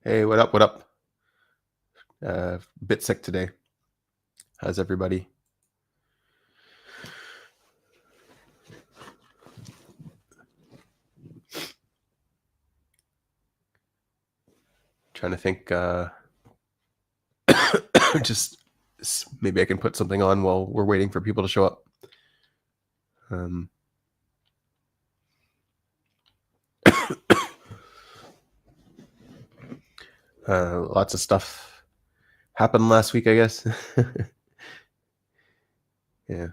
Hey, what up? What up? Bit sick today. How's everybody? Trying to think. Just maybe I can put something on while we're waiting for people to show up. Um, Lots of stuff happened last week, I guess. Yeah.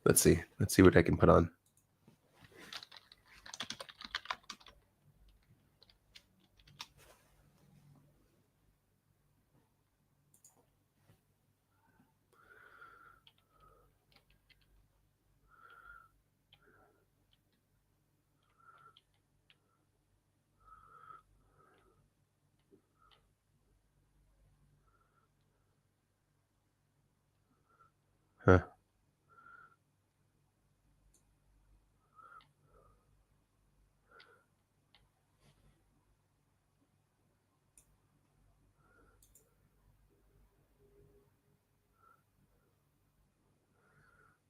Let's see. Let's see what I can put on. Huh.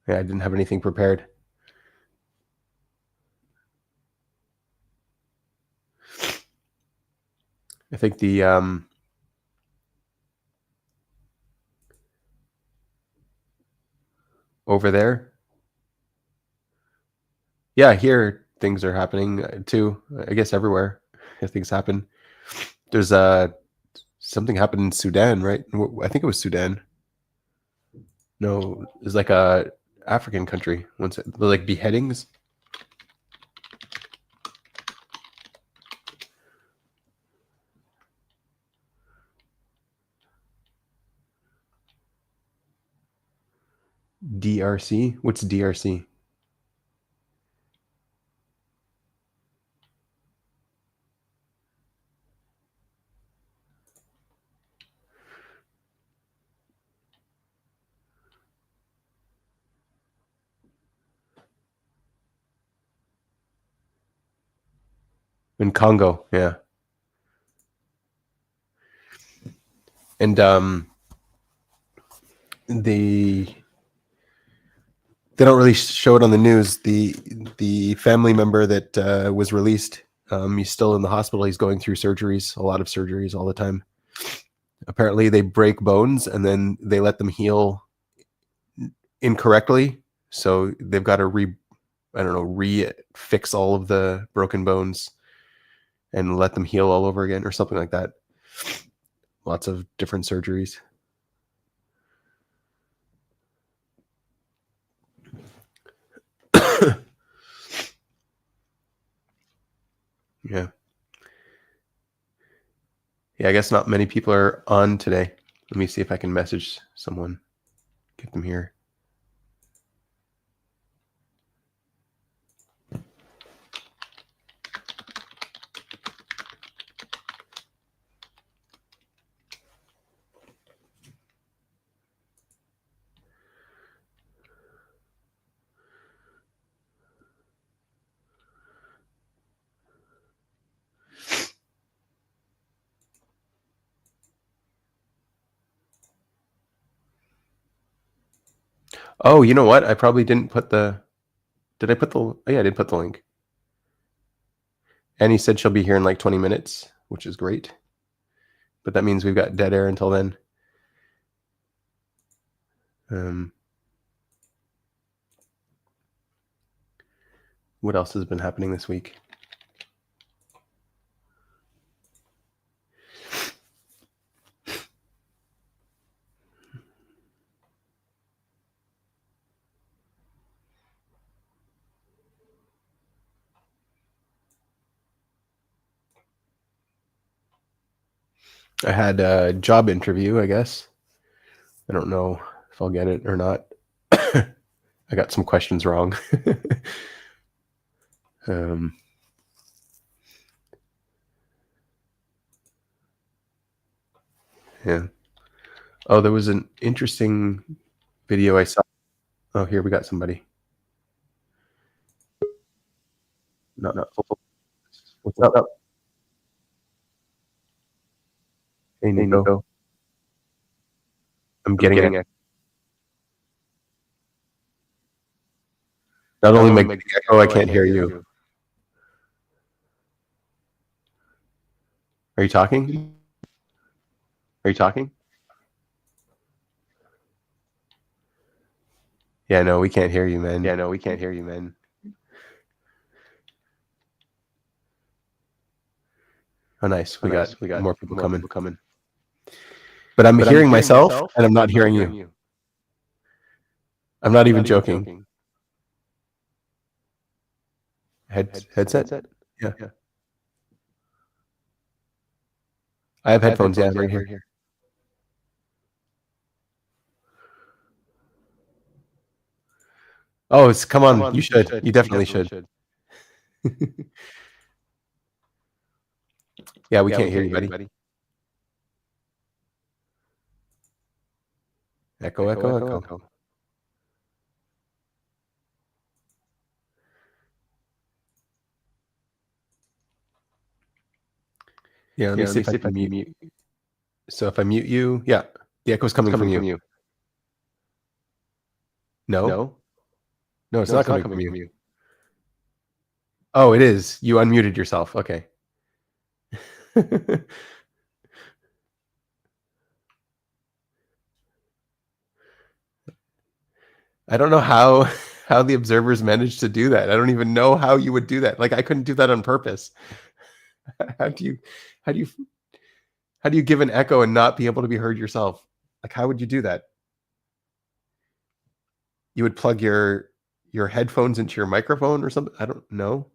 Yeah, I didn't have anything prepared. I think the over there. Yeah, here things are happening too. I guess everywhere things happen. There's something happened in Sudan, right? I think it was Sudan. No, it's like a African country. Once like beheadings. DRC. What's DRC? In Congo, yeah. And they don't really show it on the news. The family member that was released, he's still in the hospital. He's going through surgeries, a lot of surgeries all the time. Apparently, they break bones and then they let them heal incorrectly. So they've got to re-fix all of the broken bones and let them heal all over again or something like that. Lots of different surgeries. Yeah. Yeah, I guess not many people are on today. Let me see if I can message someone, get them here. Oh, you know what? I probably didn't put the. Did I put the? Oh, yeah, I did put the link. Annie said she'll be here in like 20 minutes, which is great. But that means we've got dead air until then. What else has been happening this week? I had a job interview, I guess. I don't know if I'll get it or not. I got some questions wrong. Yeah. Oh, there was an interesting video I saw. Oh, here we got somebody. Not full. What's up? Hey, Nico. I'm getting it. Not only am I getting echo, I can't hear you. Are you talking? Are you talking? Yeah, no, we can't hear you, man. Oh, nice. We got more people coming. But I'm hearing myself, and I'm not hearing you. I'm not even joking. Headset? Yeah. I have headphones. Yeah, right here. Oh, come on. You should. You definitely should. Yeah, we can't hear you, buddy. Echo. Yeah, let me see if I can mute. So if I mute you, yeah, the echo's coming from you. No, it's not coming from you. Oh, it is. You unmuted yourself. Okay. I don't know how the observers managed to do that. I don't even know how you would do that. Like I couldn't do that on purpose. How do you how do you give an echo and not be able to be heard yourself? Like how would you do that? You would plug your headphones into your microphone or something? I don't know.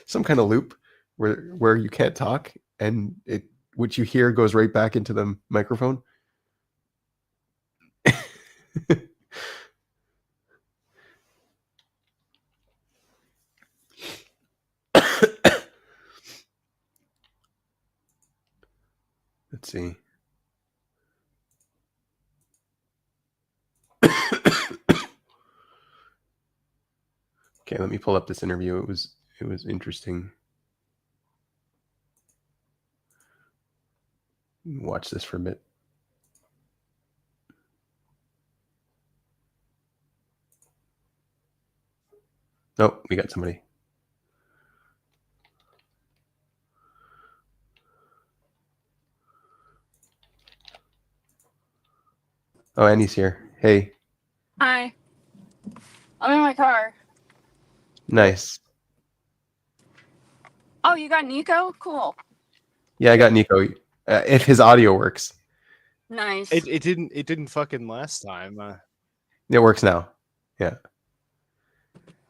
Some kind of loop where you can't talk and it what you hear goes right back into the microphone. Let's see. Okay, let me pull up this interview. It was interesting. Watch this for a bit. Oh, we got somebody. Oh, Annie's here. Hey. Hi. I'm in my car. Nice. Oh, you got Nico? Cool. Yeah, I got Nico. If his audio works. Nice. It didn't fucking last time. It works now. Yeah.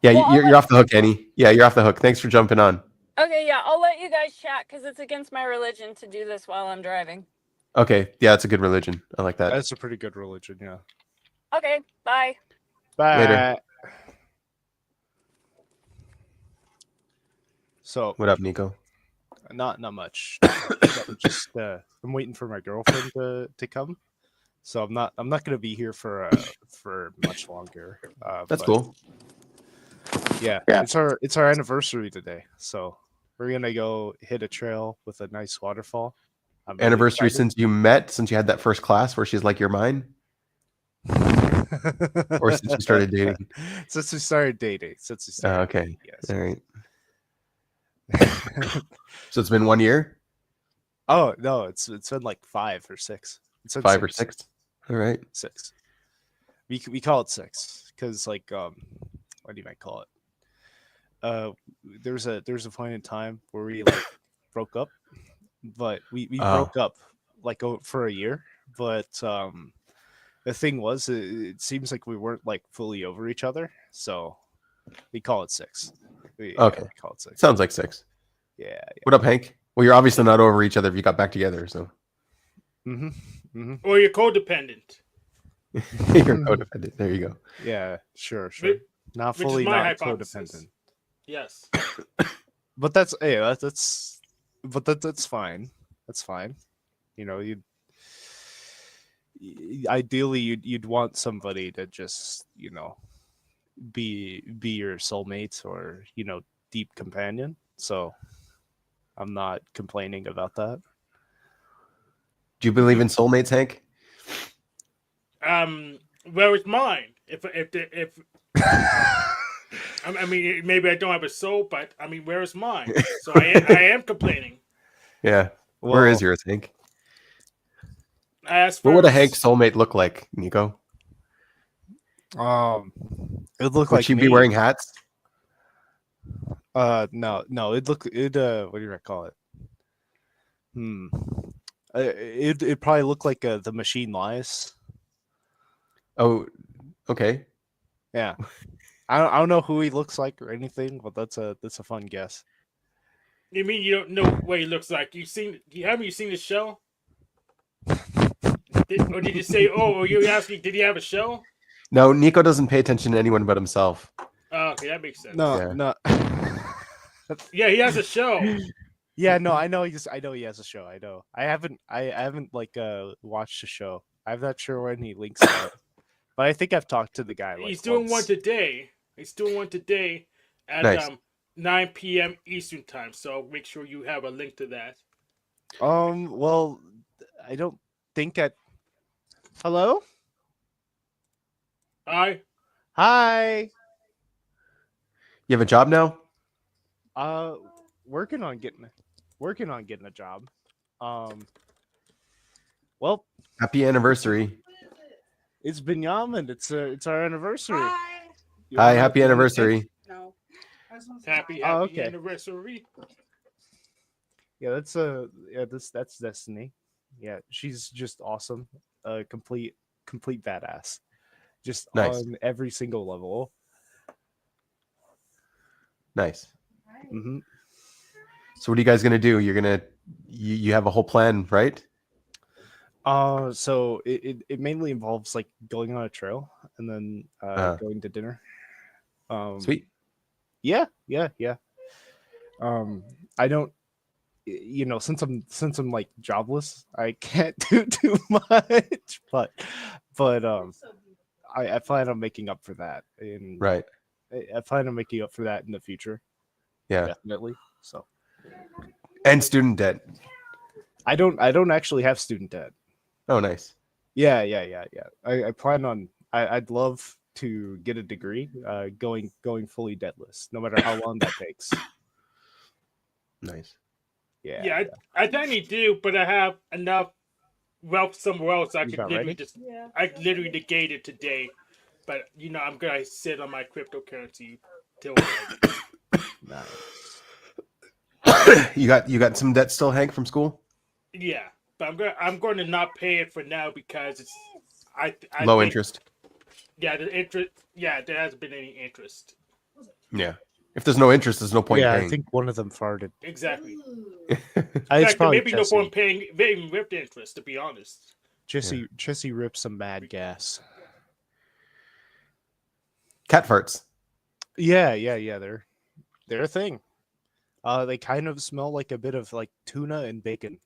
Yeah, Well, you're off the hook, Annie. Yeah, you're off the hook. Thanks for jumping on. Okay, yeah, I'll let you guys chat because it's against my religion to do this while I'm driving. Okay. Yeah, it's a good religion. I like that. That's a pretty good religion, yeah. Okay, bye. Bye. Later. So What up, Nico? not much. Just I'm waiting for my girlfriend to come. So I'm not gonna be here for much longer. That's cool. Yeah, it's our anniversary today. So we're gonna go hit a trail with a nice waterfall. Anniversary since you met, since you had that first class where she's like, "You're mine," or since you started dating. Since we started dating. Okay. Yes. All right. So it's been 1 year? Oh no, it's been like 5 or 6. It's been 5 or 6. All right. 6. We call it 6 because like what do you might call it? There's a point in time where we like broke up, but we broke up like for a year. But the thing was, it seems like we weren't like fully over each other, so we call it 6. Okay. We call it 6. Sounds like 6. Yeah. What up, Hank? Well, you're obviously not over each other if you got back together, so. Or you're codependent. You're codependent. There you go. Yeah, sure. Not Which fully is my not hypothesis. codependent. Yes. But that's fine. That's fine. You know, ideally you'd want somebody to just, you know, be your soulmate or, you know, deep companion. So I'm not complaining about that. Do you believe in soulmates, Hank? Where is mine? If I mean, maybe I don't have a soul, but I mean, where is mine? So I am complaining. Yeah. Where Well, is yours, Hank? As What for would a Hank soulmate look like, Nico? it would look Would like she me. be wearing hats? No, what do I call it? It probably look like the machine lies. Oh, okay. Yeah, I don't know who he looks like or anything, but that's a fun guess. you mean you don't know what he looks like? Haven't you seen the show? Or did you say? Oh, are you asking? Did he have a show? No, Nico doesn't pay attention to anyone but himself. Oh, okay, that makes sense. No, Yeah. no. Yeah, he has a show. Yeah, no, I know he has a show. I know. I haven't like watched the show. I'm not sure when he links out. But I think I've talked to the guy like He's doing once. one today. He's doing one today at Nice. 9 p.m. Eastern time. So make sure you have a link to that. Well, I don't think I Hello? Hi. Hi. You have a job now? Working on getting a job. Well, Happy anniversary. it's Binyamin. It's our anniversary. You Hi, wanna- happy you wanna sing? anniversary. No. Happy okay. anniversary. Yeah, that's Destiny. Yeah, she's just awesome. Complete badass. Just Nice. on every single level. Nice. Mm-hmm. So what are you guys gonna do? You have a whole plan, right? So it mainly involves like going on a trail and then going to dinner. Sweet. Yeah. I don't, since I'm like jobless, I can't do too much, but I plan on making up for that. Right. I plan on making up for that in the future. Yeah. Definitely. So And student debt. I don't actually have student debt. Oh, nice. Yeah. I plan on. I'd love to get a degree, going fully debtless, no matter how long that takes. Nice. Yeah, I technically do, but I have enough wealth somewhere else. I You could about literally ready? I could literally negate it today. But I'm gonna sit on my cryptocurrency till. Nice. You got some debt still, Hank, from school? Yeah, but I'm going to not pay it for now because it's I Low think- interest. Yeah, the interest. Yeah, there hasn't been any interest. Yeah. If there's no interest, there's no point Yeah, paying. I think one of them farted. Exactly. It's In fact, probably maybe no Jesse. point paying even with the interest. To be honest. Jesse ripped some mad gas. Cat farts. Yeah. They're a thing. They kind of smell like a bit of like tuna and bacon,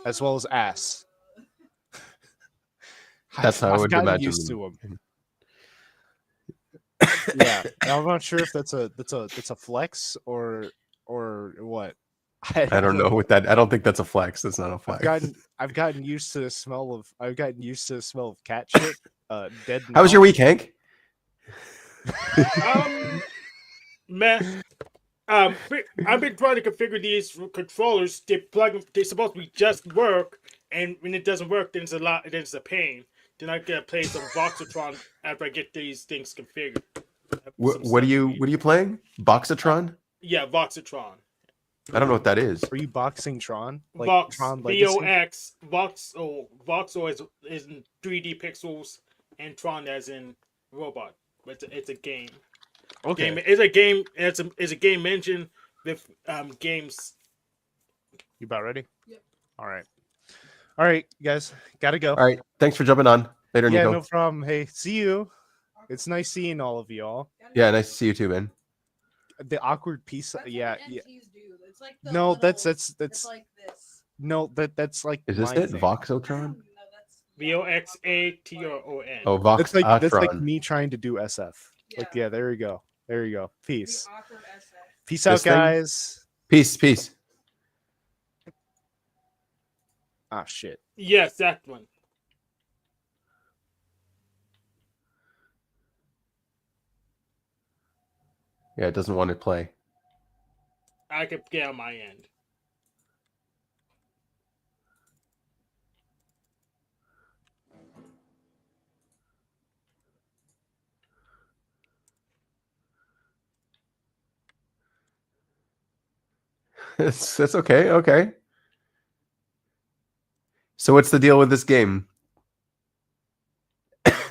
as well as ass. That's how I would gotten imagine used them. to them. Yeah, I'm not sure if that's a flex or what. I don't know what that. I don't think that's a flex. That's not a flex. I've gotten used to the smell of cat shit. Dead. How was your week, Hank? Man, I've been trying to configure these controllers. They're supposed to just work, and when it doesn't work, then it's a pain. Then I gotta play some Voxotron after I get these things configured. What are you playing? Boxatron? Yeah, Voxotron. I don't know what that is. Are you boxing Tron? Like Vox, Tron Legacy? VOX, Voxel is in 3D pixels, and Tron as in robot. But it's a game. Okay. It's a game. It's a game engine with games. You about ready? Yep. All right, guys. Gotta go. All right. Thanks for jumping on. Later, Yeah, Nico. no problem. Hey, see you. It's nice seeing all of y'all. Yeah, nice to see you too, man. The awkward piece. That's Yeah. what NTs do. It's like the No, little- that's It's like this. no, that's like. Is this line it? thing. Voxotron? No, that's VOXATRON. Oh, Vox. That's like me trying to do SF. Like, yeah, there we go. Peace. the awkward SF. Peace out, This thing? guys. Peace. Ah, shit. Yes, that one. Yeah, it doesn't want to play. I could get on my end. That's okay. Okay. So what's the deal with this game?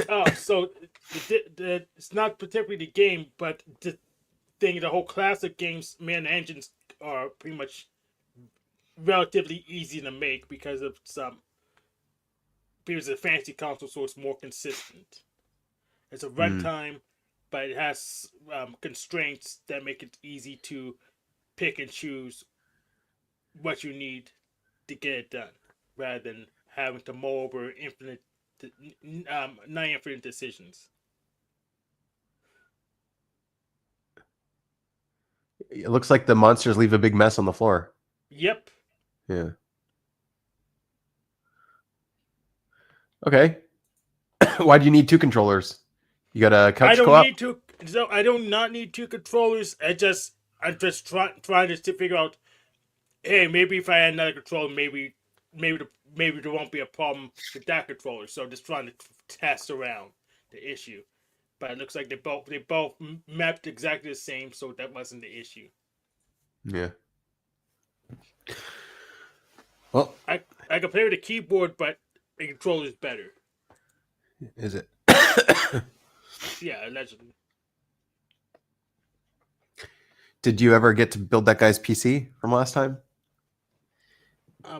Oh, so it's not particularly the game, but the thing, the whole class of games, man, engines are pretty much relatively easy to make because it's a fancy console, so it's more consistent. It's a runtime, but it has constraints that make it easy to pick and choose what you need to get it done, rather than having to mull over not infinite decisions. It looks like the monsters leave a big mess on the floor. Yep. Yeah. Okay. Why do you need two controllers? You got a couch I don't co-op? need two. So I do not need two controllers. I'm just trying to figure out. Hey, maybe if I had another controller, maybe there won't be a problem with that controller. So just trying to test around the issue. But it looks like they both mapped exactly the same, so that wasn't the issue. Yeah. Well, I can play with a keyboard, but the controller is better. is it? Yeah, allegedly. Did you ever get to build that guy's PC from last time?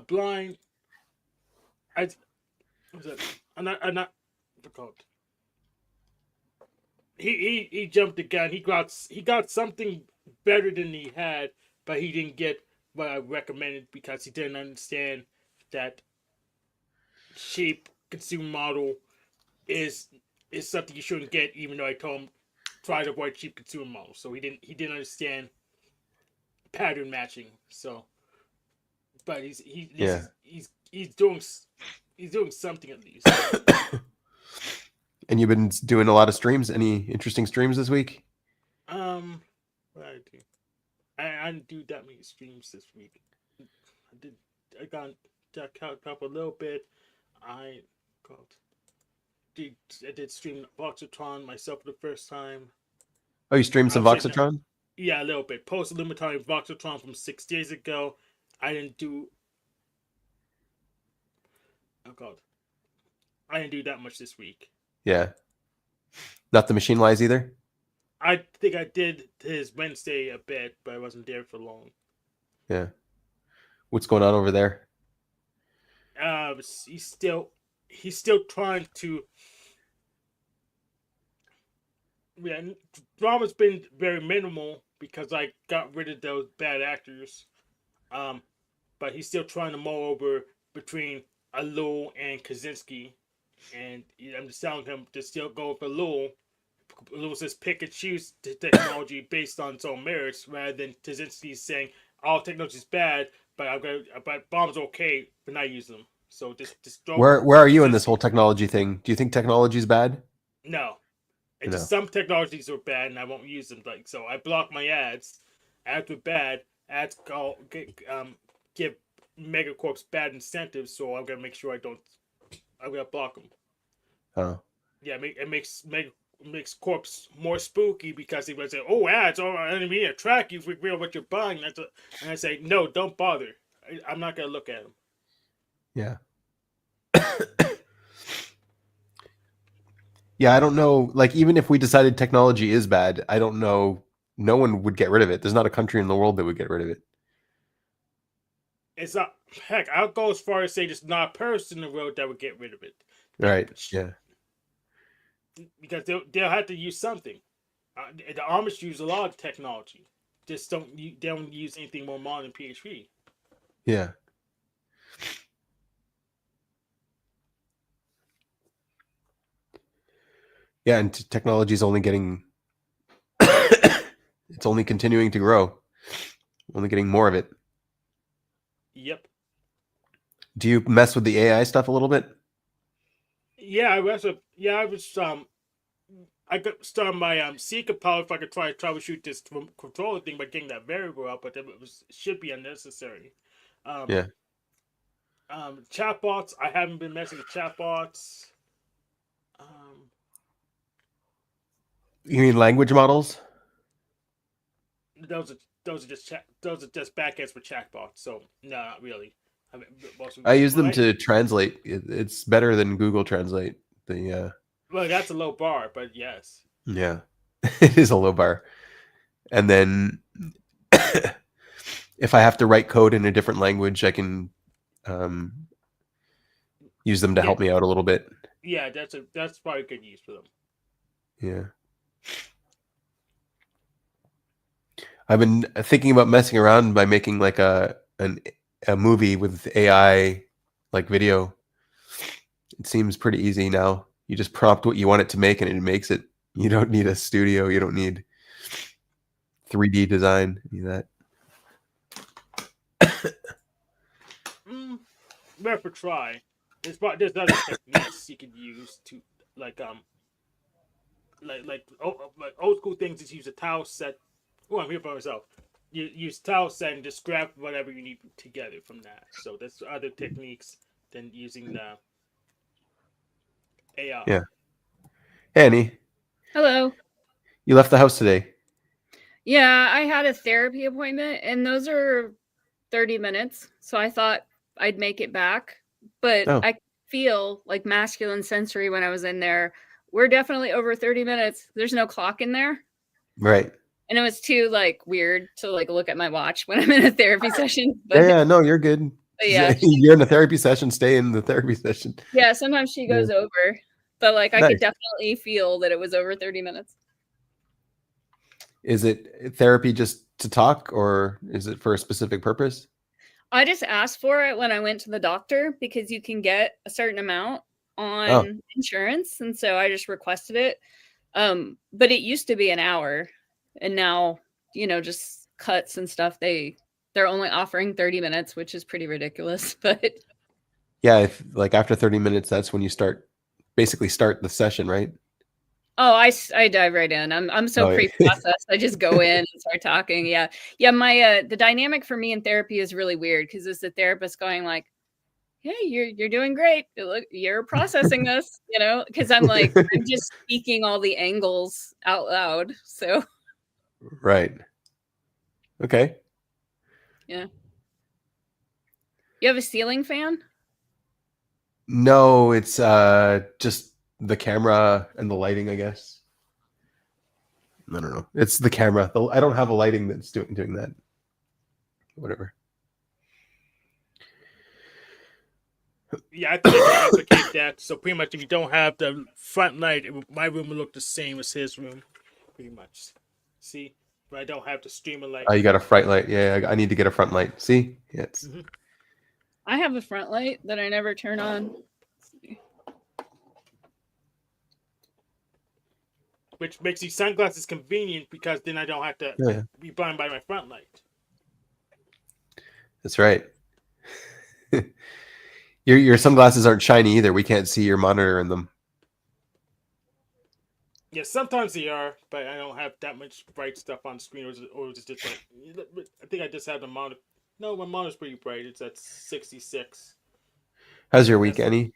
Blind. What's that? I'm not. What's it called? He jumped the gun. He got something better than he had, but he didn't get what I recommended because he didn't understand that cheap consumer model is something you shouldn't get. Even though I told him try to avoid cheap consumer models, so he didn't understand pattern matching. So, but Yeah. he's doing something at least. And you've been doing a lot of streams. Any interesting streams this week? What I do? I didn't do that many streams this week. I got jacked up a little bit. I did stream Voxotron myself for the first time. Oh, you streamed some I'll say no. Voxotron? Yeah, a little bit. Post Illuminati Voxotron from 6 days ago. I didn't do. Oh god. I didn't do that much this week. Yeah. Not the machine wise either? I think I did his Wednesday a bit, but I wasn't there for long. Yeah. What's going on over there? He's still trying to. Yeah, drama's been very minimal because I got rid of those bad actors. But he's still trying to mull over between Alul and Kaczynski, and I'm just telling him to still go for Alul. Alul says pick and choose the technology based on its own merits, rather than Kaczynski saying all technology is bad, but bombs are okay, but not use them. So just throw. Where are you in this whole technology thing? Do you think technology is bad? No. It's No. just some technologies are bad and I won't use them. Like, so I block my ads. Ads are bad. Ads give megacorps bad incentives, so I'm gonna make sure I'm gonna block them. Oh. Yeah, it makes corps more spooky because they would say, "Oh, ads! Oh, I didn't mean to track you for real what you're buying." And I say, "No, don't bother. I'm not gonna look at them." Yeah. Yeah, I don't know. Like, even if we decided technology is bad, I don't know. No one would get rid of it. There's not a country in the world that would get rid of it. It's not. Heck, I'll go as far as say there's not a person in the world that would get rid of it. Right. Yeah. Because they'll have to use something. The Amish use a lot of technology. Just they don't use anything more modern than PHP. Yeah. Yeah, and technology is only getting it's only continuing to grow. Only getting more of it. Yep. Do you mess with the AI stuff a little bit? Yeah, I was. I got started my secret power if I could try to troubleshoot this controller thing by getting that variable out, but should be unnecessary. Um, Yeah. Chatbots. I haven't been messing with chatbots. You mean language models? Those are those are just backends for chatbots. So no, not really. I mean, I use them to translate. It's better than Google Translate. Well, that's a low bar, but yes. Yeah, it is a low bar. And then if I have to write code in a different language, I can use them to help me out a little bit. Yeah, that's probably good use for them. Yeah. I've been thinking about messing around by making like a movie with AI like video. It seems pretty easy now. You just prompt what you want it to make and it makes it. You don't need a studio. You don't need 3D design. Any of that. Worth a try. There's other techniques you could use to like old school things. Is use a tile set. Oh, I'm here by myself. You use tile set and just grab whatever you need together from that. So there's other techniques than using the AI. Yeah. Annie, Hello. you left the house today. Yeah, I had a therapy appointment and those are 30 minutes. So I thought I'd make it back. But I feel like masculine sensory when I was in there. We're definitely over 30 minutes. There's no clock in there. Right. And it was too like weird to like look at my watch when I'm in a therapy session. But, Yeah, no, you're good. Yeah. You're in a therapy session, stay in the therapy session. Yeah, sometimes she goes over. But like I Nice. could definitely feel that it was over 30 minutes. Is it therapy just to talk or is it for a specific purpose? I just asked for it when I went to the doctor because you can get a certain amount on insurance. And so I just requested it. But it used to be an hour and now, just cuts and stuff. They're only offering 30 minutes, which is pretty ridiculous. But yeah, if like after 30 minutes, that's when you basically start the session, right? Oh, I dive right in. I'm so pre-processed. I just go in and start talking. Yeah. My the dynamic for me in therapy is really weird because it's the therapist going like, "Hey, you're doing great. Look, you're processing this," because I'm like I'm just speaking all the angles out loud. So right. Okay. Yeah. You have a ceiling fan? No, it's just the camera and the lighting, I guess. I don't know. It's the camera. I don't have a lighting that's doing that. Whatever. Yeah, I think I can replicate that. So pretty much, if you don't have the front light, my room will look the same as his room, pretty much. See, but I don't have the streamer light. Oh, you got a front light. Yeah, I need to get a front light. See, yeah, it's I have a front light that I never turn on. Which makes these sunglasses convenient because then I don't have to be blind by my front light. That's right. Your sunglasses aren't shiny either. We can't see your monitor in them. Yeah, sometimes they are, but I don't have that much bright stuff on screen, or is it just like I think I just have the monitor. No, my monitor's pretty bright. It's at 66. How's your week, Annie?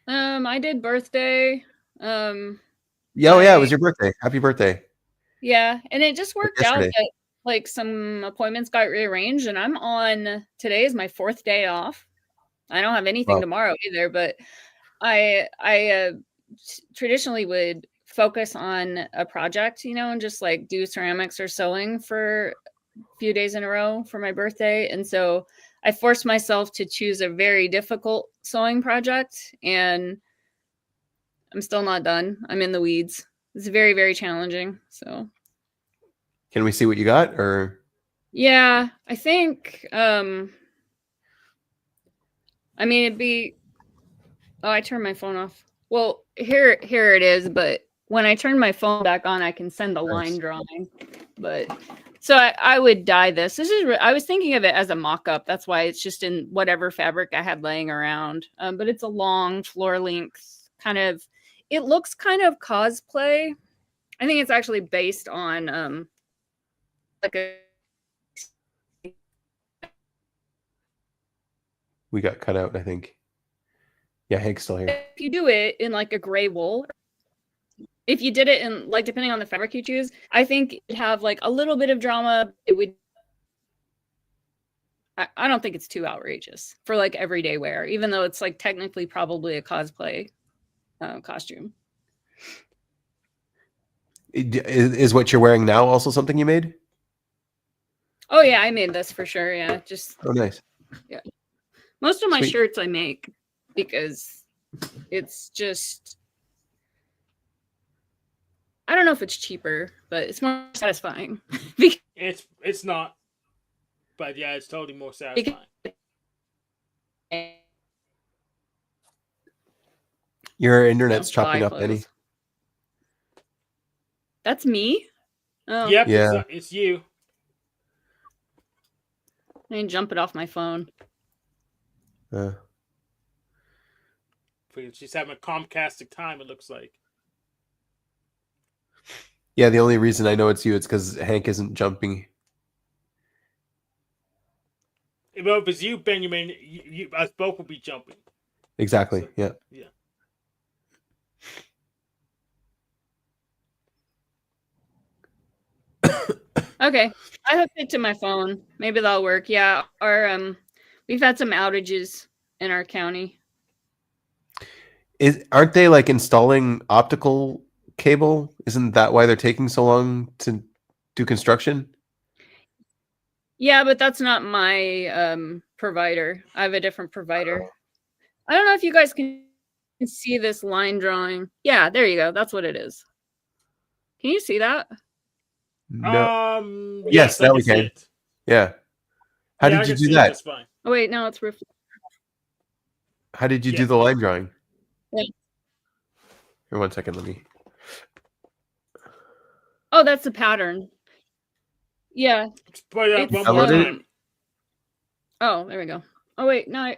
I did birthday. Yeah, it was your birthday. Happy birthday. Yeah, and it just worked out that like some appointments got rearranged, and today is my 4th day off. I don't have anything tomorrow either, but I traditionally would focus on a project, and just like do ceramics or sewing for a few days in a row for my birthday. And so I forced myself to choose a very difficult sewing project, and I'm still not done. I'm in the weeds. It's very, very challenging. So can we see what you got? Or yeah, I think it'd be I turned my phone off. Well, here it is, but when I turn my phone back on, I can send a line drawing. But So I would dye this. I was thinking of it as a mock-up. That's why it's just in whatever fabric I had laying around. But it's a long floor length kind of. It looks kind of cosplay. I think it's actually based on like a. We got cut out, I think. Yeah, Hank's still here. If you do it in like a gray wool, if you did it in like depending on the fabric you choose, I think it'd have like a little bit of drama. It would. I don't think it's too outrageous for like everyday wear, even though it's like technically probably a cosplay costume. Is what you're wearing now also something you made? Oh yeah, I made this for sure. Yeah, just Oh, nice. most of my Sweet. shirts I make because it's just I don't know if it's cheaper, but it's more satisfying. It's not, but yeah, it's totally more satisfying. Your internet's buy chopping up, clothes. Annie. That's me. Oh, Yep, Yeah. it's you. I can jump it off my phone. She's having a Comcastic time. It looks like. Yeah, the only reason I know it's you is because Hank isn't jumping. Well, if it's you, Benjamin, us both will be jumping. Exactly. Yeah. Yeah. Okay, I hooked it to my phone. Maybe that'll work. Yeah, we've had some outages in our county. Aren't they like installing optical cable? Isn't that why they're taking so long to do construction? Yeah, but that's not my provider. I have a different provider. I don't know if you guys can see this line drawing. Yeah, there you go. That's what it is. Can you see that? No. Yes, now I we see can. it. Yeah. How Yeah, I did you can do see it that? just fine. Oh wait, no, it's How did you Yeah. do the line drawing? Yeah. Here, 1 second. Let me. Oh, that's the pattern. Yeah. Put it up It's, one more Downloaded it? time. Oh, there we go. Oh wait, no.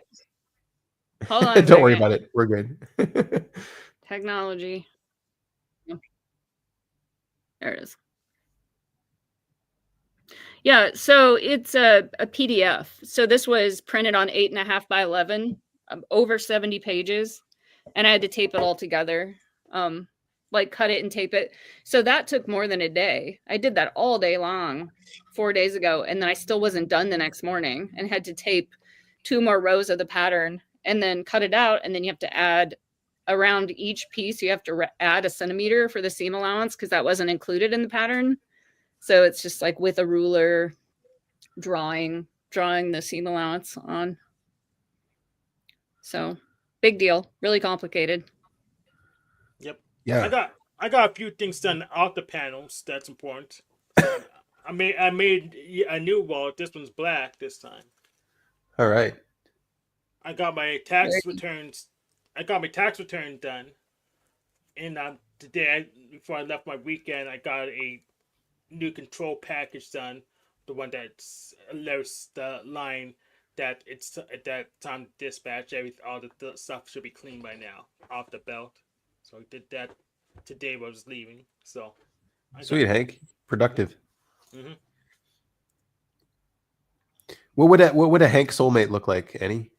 Hold on. Don't worry about it. We're good. Technology. There it is. Yeah, so it's a PDF. So this was printed on 8.5 by 11, over 70 pages, and I had to tape it all together, like cut it and tape it. So that took more than a day. I did that all day long 4 days ago, and then I still wasn't done the next morning and had to tape 2 more rows of the pattern and then cut it out, and then you have to add around each piece. You have to add a centimeter for the seam allowance because that wasn't included in the pattern. So it's just like with a ruler drawing the seam allowance on. So big deal, really complicated. Yep. Yeah. I got a few things done off the panels. That's important. I made a new wall. This one's black this time. All right. I got my tax returns. I got my tax return done. And today, before I left my weekend, I got a new control package done. The one that alerts the line that it's at that time to dispatch. All the stuff should be clean by now off the belt. So I did that today when I was leaving. So Sweet, Hank. Productive. Mm-hmm. What would a Hank soulmate look like, Annie?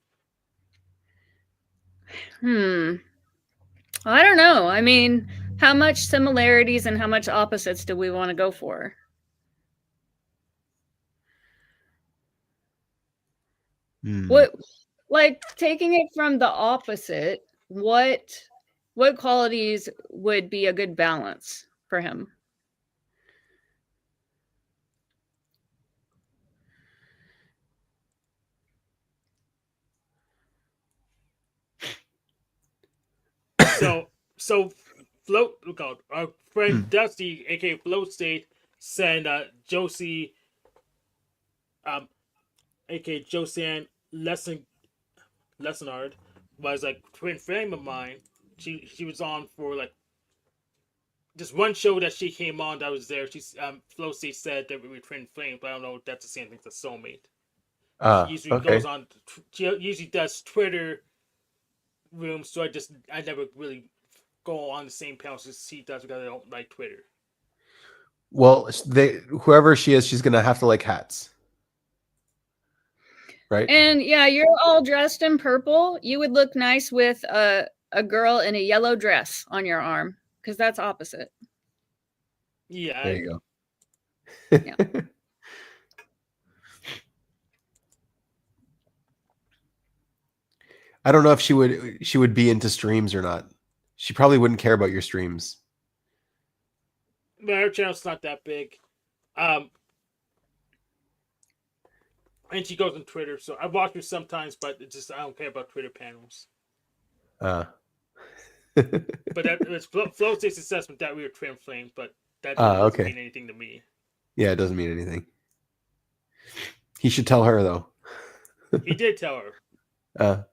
I don't know. I mean, how much similarities and how much opposites do we want to go for? What, like taking it from the opposite, what qualities would be a good balance for him? So Float, look out, our friend Dusty, aka Float State, sent Josie, aka Josanne Lessenard, was like twin flame of mine. She was on for like just one show that she came on that was there. She's Flossy said that we were twin flames, but I don't know if that's the same thing as a soulmate. She usually Okay. goes on. She usually does Twitter rooms, so I never really go on the same panels as she does because I don't like Twitter. Well, whoever she is, she's gonna have to like hats, right? And yeah, you're all dressed in purple. You would look nice with a girl in a yellow dress on your arm because that's opposite. Yeah, There you go. Yeah. I don't know if she would be into streams or not. She probably wouldn't care about your streams. but her channel's not that big. And she goes on Twitter, so I watch her sometimes, but it's just I don't care about Twitter panels. Uh. But that it's Flowstate's assessment that we were twin flames, but that doesn't okay. mean anything to me. Yeah, it doesn't mean anything. He should tell her though. He did tell her.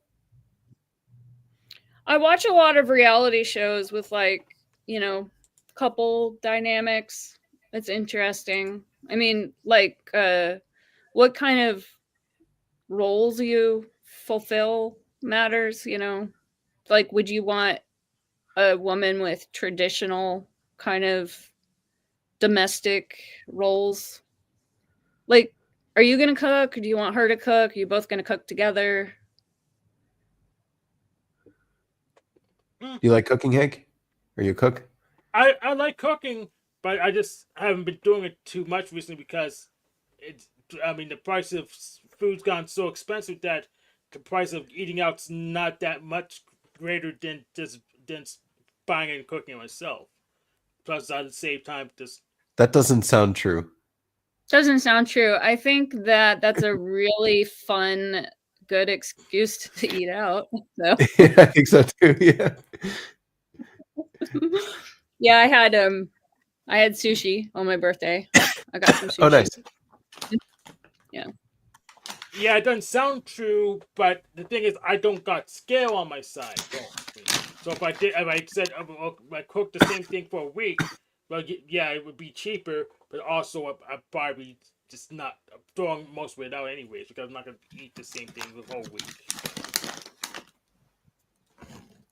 I watch a lot of reality shows with like, couple dynamics. It's interesting. I mean, like what kind of roles you fulfill matters, Like would you want a woman with traditional kind of domestic roles? Like, are you going to cook? Or do you want her to cook? Are you both going to cook together? Do you like cooking, Hank? Are you a cook? I like cooking, but I just haven't been doing it too much recently because the price of food's gone so expensive that the price of eating out's not that much greater than buying and cooking it myself. Plus, I'd save time. That doesn't sound true. Doesn't sound true. I think that's a really fun, good excuse to eat out. So. Yeah, I think so too. Yeah. Yeah, I had sushi on my birthday. I got some sushi. Oh, nice. Yeah. Yeah, it doesn't sound true, but the thing is, I don't got scale on my side. So if I said I cooked the same thing for a week, well, yeah, it would be cheaper, but also I'd probably just not throwing most of it out anyways because I'm not gonna eat the same thing the whole week.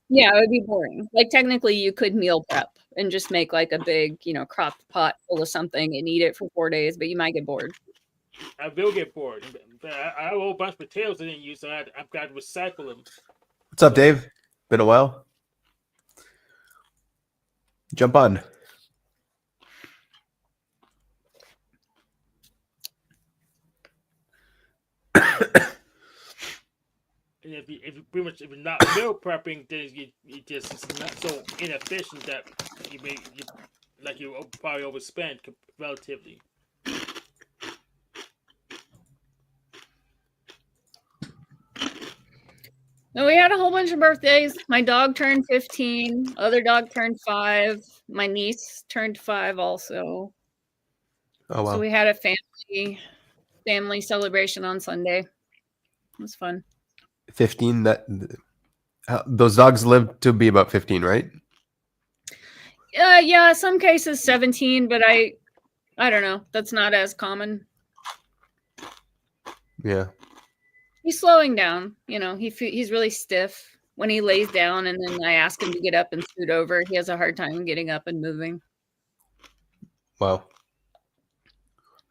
Yeah, it would be boring. Like technically, you could meal prep and just make like a big, crocked pot full of something and eat it for 4 days, but you might get bored. I will get bored. I have a whole bunch of potatoes I didn't use, so I've got to recycle them. What's up, Dave? Been a while. Jump on. And if you're not meal prepping, then it's not so inefficient that you probably overspend relatively. No, we had a whole bunch of birthdays. My dog turned 15. Other dog turned 5. My niece turned 5 also. Oh wow. So we had a family celebration on Sunday. It was fun. 15. Those dogs live to be about 15, right? Yeah, some cases 17, but I don't know. That's not as common. Yeah. He's slowing down. He's really stiff when he lays down, and then I ask him to get up and scoot over. He has a hard time getting up and moving. Wow.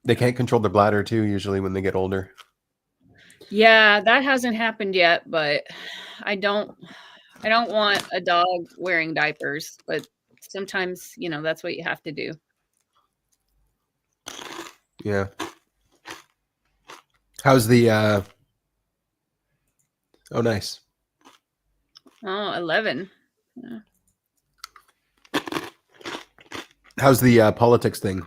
They can't control their bladder too, usually when they get older. Yeah, that hasn't happened yet, but I don't want a dog wearing diapers, but sometimes, that's what you have to do. Yeah. How's the Oh, nice. Oh, 11. Yeah. How's the politics thing?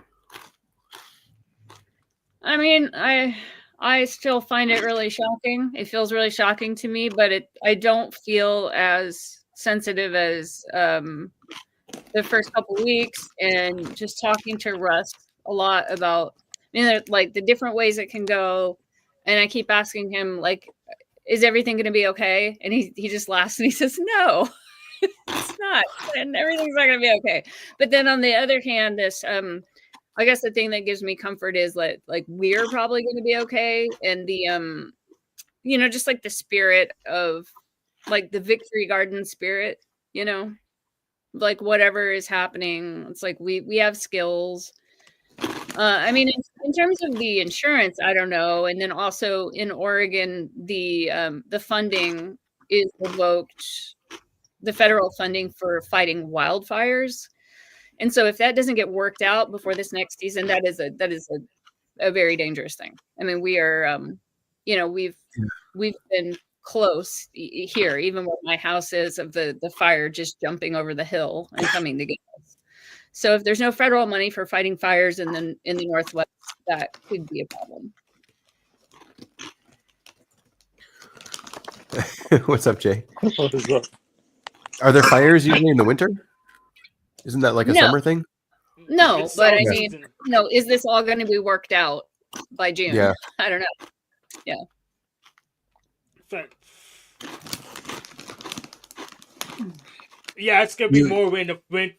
I mean, I still find it really shocking. It feels really shocking to me, but I don't feel as sensitive as the first couple weeks, and just talking to Russ a lot about like the different ways it can go. And I keep asking him, like, is everything going to be okay? And he just laughs and he says, no. It's not, and everything's not going to be okay. But then on the other hand, this I guess the thing that gives me comfort is like we're probably going to be okay, and the just like the spirit of like the Victory Garden spirit, like whatever is happening, it's like we have skills. I mean, in terms of the insurance, I don't know. And then also in Oregon, the funding is revoked, the federal funding for fighting wildfires. And so if that doesn't get worked out before this next season, that is a very dangerous thing. I mean, we are, we've been close here, even where my house is, of the fire just jumping over the hill and coming to get us. So if there's no federal money for fighting fires in the Northwest, that could be a problem. What's up, Jay? What is up? Are there fires usually in the winter? Isn't that like a No. summer thing? No, It's but I summer mean, season. is this all going to be worked out by June? Yeah. I don't know. Fact. Yeah, it's gonna be more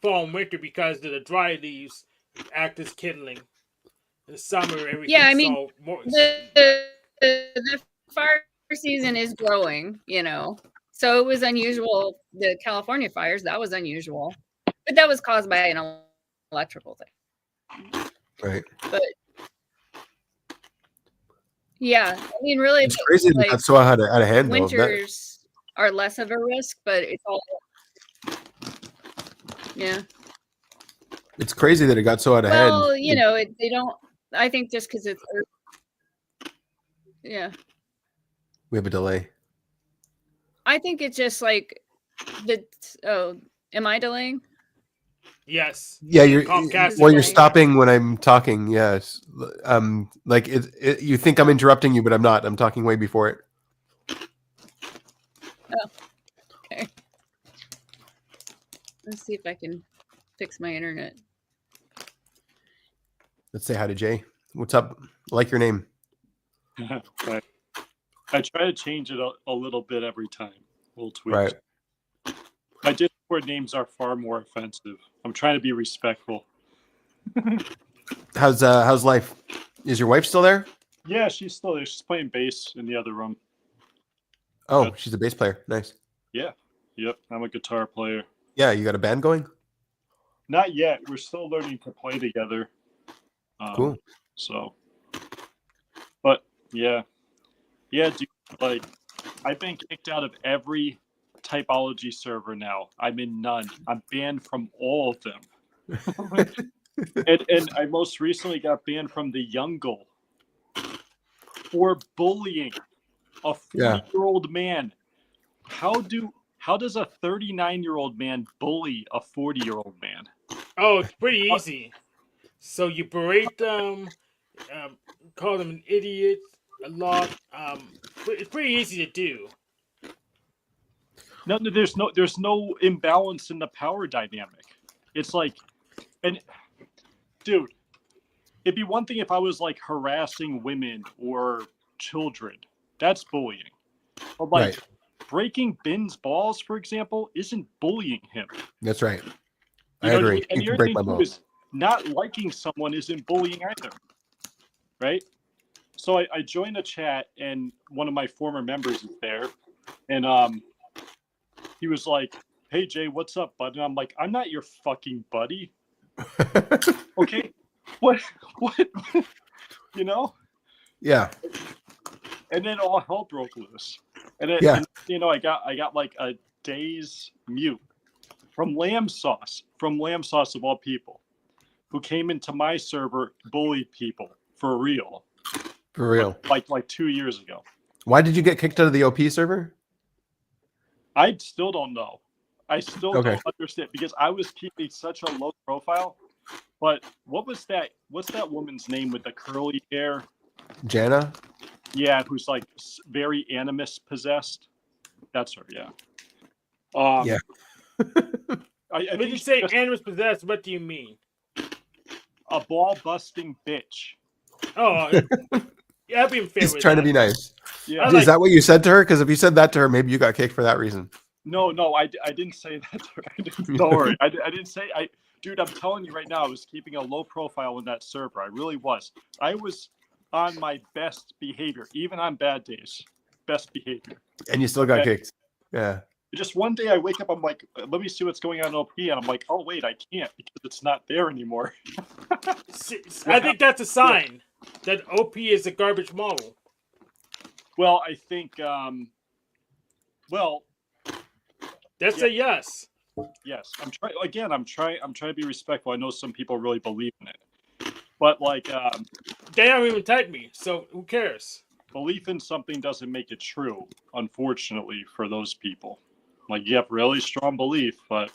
fall and winter because the dry leaves act as kindling. In the summer, everything. Yeah, I mean, more. the fire season is growing, so it was unusual. The California fires, that was unusual, but that was caused by an electrical thing. Right. But yeah, I mean, really, It's crazy that that's so out of hand. Though. Winters are less of a risk, but it's all. Yeah. It's crazy that it got so out of hand. Well, they don't. I think just because it's. Yeah. We have a delay. I think it's just like am I delaying? Yes. Yeah, you're Comcast you're delaying. stopping when I'm talking. Yes, like you think I'm interrupting you, but I'm not. I'm talking way before it. Oh, okay. Let's see if I can fix my internet. Let's say hi to Jay. What's up? I like your name. Right. I try to change it a little bit every time. Little tweaks. Right. My Discord names are far more offensive. I'm trying to be respectful. How's life? Is your wife still there? Yeah, she's still there. She's playing bass in the other room. Oh, she's a bass player. Nice. Yeah. Yep. I'm a guitar player. Yeah, you got a band going? Not yet. We're still learning to play together. Cool. So, but yeah, dude. Like, I've been kicked out of every typology server now. I'm in none. I'm banned from all of them. and I most recently got banned from the Youngle for bullying a 40-year-old man. How does a 39-year-old man bully a 40-year-old man? Oh, it's pretty easy. So you berate them, call them an idiot a lot. It's pretty easy to do. No, there's no imbalance in the power dynamic. It's like, and dude, it'd be one thing if I was like harassing women or children. That's bullying. But like breaking Ben's balls, for example, isn't bullying him. That's right. You I know, agree. And You can break my balls. Not liking someone isn't bullying either, right? So I joined a chat, and one of my former members is there, and he was like, "Hey Jay, what's up, bud?" And I'm like, "I'm not your fucking buddy." Okay, what, you know? Yeah. And then all hell broke loose, and I got like a day's mute from Lamb Sauce of all people, who came into my server, bullied people for real. For real. Like 2 years ago. Why did you get kicked out of the OP server? I still don't know. I still Okay. don't understand because I was keeping such a low profile. But what's that woman's name with the curly hair? Jana? Yeah, who's like very animus possessed. That's her, yeah. Yeah. I When think you say just animus possessed, what do you mean? a ball busting bitch. Oh, yeah, I'd be in favor He's of trying to that. be nice. Yeah. I like- Is that what you said to her? Because if you said that to her, maybe you got kicked for that reason. No, I didn't say that. Don't worry. I didn't say dude, I'm telling you right now, I was keeping a low profile in that server. I really was. I was on my best behavior, even on bad days. Best behavior. And you still got Okay. kicked. Yeah. Just one day I wake up, I'm like, let me see what's going on in OP, and I'm like, oh wait, I can't because it's not there anymore. I think that's a sign that OP is a garbage model. Well, I think That's a yes. yes. I'm trying to be respectful. I know some people really believe in it. But like They don't even tag me, so who cares? belief in something doesn't make it true, unfortunately, for those people. Like you have really strong belief, but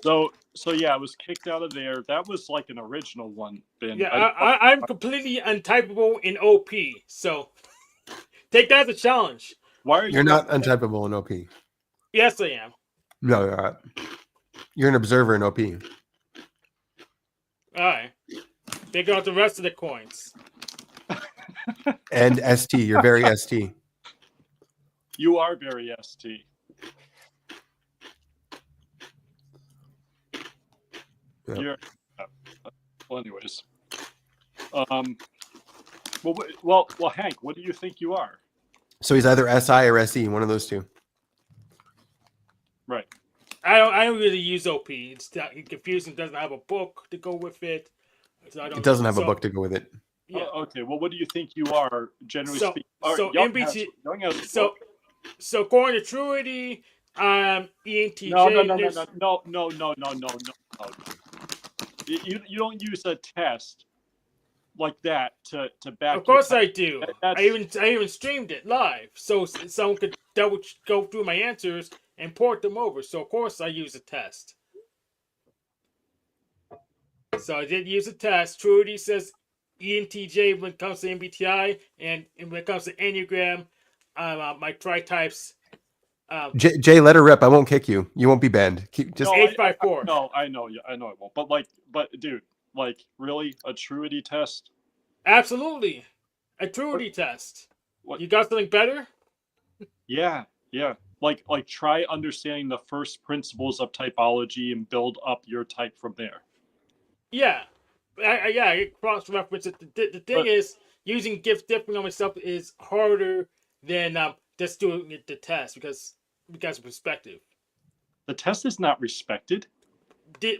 so yeah, I was kicked out of there. That was like an original one, Ben. Yeah, I'm completely untypable in OP, so take that as a challenge. Why are You're not untypable in OP. Yes, I am. No, you're not. You're an observer in OP. All right. Figure out the rest of the coins. And ST. You're very ST. You are very ST. Yep. You're well, anyways. Well, Hank, what do you think you are? So he's either SI or SE, one of those two. Right. I don't really use OP. It's confusing. It doesn't have a book to go with it. So I don't It doesn't know. have a So, book to go with it. Yeah. Okay. Well, what do you think you are, generally So- speaking? so Young MBT has a So, book. so according to Truity, ENTJ. No. You don't use a test like that to back. Of course I do. That's- I even streamed it live, so someone could go through my answers and port them over. So of course I use a test. So I did use a test. Truity says ENTJ when it comes to MBTI, and when it comes to Enneagram, my tri-types. Jay, let her rip. I won't kick you. You won't be banned. Keep just. No, 854. No, I know it won't. But dude, like really, a Truity test? Absolutely, a Truity test. What? You got something better? Yeah. Like try understanding the first principles of typology and build up your type from there. Yeah, I cross reference it. The thing But- is, using gift dipping on myself is harder than just doing the test because of perspective. The test is not respected.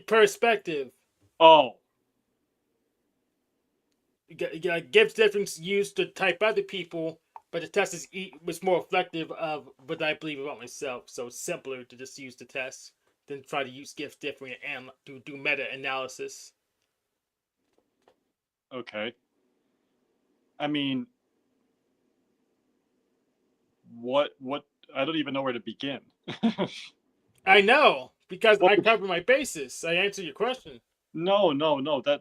Perspective. Oh, You got gift dipping used to type other people, but the test was more reflective of what I believe about myself. So it's simpler to just use the test than try to use gift dipping and do meta analysis. okay. I mean, what? I don't even know where to begin. I know because I cover my bases. I answer your question. No.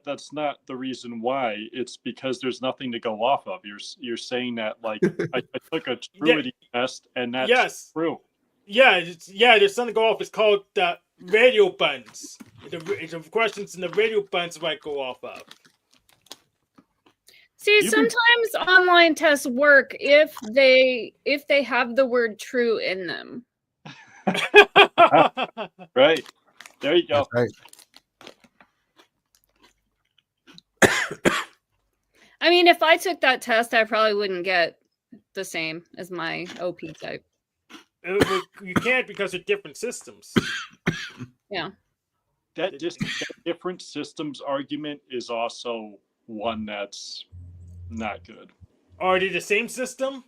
That's not the reason why. It's because there's nothing to go off of. You're saying that like I took a Truity test and that's Yes. true. Yeah, there's something to go off. It's called radio buttons. The questions in the radio buttons might go off of. See, You can- sometimes online tests work if they have the word true in them. Right. There you go. Right. I mean, if I took that test, I probably wouldn't get the same as my OP type. You can't because they're different systems. Yeah. That different systems argument is also one that's not good. Are they the same system?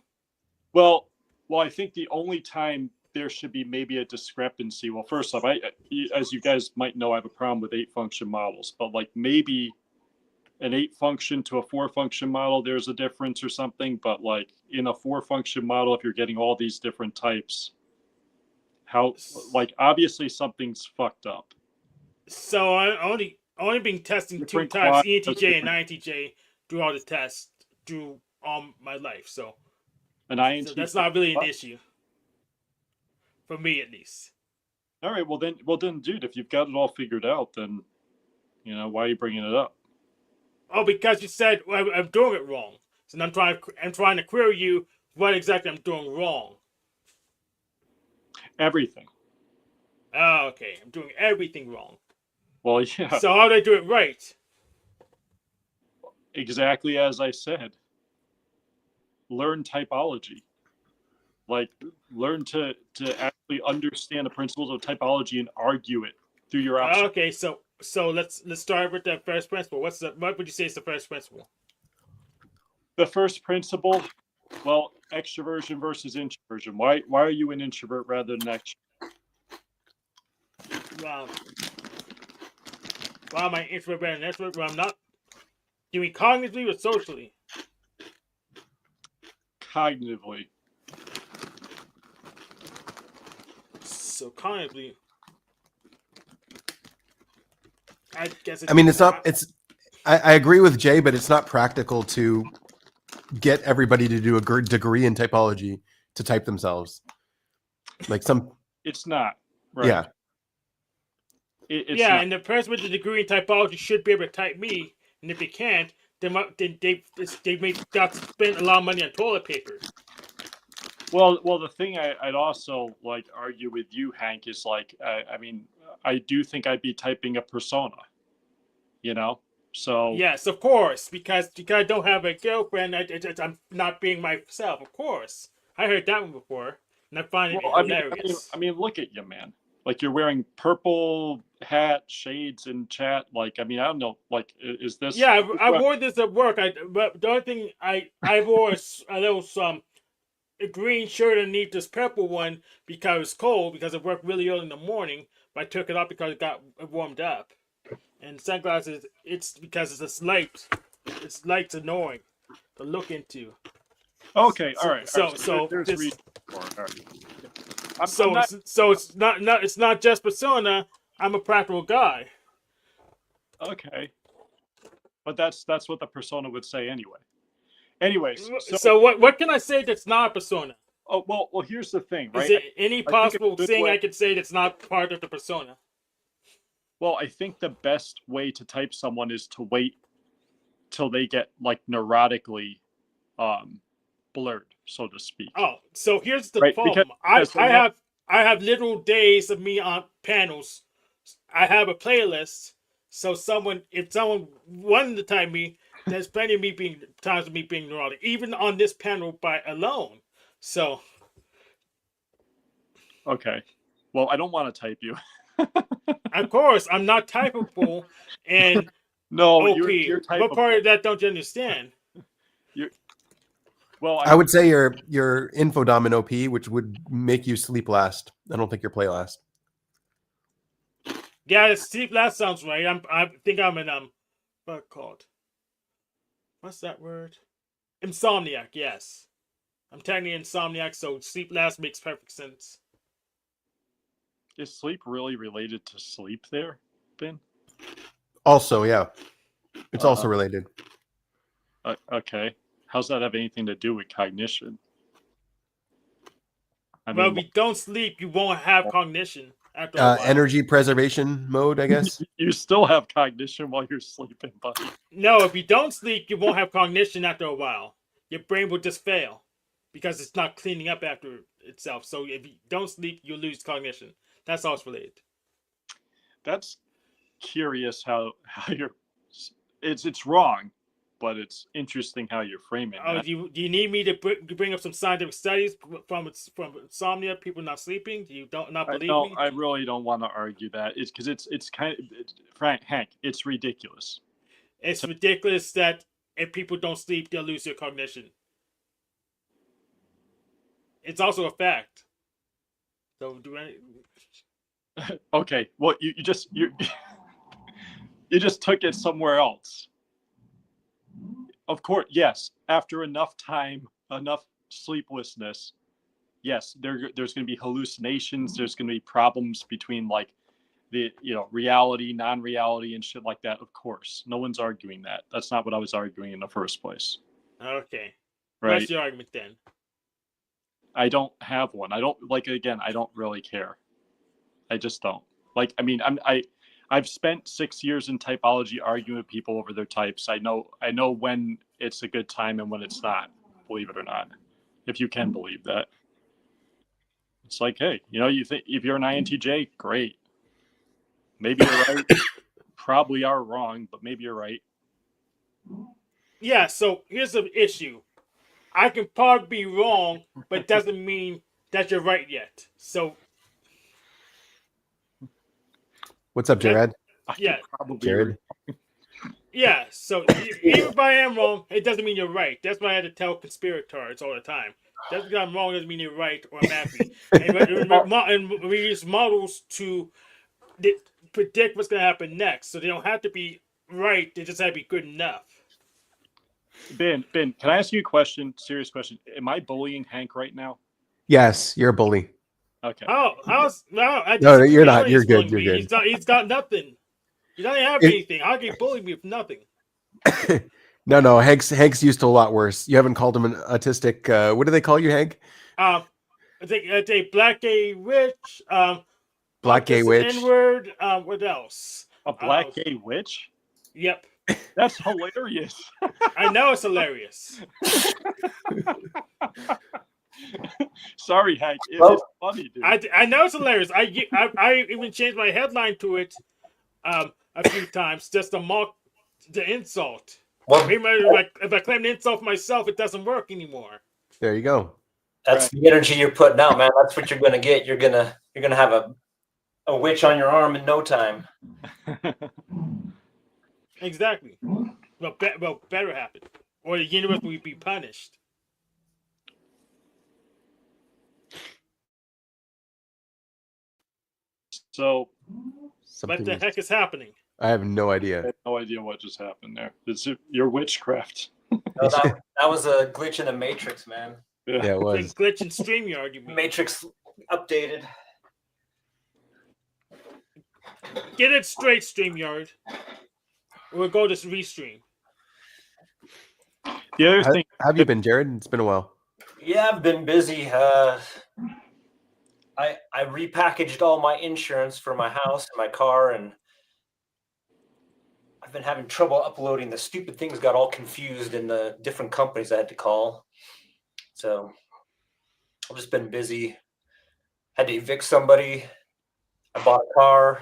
Well, I think the only time there should be maybe a discrepancy. Well, first off, as you guys might know, I have a problem with 8-function models, but like maybe an 8-function to a 4-function model, there's a difference or something. But like in a 4-function model, if you're getting all these different types, obviously something's fucked up. So I only been testing Different 2 types, quad- ENTJ and INTJ, through all the tests through all my life. So And so that's not really an issue for me, at least. All right, well then, dude, if you've got it all figured out, then why are you bringing it up? Oh, because you said I'm doing it wrong. So I'm trying to query you what exactly I'm doing wrong. Everything. Oh, okay. I'm doing everything wrong. Well, yeah, So how do I do it right? exactly as I said. Learn typology. Like, learn to actually understand the principles of typology and argue it through your options. Okay, so let's start with the first principle. What would you say is the first principle? The first principle, well, extroversion versus introversion. Why are you an introvert rather than extrovert? Well, why am I introvert and extrovert? Well, I'm not. Do you mean cognitively or socially? Cognitively. So cognitively, I guess. I mean, it's not. I agree with Jay, but it's not practical to get everybody to do a degree in typology to type themselves. Like some, It's not. Right. yeah. It's yeah, not. and the person with the degree in typology should be able to type me, and if they can't, they may got to spend a lot of money on toilet paper. Well, the thing I'd also like argue with you, Hank, is like, I mean, I do think I'd be typing a persona, you know? So Yes, of course, because I don't have a girlfriend, I'm not being myself. Of course, I heard that one before, and I find it well, hilarious. I mean, look at you, man. Like, you're wearing purple hat, shades in chat. Like, I mean, I don't know. Like, is this? Yeah, I wore this at work. But the only thing I wore a little a green shirt underneath this purple one because it was cold because it worked really early in the morning. But I took it off because it got warmed up. And sunglasses, it's because it's light. It's light's annoying to look into. Okay, So- all right. so- all right. so there's this- reason for it. All right. So it's not just persona. I'm a practical guy. Okay, but that's what the persona would say anyway. Anyways, So what can I say that's not a persona? oh well, here's the thing, right? Is there any a possible good thing way- I could say that's not part of the persona? Well, I think the best way to type someone is to wait till they get like neurotically blurred, so to speak. Oh, so here's the Right, problem. because I have literal days of me on panels. I have a playlist. So if someone wanted to type me, there's plenty of times of me being neurotic, even on this panel by alone. So Okay. Well, I don't want to type you. of course I'm not typable and No, OP. you're typable. What part of that don't you understand? Well, I would say your infodom in OP, which would make you sleep last. I don't think your play last. Yeah, Steve, that sounds right. I think I'm in what's it called? What's that word? Insomniac. Yes, I'm technically insomniac, so sleep last makes perfect sense. is sleep really related to sleep there, Ben? Also, yeah, it's also Uh, related. Okay. How's that have anything to do with cognition? I Well, mean, if you don't sleep, you won't have cognition after a while. Energy preservation mode, I guess. you still have cognition while you're sleeping, buddy. No, if you don't sleep, you won't have cognition after a while. Your brain will just fail because it's not cleaning up after itself. So if you don't sleep, you lose cognition. That's all it's related. That's curious how you're. It's wrong, but it's interesting how you're framing Oh, that. do you need me to bring up some scientific studies from insomnia, people not sleeping? Do you not believe me? I really don't want to argue that. It's because it's kind of Hank. It's ridiculous. It's ridiculous that if people don't sleep, they'll lose their cognition. It's also a fact. So Okay, well you just you just took it somewhere else. Of course, yes. After enough time, enough sleeplessness, yes, there's going to be hallucinations. There's going to be problems between like the reality, non-reality, and shit like that. Of course, no one's arguing that. That's not what I was arguing in the first place. Okay. Right? What's your argument then? I don't have one. I don't again. I don't really care. I just don't. Like, I mean, I've spent 6 years in typology arguing with people over their types. I know when it's a good time and when it's not, believe it or not. if you can believe that. It's like, hey, you think if you're an INTJ, great. Maybe you're right. Probably are wrong, but maybe you're right. Yeah, so here's the issue. I can probably be wrong, but it doesn't mean that you're right yet. So What's up, Jared? I Yeah. could probably Jared. yeah, so even if I am wrong, it doesn't mean you're right. That's why I had to tell conspirators all the time. Just because I'm wrong doesn't mean you're right automatically. And we use models to predict what's going to happen next. So they don't have to be right. They just have to be good enough. Ben, can I ask you a question? Serious question. Am I bullying Hank right now? Yes, you're a bully. Okay. No, No, you're not. You're good. You're good. He's got nothing. He doesn't have anything. How can he bully me with nothing? No. Hank's used to a lot worse. You haven't called him an autistic. What do they call you, Hank? I think black gay witch. Black gay witch. N-word. What else? A black gay witch? Yep. That's hilarious. I know it's hilarious. Sorry, Hank. It's funny, dude. I know it's hilarious. I even changed my headline to it a few times just to mock the insult. Well, If I claim the insult for myself, it doesn't work anymore. There you go. that's the energy you're putting out, man. That's what you're gonna get. You're gonna have a witch on your arm in no time. Exactly. Well, better happen, or the universe will be punished. So What the heck is happening? I have no idea. I have no idea what just happened there. It's your witchcraft. No, that was a glitch in the Matrix, man. Yeah, it It's was. a glitch in StreamYard, you mean? Matrix updated. Get it straight, StreamYard. We'll go to restream. The other How thing, have you been, Jared? It's been a while. Yeah, I've been busy. I repackaged all my insurance for my house and my car, and I've been having trouble uploading. The stupid things got all confused in the different companies I had to call. So I've just been busy. Had to evict somebody. I bought a car.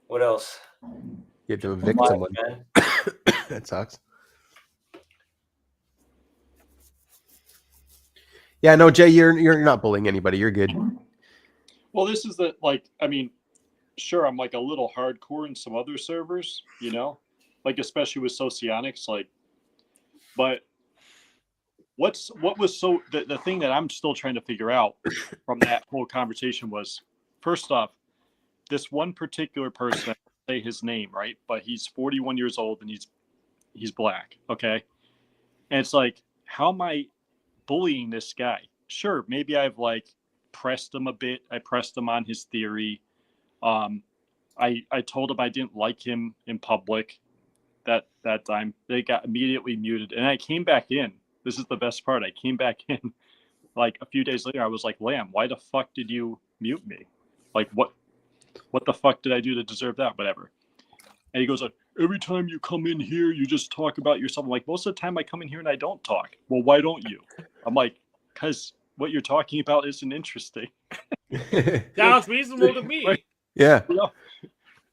What else? You had to evict Life, someone. man. That sucks. Yeah, no, Jay, you're not bullying anybody. You're good. well, this is sure, I'm like a little hardcore in some other servers, like especially with Socionics, but what was so the thing that I'm still trying to figure out from that whole conversation was, first off, this one particular person, I won't say his name, right? But he's 41 years old and he's black, okay? And it's like, how am I bullying this guy? Sure, maybe I've pressed him a bit. I pressed him on his theory. I told him I didn't like him in public that time. They got immediately muted, and I came back in. This is the best part. I came back in a few days later. I was like, Lamb, why the fuck did you mute me? What the fuck did I do to deserve that? Whatever. And he goes, every time you come in here, you just talk about yourself. I'm like, most of the time I come in here and I don't talk. Well, why don't you? I'm like, because what you're talking about isn't interesting. Sounds reasonable to me. Right. Yeah.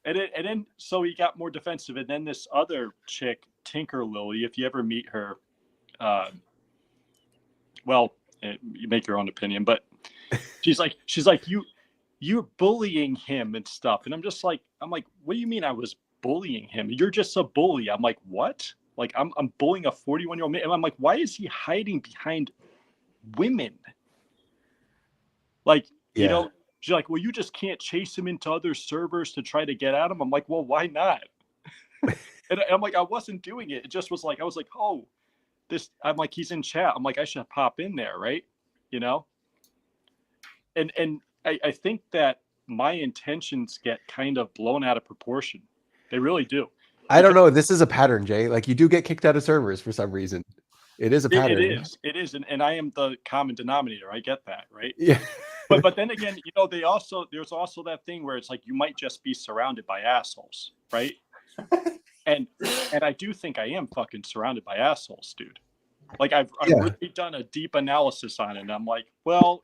And then so he got more defensive. And then this other chick, Tinker Lily, if you ever meet her, you make your own opinion, but she's like, you're bullying him and stuff. And I'm like, what do you mean I was bullying him? You're just a bully. I'm like, what? I'm bullying a 41-year-old man. And I'm like, why is he hiding behind women? She's like, well, you just can't chase him into other servers to try to get at him. I'm like, well, why not? And I'm like, I wasn't doing it. It just was I was like, oh, I'm like, he's in chat. I'm like, I should pop in there, right? And I think that my intentions get kind of blown out of proportion. They really do. I don't know. This is a pattern, Jay. You do get kicked out of servers for some reason. It is a pattern. It is. And I am the common denominator. I get that, right? Yeah. But then again, there's also that thing where it's you might just be surrounded by assholes, right? And I do think I am fucking surrounded by assholes, dude. Like I've Yeah. really done a deep analysis on it. And I'm like, well,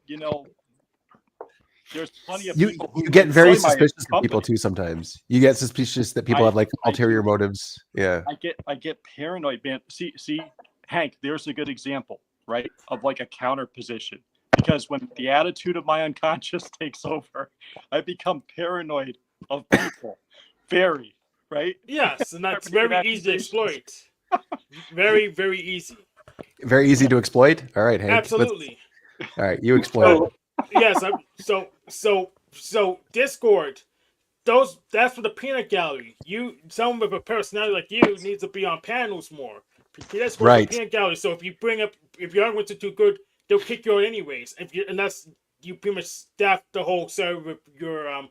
there's plenty of You people who get very enjoy my suspicious of people company. too sometimes. You get suspicious that people have like I ulterior do. motives. Yeah. I get paranoid, man. See, Hank, there's a good example, right? Of like a counter position. Because when the attitude of my unconscious takes over, I become paranoid of people. Very, right? Yes, and that's Start making very easy to accusations. exploit. Very, very easy. Very easy to exploit. All right, Hank. Absolutely. All right, you exploit. So, Yes. So Discord. That's for the peanut gallery. Someone with a personality like you needs to be on panels more. Discord's Right. a peanut gallery. So if your arguments are too good, they'll kick you out anyways. Unless you pretty much staff the whole server with your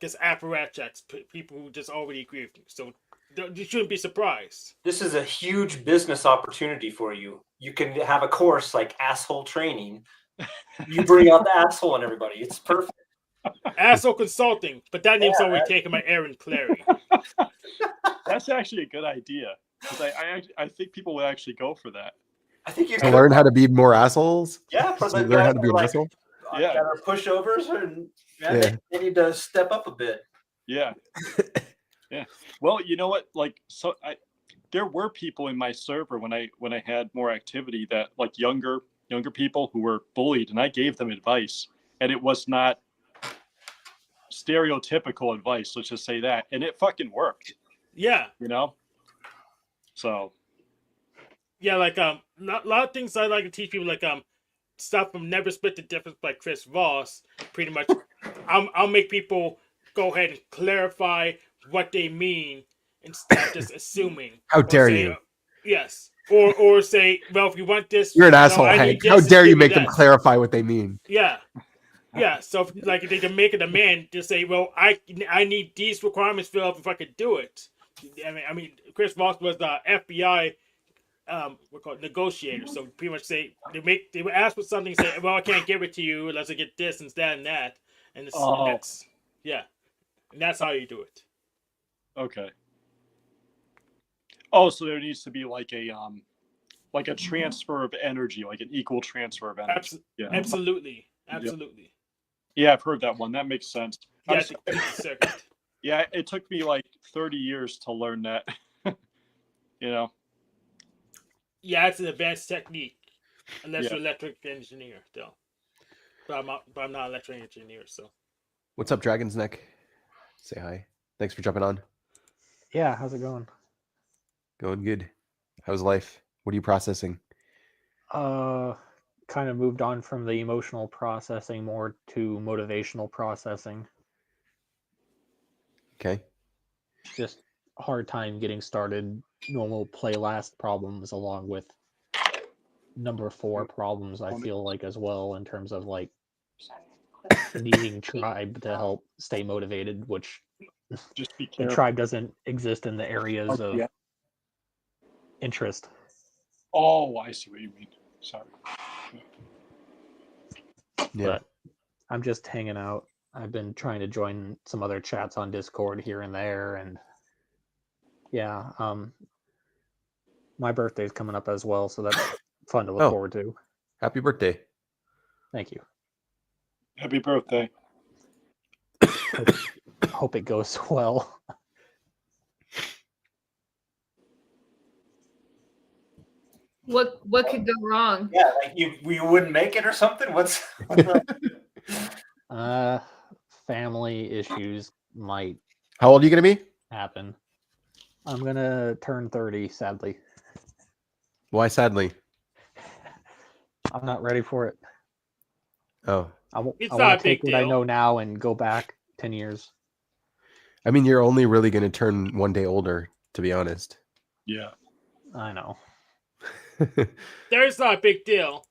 just apparatchiks, people who just already agree with you. So you shouldn't be surprised. this is a huge business opportunity for you. You can have a course like asshole training. You bring out the asshole in everybody. It's perfect. Asshole Consulting, but that name's already taken by Aaron Clary. That's actually a good idea. Because I think people would actually go for that. I think you To learn how to be more assholes. Yeah, for So the you learn guys how to be that an are asshole. Yeah. that are pushovers, and Yeah. they need to step up a bit. Yeah. Yeah. Well, you know what? Like, so there were people in my server when I had more activity that like younger people who were bullied, and I gave them advice, and it was not stereotypical advice. Let's just say that, and it fucking worked. Yeah. So. Yeah, like a lot of things I like to teach people, like stuff from Never Split the Difference by Chris Voss. Pretty much, I'll make people go ahead and clarify what they mean instead of just assuming. How dare say, you? Yes, or say, well, if you want this, You're an no, asshole, I need Hank. this, How just dare you give me make them that. clarify what they mean? Yeah. Yeah, so like if they can make a demand, just say, well, I need these requirements filled up if I could do it. I mean, Chris Voss was the FBI we're called negotiator. So pretty much say they would ask for something, say, well, I can't give it to you unless I get this and that and that, and that's yeah, and that's how you do it. Okay. Oh, so there needs to be like a transfer of energy, like an equal transfer of energy. Absolutely. Yeah, I've heard that one. That makes sense. Yeah, it's a circuit. Yeah, it took me like 30 years to learn that. Yeah, it's an advanced technique, unless you're an electric engineer, though. But I'm not an electric engineer, so. What's up, Dragon's Neck? Say hi. Thanks for jumping on. Yeah, how's it going? Going good. How's life? What are you processing? Kind of moved on from the emotional processing more to motivational processing. Okay. Just hard time getting started. Normal play last problems along with number 4 problems, I feel like, as well, in terms of like needing tribe to help stay motivated, which just be the careful. tribe doesn't exist in the areas of interest. Oh, I see what you mean. Sorry. Yeah. But I'm just hanging out. I've been trying to join some other chats on Discord here and there, and yeah, my birthday's coming up as well, so that's fun to look forward to. Happy birthday. Thank you. Happy birthday. Hope it goes well. What could go wrong? Yeah, like you wouldn't make it or something. What's Family issues might How old are you going to be? happen. I'm gonna turn 30, sadly. Why, sadly? I'm not ready for it. Oh. I want It's to not a take big what I deal. know now and go back 10 years. I mean, you're only really going to turn one day older, to be honest. Yeah. I know. There's not a big deal.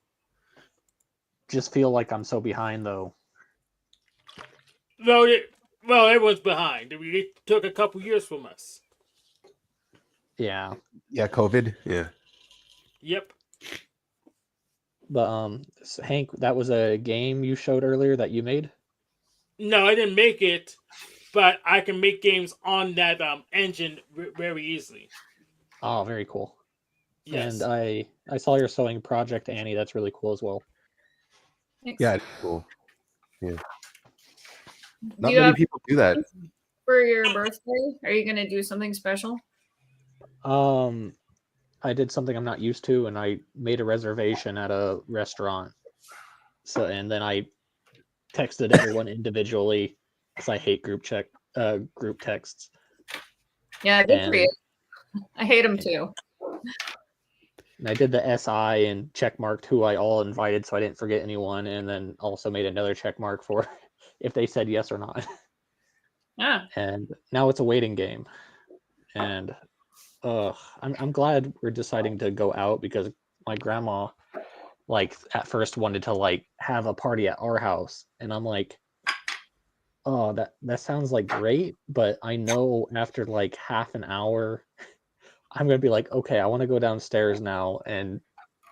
Just feel like I'm so behind, though. Well, everyone's behind. It took a couple years from us. Yeah. Yeah, COVID. Yeah. Yep. But Hank, that was a game you showed earlier that you made? No, I didn't make it, but I can make games on that engine very easily. Oh, very cool. Yes. And I saw your sewing project, Annie. That's really cool as well. Thanks. Yeah, it's cool. Yeah. Do Not you many have people do that. for your birthday? Are you gonna do something special? I did something I'm not used to, and I made a reservation at a restaurant. So, and then I texted everyone individually because I hate group texts. Yeah, good for And, you. I hate them too. and I did the SI and check marked who I all invited, so I didn't forget anyone, and then also made another check mark for if they said yes or not. Yeah. And now it's a waiting game. And I'm glad we're deciding to go out because my grandma, like, at first wanted to like have a party at our house, and I'm like, oh, that sounds like great, but I know after like half an hour, I'm gonna be like, okay, I want to go downstairs now and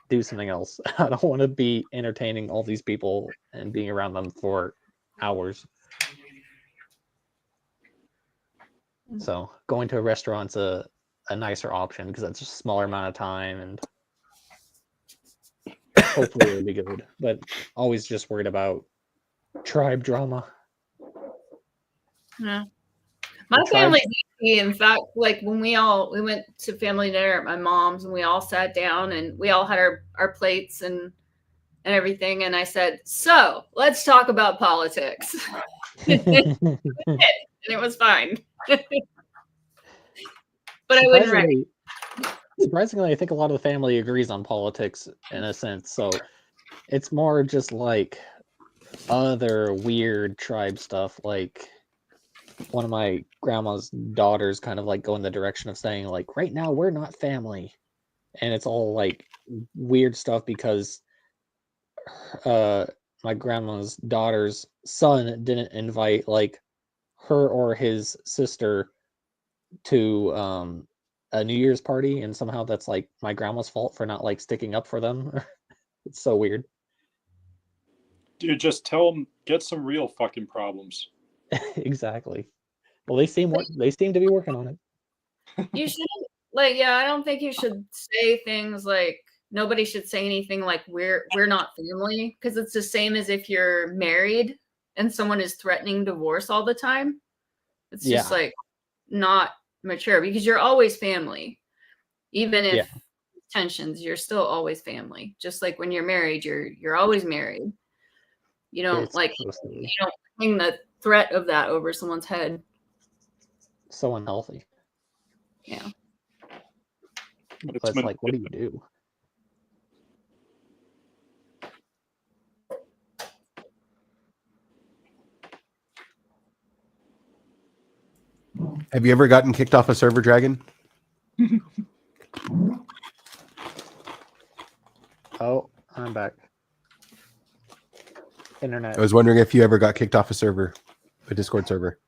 do something else. I don't want to be entertaining all these people and being around them for hours. So going to a restaurant's a nicer option because it's a smaller amount of time and hopefully it'll be good. But always just worried about tribe drama. Yeah. My The tribe- family's easy. In fact, like when we went to family dinner at my mom's and we all sat down and we all had our plates and everything. And I said, so let's talk about politics. And it was fine. But I wouldn't recommend. Surprisingly, I think a lot of the family agrees on politics in a sense. So it's more just like other weird tribe stuff. Like one of my grandma's daughters kind of like go in the direction of saying like, right now we're not family. And it's all like weird stuff because my grandma's daughter's son didn't invite like her or his sister to a New Year's party, and somehow that's like my grandma's fault for not like sticking up for them. It's so weird. Dude, just tell them get some real fucking problems. Exactly. Well, they seem to be working on it. You shouldn't I don't think you should say things like nobody should say anything like we're not family because it's the same as if you're married and someone is threatening divorce all the time. It's just like not mature because you're always family. Even if tensions, you're still always family. Just like when you're married, you're always married. You don't you don't hang the threat of that over someone's head. So unhealthy. Yeah. But it's like, what do you do? Have you ever gotten kicked off a server, Dragon? Oh, I'm back. Internet. I was wondering if you ever got kicked off a server, a Discord server.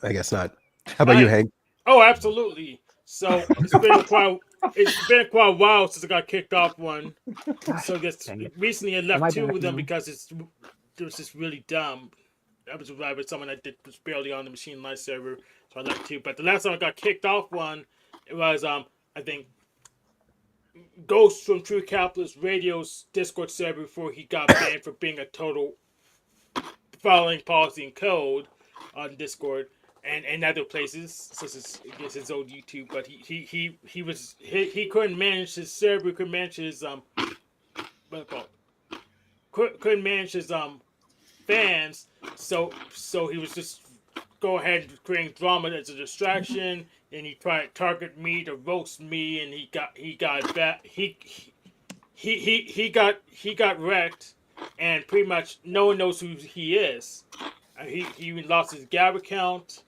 I guess not. How about you, Hank? Oh, absolutely. So it's been quite a while since I got kicked off one. So just recently I left two of them because it was just really dumb. I was with someone that was barely on the Machine Life server, so I left two. But the last time I got kicked off one, it was I think Ghost from True Capitalist Radio's Discord server before he got banned for being a total following policy and code on Discord. And other places, such as I guess his old YouTube, but he couldn't manage his server, couldn't manage his couldn't manage his fans, so he was just go ahead and creating drama as a distraction, and he tried to target me to roast me, and he got wrecked, and pretty much no one knows who he is. He even lost his Gab account.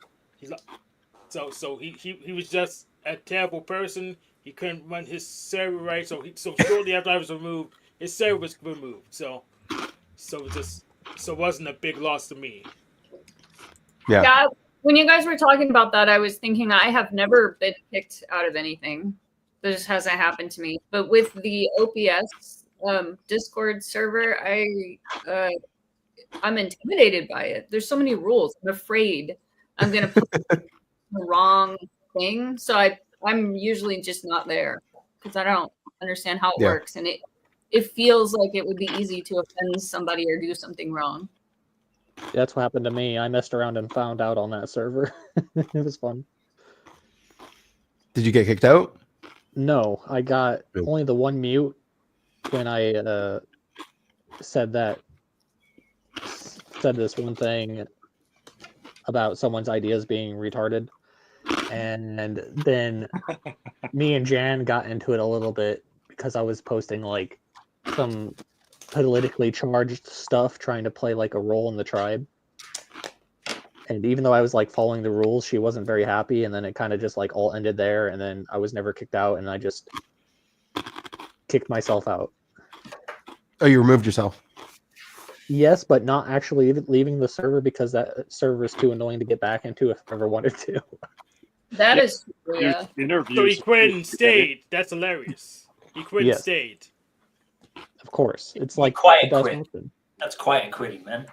So he was just a terrible person. He couldn't run his server right. So shortly after I was removed, his server was removed. So it wasn't a big loss to me. Yeah. When you guys were talking about that, I was thinking I have never been kicked out of anything. This hasn't happened to me. But with the OPS Discord server, I'm intimidated by it. There's so many rules. I'm afraid I'm gonna the wrong thing. So I'm usually just not there because I don't understand how it works, and it feels like it would be easy to offend somebody or do something wrong. That's what happened to me. I messed around and found out on that server. It was fun. Did you get kicked out? No, I got only the one mute when I said this one thing about someone's ideas being retarded, and then me and Jan got into it a little bit because I was posting like some politically charged stuff, trying to play like a role in the tribe. And even though I was like following the rules, she wasn't very happy, and then it kind of just like all ended there, and then I was never kicked out, and I just kicked myself out. Oh, you removed yourself. Yes, but not actually leaving the server because that server is too annoying to get back into if I ever wanted to. That is true, There's yeah. interviews. So he quit and stayed. That's hilarious. He quit and Yes. stayed. Of course, it's like quiet the best quit. option. That's quiet quitting, man.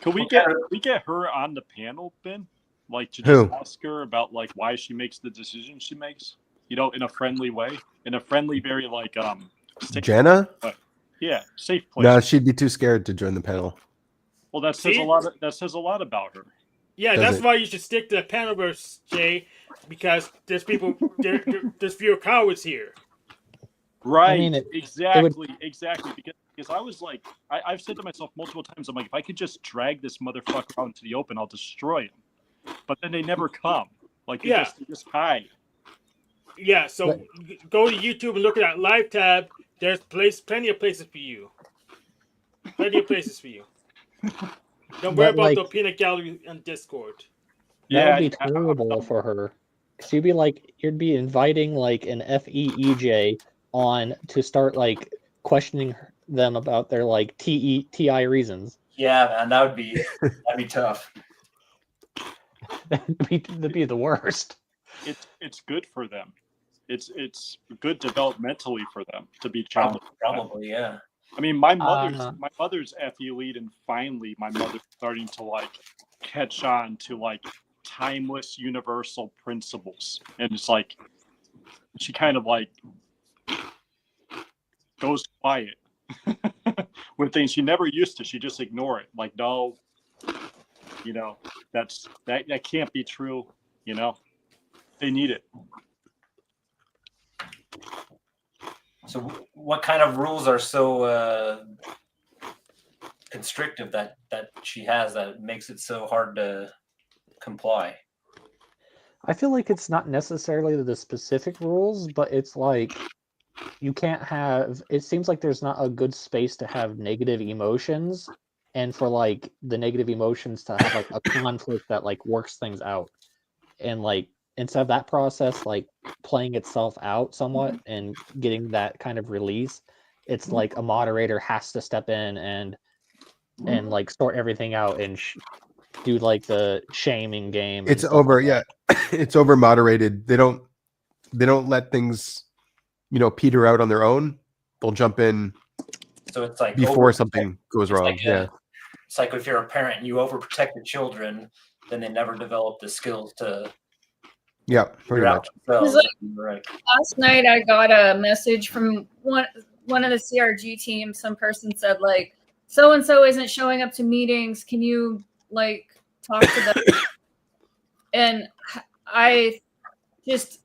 Can we get her on the panel, Ben? Like to just Who? ask her about like why she makes the decisions she makes. You know, in a friendly way, in a friendly, very like safe, Jana? yeah, safe place. No, she'd be too scared to join the panel. Well, that says See? a lot. That says a lot about her. Yeah, Does that's it? why you should stick to the panelverse, Jay, because there's people, there's fewer cowards here. Right. mean, exactly. Because I was like, I've said to myself multiple times, I'm like, if I could just drag this motherfucker out into the open, I'll destroy him. But then they never come. Like they just hide. Yeah, so go to YouTube and look at that live tab. There's plenty of places for you. Plenty of places for you. Don't worry But, about like, the peanut gallery on Discord. That would be terrible for her. She'd be like, you'd be inviting like an FEEJ on to start like questioning them about their like TI reasons. Yeah, man, that'd be tough. That'd be the worst. It's good for them. It's good developmentally for them to be challenged. Probably, yeah. I mean, my mother's FE lead, and finally my mother's starting to like catch on to like timeless universal principles, and it's like she kind of like goes quiet with things she never used to. She just ignore it, like, no, you know, that can't be true. You know, they need it. So what kind of rules are so constrictive that she has that makes it so hard to comply? I feel like it's not necessarily the specific rules, but it's like you can't have, it seems like there's not a good space to have negative emotions, and for like the negative emotions to have like a conflict that like works things out. And like instead of that process like playing itself out somewhat and getting that kind of release, it's like a moderator has to step in and like sort everything out and do like the shaming game. It's over, yeah. It's over moderated. They don't let things, you know, peter out on their own. They'll jump in. So it's like before something goes wrong. Like yeah. It's like if you're a parent and you overprotect the children, then they never develop the skills to pretty much. Last night I got a message from one of the CRG teams. Some person said like, so and so isn't showing up to meetings. Can you like talk to them? And I just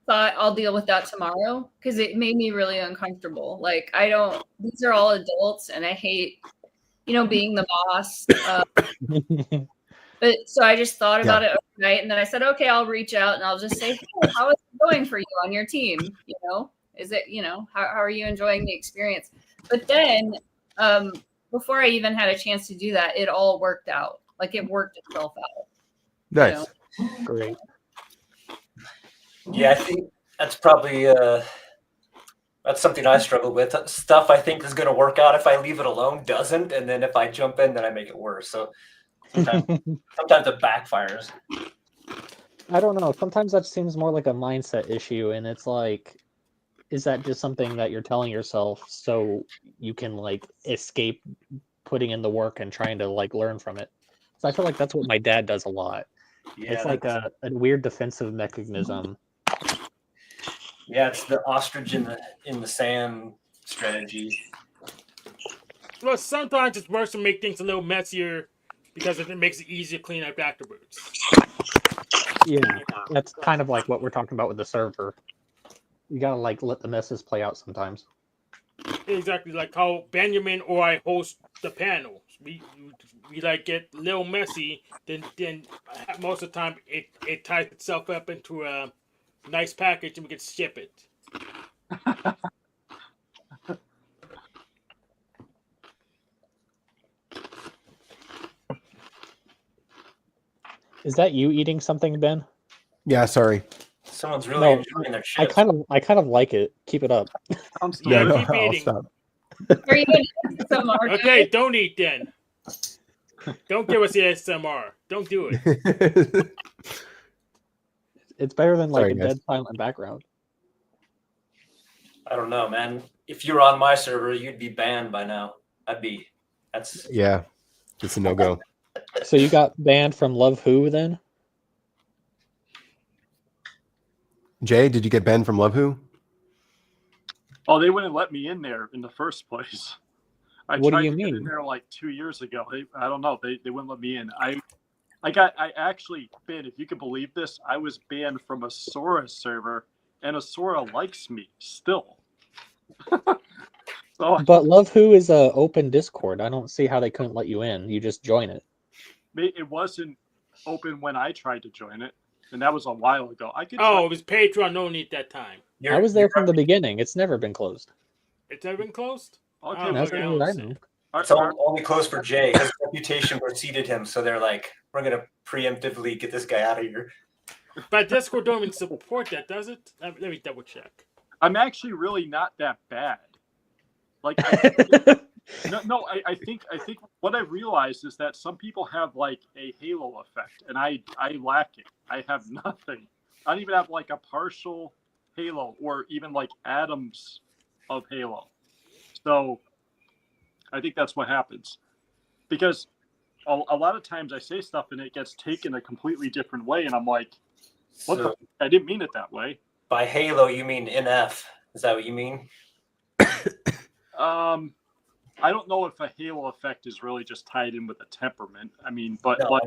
thought I'll deal with that tomorrow because it made me really uncomfortable. Like these are all adults and I hate, being the boss. But so I just thought about it overnight, and then I said, okay, I'll reach out and I'll just say, hey, how is it going for you on your team? Is it, how are you enjoying the experience? But then before I even had a chance to do that, it all worked out. Like it worked itself out. Nice. Great. Yeah, I think that's probably that's something I struggle with. Stuff I think is going to work out if I leave it alone doesn't, and then if I jump in, then I make it worse. So sometimes it backfires. I don't know. Sometimes that seems more like a mindset issue, and it's like, is that just something that you're telling yourself so you can like escape putting in the work and trying to like learn from it? So I feel like that's what my dad does a lot. Yeah, It's like that's- a weird defensive mechanism. yeah, it's the ostrich in the sand strategy. Well, sometimes it's worse to make things a little messier because it makes it easier to clean up afterwards. Yeah, that's kind of like what we're talking about with the server. You gotta like let the messes play out sometimes. Exactly like how Benjamin or I host the panel. We like get a little messy, then most of the time it ties itself up into a nice package and we can ship it. Is that you eating something, Ben? Yeah, sorry. Someone's really No, enjoying their I chips. kind of like it. Keep it up. Sounds Yeah, No, delicious. keep I'll eating. stop. Are you gonna eat some more? Okay, don't eat then. Don't give us the ASMR. Don't do it. It's better than like Sorry, a guys. dead silent background. I don't know, man. If you were on my server, you'd be banned by now. That's Yeah, it's a no go. So you got banned from Love Who then? Jay, did you get banned from Love Who? Oh, they wouldn't let me in there in the first place. I What do tried you to get in mean? there like 2 years ago. I don't know. They wouldn't let me in. I actually, Ben, if you could believe this, I was banned from a Sora server, and a Sora likes me still. So But Love Who is a open Discord. I don't see how they couldn't let you in. You just join it. it wasn't open when I tried to join it, and that was a while ago. I could. Oh, it was Patreon only at that time. I was there from the beginning. It's never been closed. It's ever been closed? Okay, Oh, As okay, far as I see. know. It's only close for Jay. His reputation preceded him, so they're like, we're gonna preemptively get this guy out of here. But Discord don't even support that, does it? Let me double check. I'm actually really not that bad. Like, I think what I've realized is that some people have like a halo effect, and I lack it. I have nothing. I don't even have like a partial halo, or even like atoms of halo. So I think that's what happens, because a lot of times I say stuff and it gets taken a completely different way, and I'm like, what So the? I didn't mean it that way. by Halo, you mean NF? Is that what you mean? I don't know if a halo effect is really just tied in with a temperament. I mean, but No, like,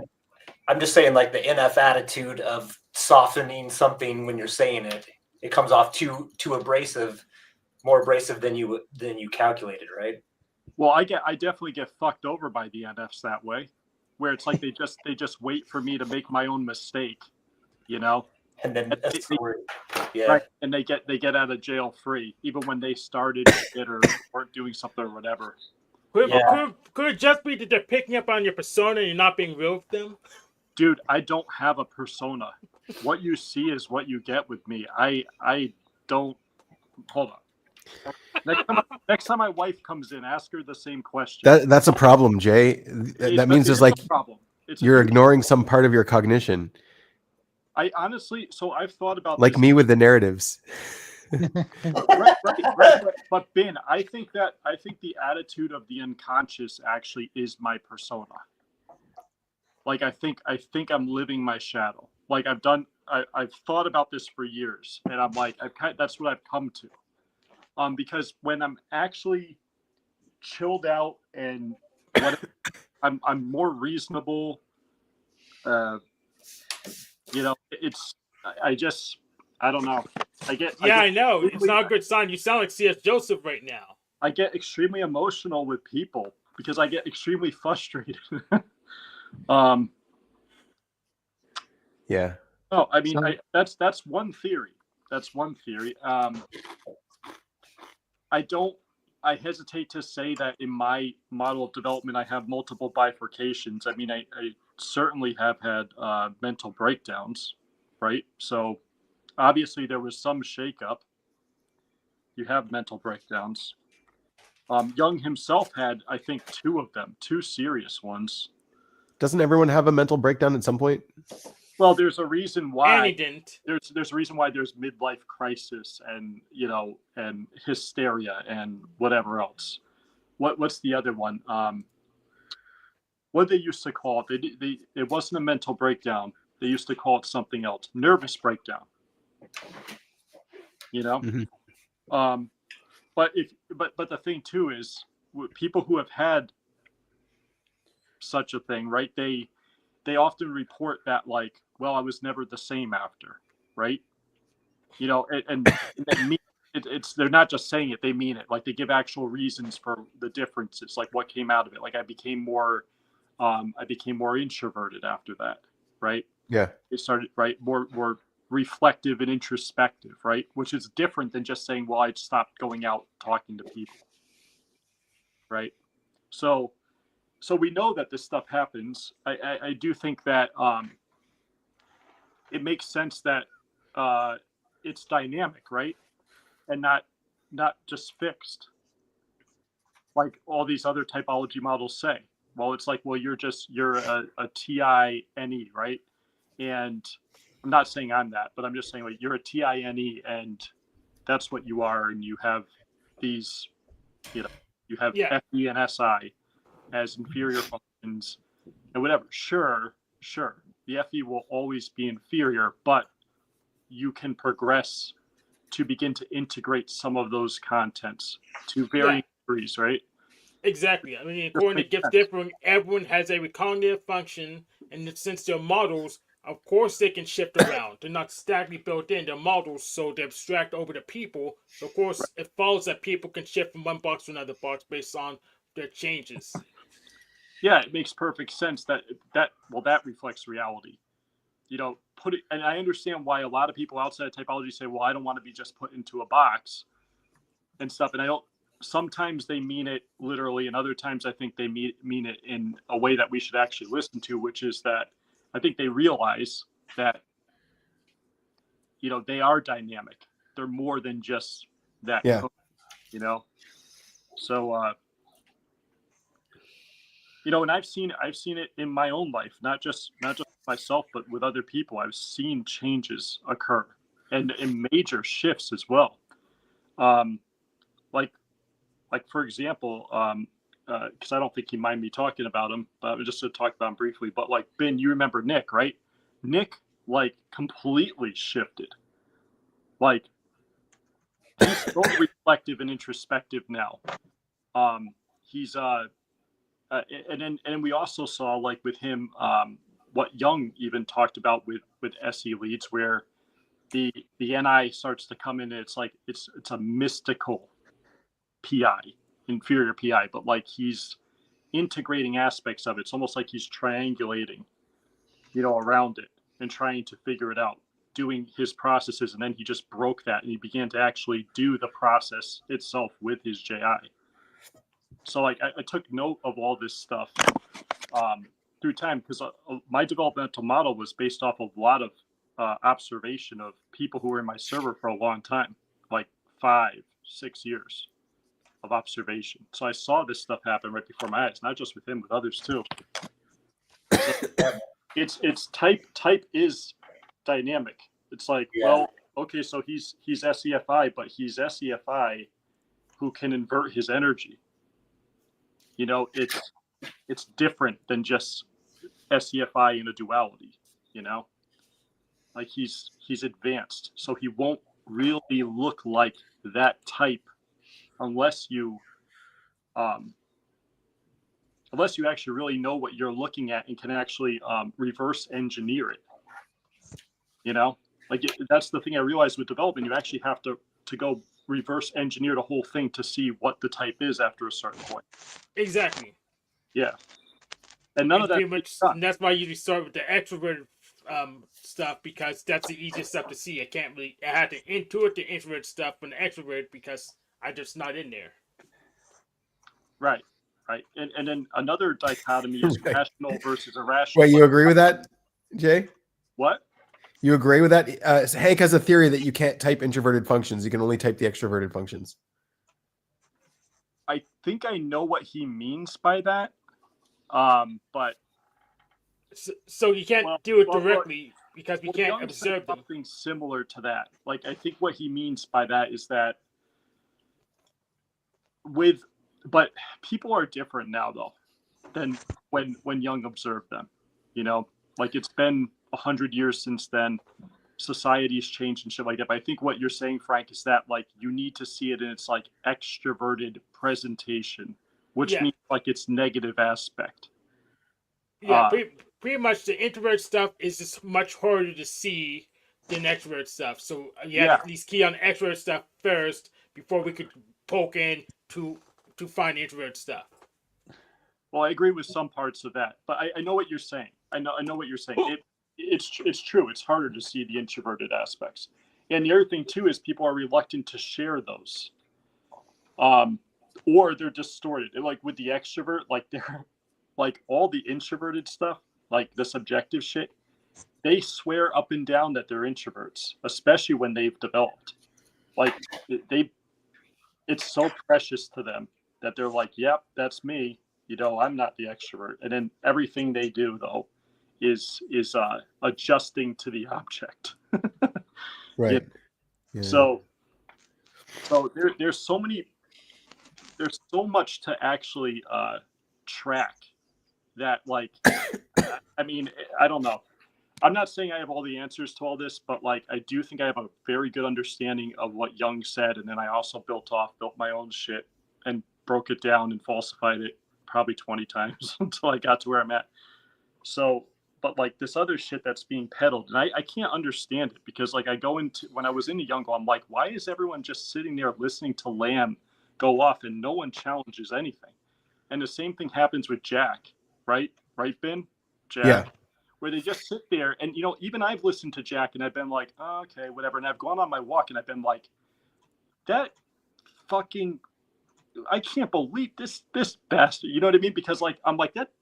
I'm just saying, like the NF attitude of softening something when you're saying it. It comes off too abrasive, more abrasive than you calculated, right? well, I definitely get fucked over by the NFs that way, where it's like they just wait for me to make my own mistake, you know. And then yeah, right, and they get out of jail free, even when they started it or weren't doing something or whatever. Could Yeah. it just be that they're picking up on your persona and you're not being real with them? Dude, I don't have a persona. What you see is what you get with me. I don't. Hold on. Next time my wife comes in, ask her the same question. That's a problem, Jay. That means it's there's like a problem. you're huge ignoring some part of your cognition, I honestly, so I've thought about like this. me with the narratives. right. But Ben, I think the attitude of the unconscious actually is my persona. Like I think I'm living my shadow. Like I've thought about this for years, and I'm like, that's what I've come to. Because when I'm actually chilled out and I'm more reasonable. You know, I don't know. I know. It's not a good sign. You sound like C.S. Joseph right now. I get extremely emotional with people because I get extremely frustrated. Yeah. Oh, I mean, that's one theory. That's one theory. I hesitate to say that in my model of development I have multiple bifurcations. I mean, I certainly have had mental breakdowns, right? So obviously there was some shakeup. You have mental breakdowns. Jung himself had, I think, 2 of them, 2 serious ones. Doesn't everyone have a mental breakdown at some point? Well, there's a reason why. And he didn't. There's a reason why there's midlife crisis and and hysteria and whatever else. What's the other one? What they used to call it? It wasn't a mental breakdown. They used to call it something else, nervous breakdown. You know, but the thing too is people who have had such a thing, right? They often report that like, well, I was never the same after, right? You know, and they mean it's they're not just saying it, they mean it. Like they give actual reasons for the differences, like what came out of it. Like I became more introverted after that, right? Yeah. It started right more reflective and introspective, right? Which is different than just saying, well, I stopped going out talking to people, right? So we know that this stuff happens. I do think that it makes sense that it's dynamic, right? And not just fixed, like all these other typology models say. Well, it's like, well, you're a TINE, right? And I'm not saying I'm that, but I'm just saying like you're a TINE, and that's what you are, and you have these, you have FE and SI as inferior functions and whatever. Sure, the FE will always be inferior, but you can progress to begin to integrate some of those contents to varying degrees, right? Exactly. I mean, according to Gibbs Differing, everyone has a cognitive function, and since they're models, of course they can shift around. They're not statically built in. They're models, so they abstract over the people. So, of course, it follows that people can shift from one box to another box based on their changes. Yeah, it makes perfect sense that reflects reality. You know, and I understand why a lot of people outside of typology say, well, I don't want to be just put into a box and stuff. And sometimes they mean it literally, and other times I think they mean it in a way that we should actually listen to, which is that I think they realize that, you know, they are dynamic. They're more than just that, you know? So, you know, and I've seen it in my own life, not just myself, but with other people. I've seen changes occur and major shifts as well. Like for example, because I don't think he mind me talking about him, but just to talk about him briefly. But like Ben, you remember Nick, right? Nick like completely shifted. Like he's so reflective and introspective now. He's and we also saw like with him what Jung even talked about with SE leads, where the NI starts to come in, and it's like it's a mystical PI, inferior PI, but like he's integrating aspects of it. It's almost like he's triangulating, you know, around it and trying to figure it out, doing his processes. And then he just broke that and he began to actually do the process itself with his JI. So like I took note of all this stuff through time, because my developmental model was based off of a lot of observation of people who were in my server for a long time, like 5-6 years of observation. So I saw this stuff happen right before my eyes, not just with him, with others too. So it's type is dynamic. It's like, well, okay, so he's SEFI, but he's SEFI who can invert his energy. You know, it's different than just SEFI in a duality, you know? Like he's advanced. So he won't really look like that type unless you actually really know what you're looking at and can actually reverse engineer it. You know, like that's the thing I realized with development. You actually have to go reverse engineer the whole thing to see what the type is after a certain point. Exactly. Yeah. And none of that. And that's why I usually start with the extroverted stuff, because that's the easiest stuff to see. I had to intuit the introvert stuff from the extrovert because I'm just not in there. Right. And then another dichotomy is rational versus irrational. Wait, you agree with that, Jay? What? You agree with that? Hank has a theory that you can't type introverted functions. You can only type the extroverted functions. I think I know what he means by that. But so you can't do it directly because we can't observe them. Something similar to that. Like I think what he means by that is that but people are different now though than when Jung observed them. You know, like it's been 100 years since then. Society's changed and shit like that. But I think what you're saying, Frank, is that like you need to see it in its like extroverted presentation, which Yeah. means like its negative aspect. Yeah, pretty much the introvert stuff is just much harder to see than extrovert stuff. So you have to at least key on extrovert stuff first before we could poke in to find introvert stuff. Well, I agree with some parts of that, but I know what you're saying. I know what you're saying. It's true. It's harder to see the introverted aspects, and the other thing too is people are reluctant to share those, or they're distorted. Like with the extrovert, like they're like all the introverted stuff, like the subjective shit. They swear up and down that they're introverts, especially when they've developed. Like it's so precious to them that they're like, "Yep, that's me." I'm not the extrovert, and then everything they do though is adjusting to the object. Right. Yeah. So there's so much to actually track that, like, I mean, I don't know. I'm not saying I have all the answers to all this, but like I do think I have a very good understanding of what Young said, and then I also built my own shit and broke it down and falsified it probably 20 times until I got to where I'm at. So, but like this other shit that's being peddled, and I can't understand it because like when I was into Youngle, I'm like, why is everyone just sitting there listening to Lamb go off and no one challenges anything? And the same thing happens with Jack, right? Right, Ben? Jack. Yeah. Where they just sit there and even I've listened to Jack and I've been like, oh, okay, whatever. And I've gone on my walk and I've been like, that fucking, I can't believe this bastard. You know what I mean? Because like I'm like that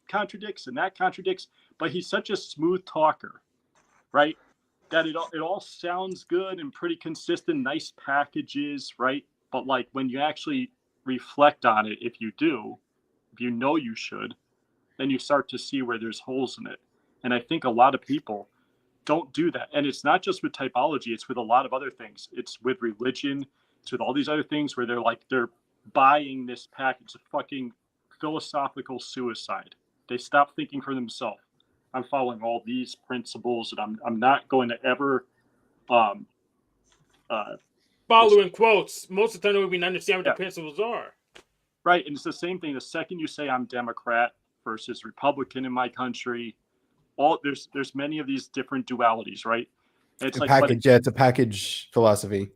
contradicts and that contradicts, but he's such a smooth talker, right? That it all sounds good and pretty consistent, nice packages, right? But like when you actually reflect on it, if you should, then you start to see where there's holes in it. And I think a lot of people don't do that. And it's not just with typology, it's with a lot of other things. It's with religion, it's with all these other things where they're buying this package of fucking philosophical suicide. They stop thinking for themselves. I'm following all these principles and I'm not going to ever following quotes. Most of the time we don't understand what the principles are. Right. And it's the same thing. The second you say I'm Democrat versus Republican in my country, there's many of these different dualities, right? And it's it's a package philosophy.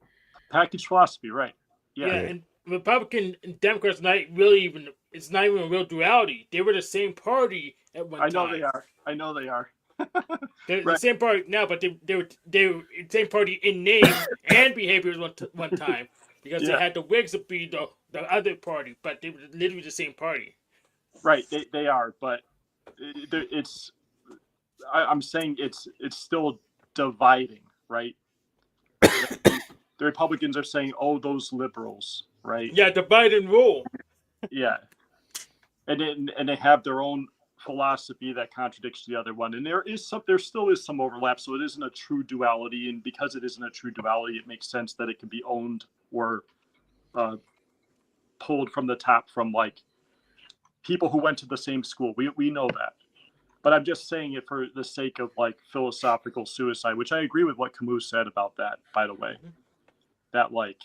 Package philosophy, right? Yeah, and Republican and Democrats it's not even a real duality. They were the same party at one time. I know they are. They're the same party now, but they were the same party in name and behavior one time because they had the Whigs to be the other party, but they were literally the same party. Right, they are, but I'm saying it's still dividing, right? The Republicans are saying, "Oh, those liberals," right? Yeah, divide and rule. Yeah, and they have their own philosophy that contradicts the other one, and there still is some overlap. So it isn't a true duality, and because it isn't a true duality, it makes sense that it can be owned or pulled from the top from like people who went to the same school. We know that. But I'm just saying it for the sake of like philosophical suicide, which I agree with what Camus said about that, by the way. That like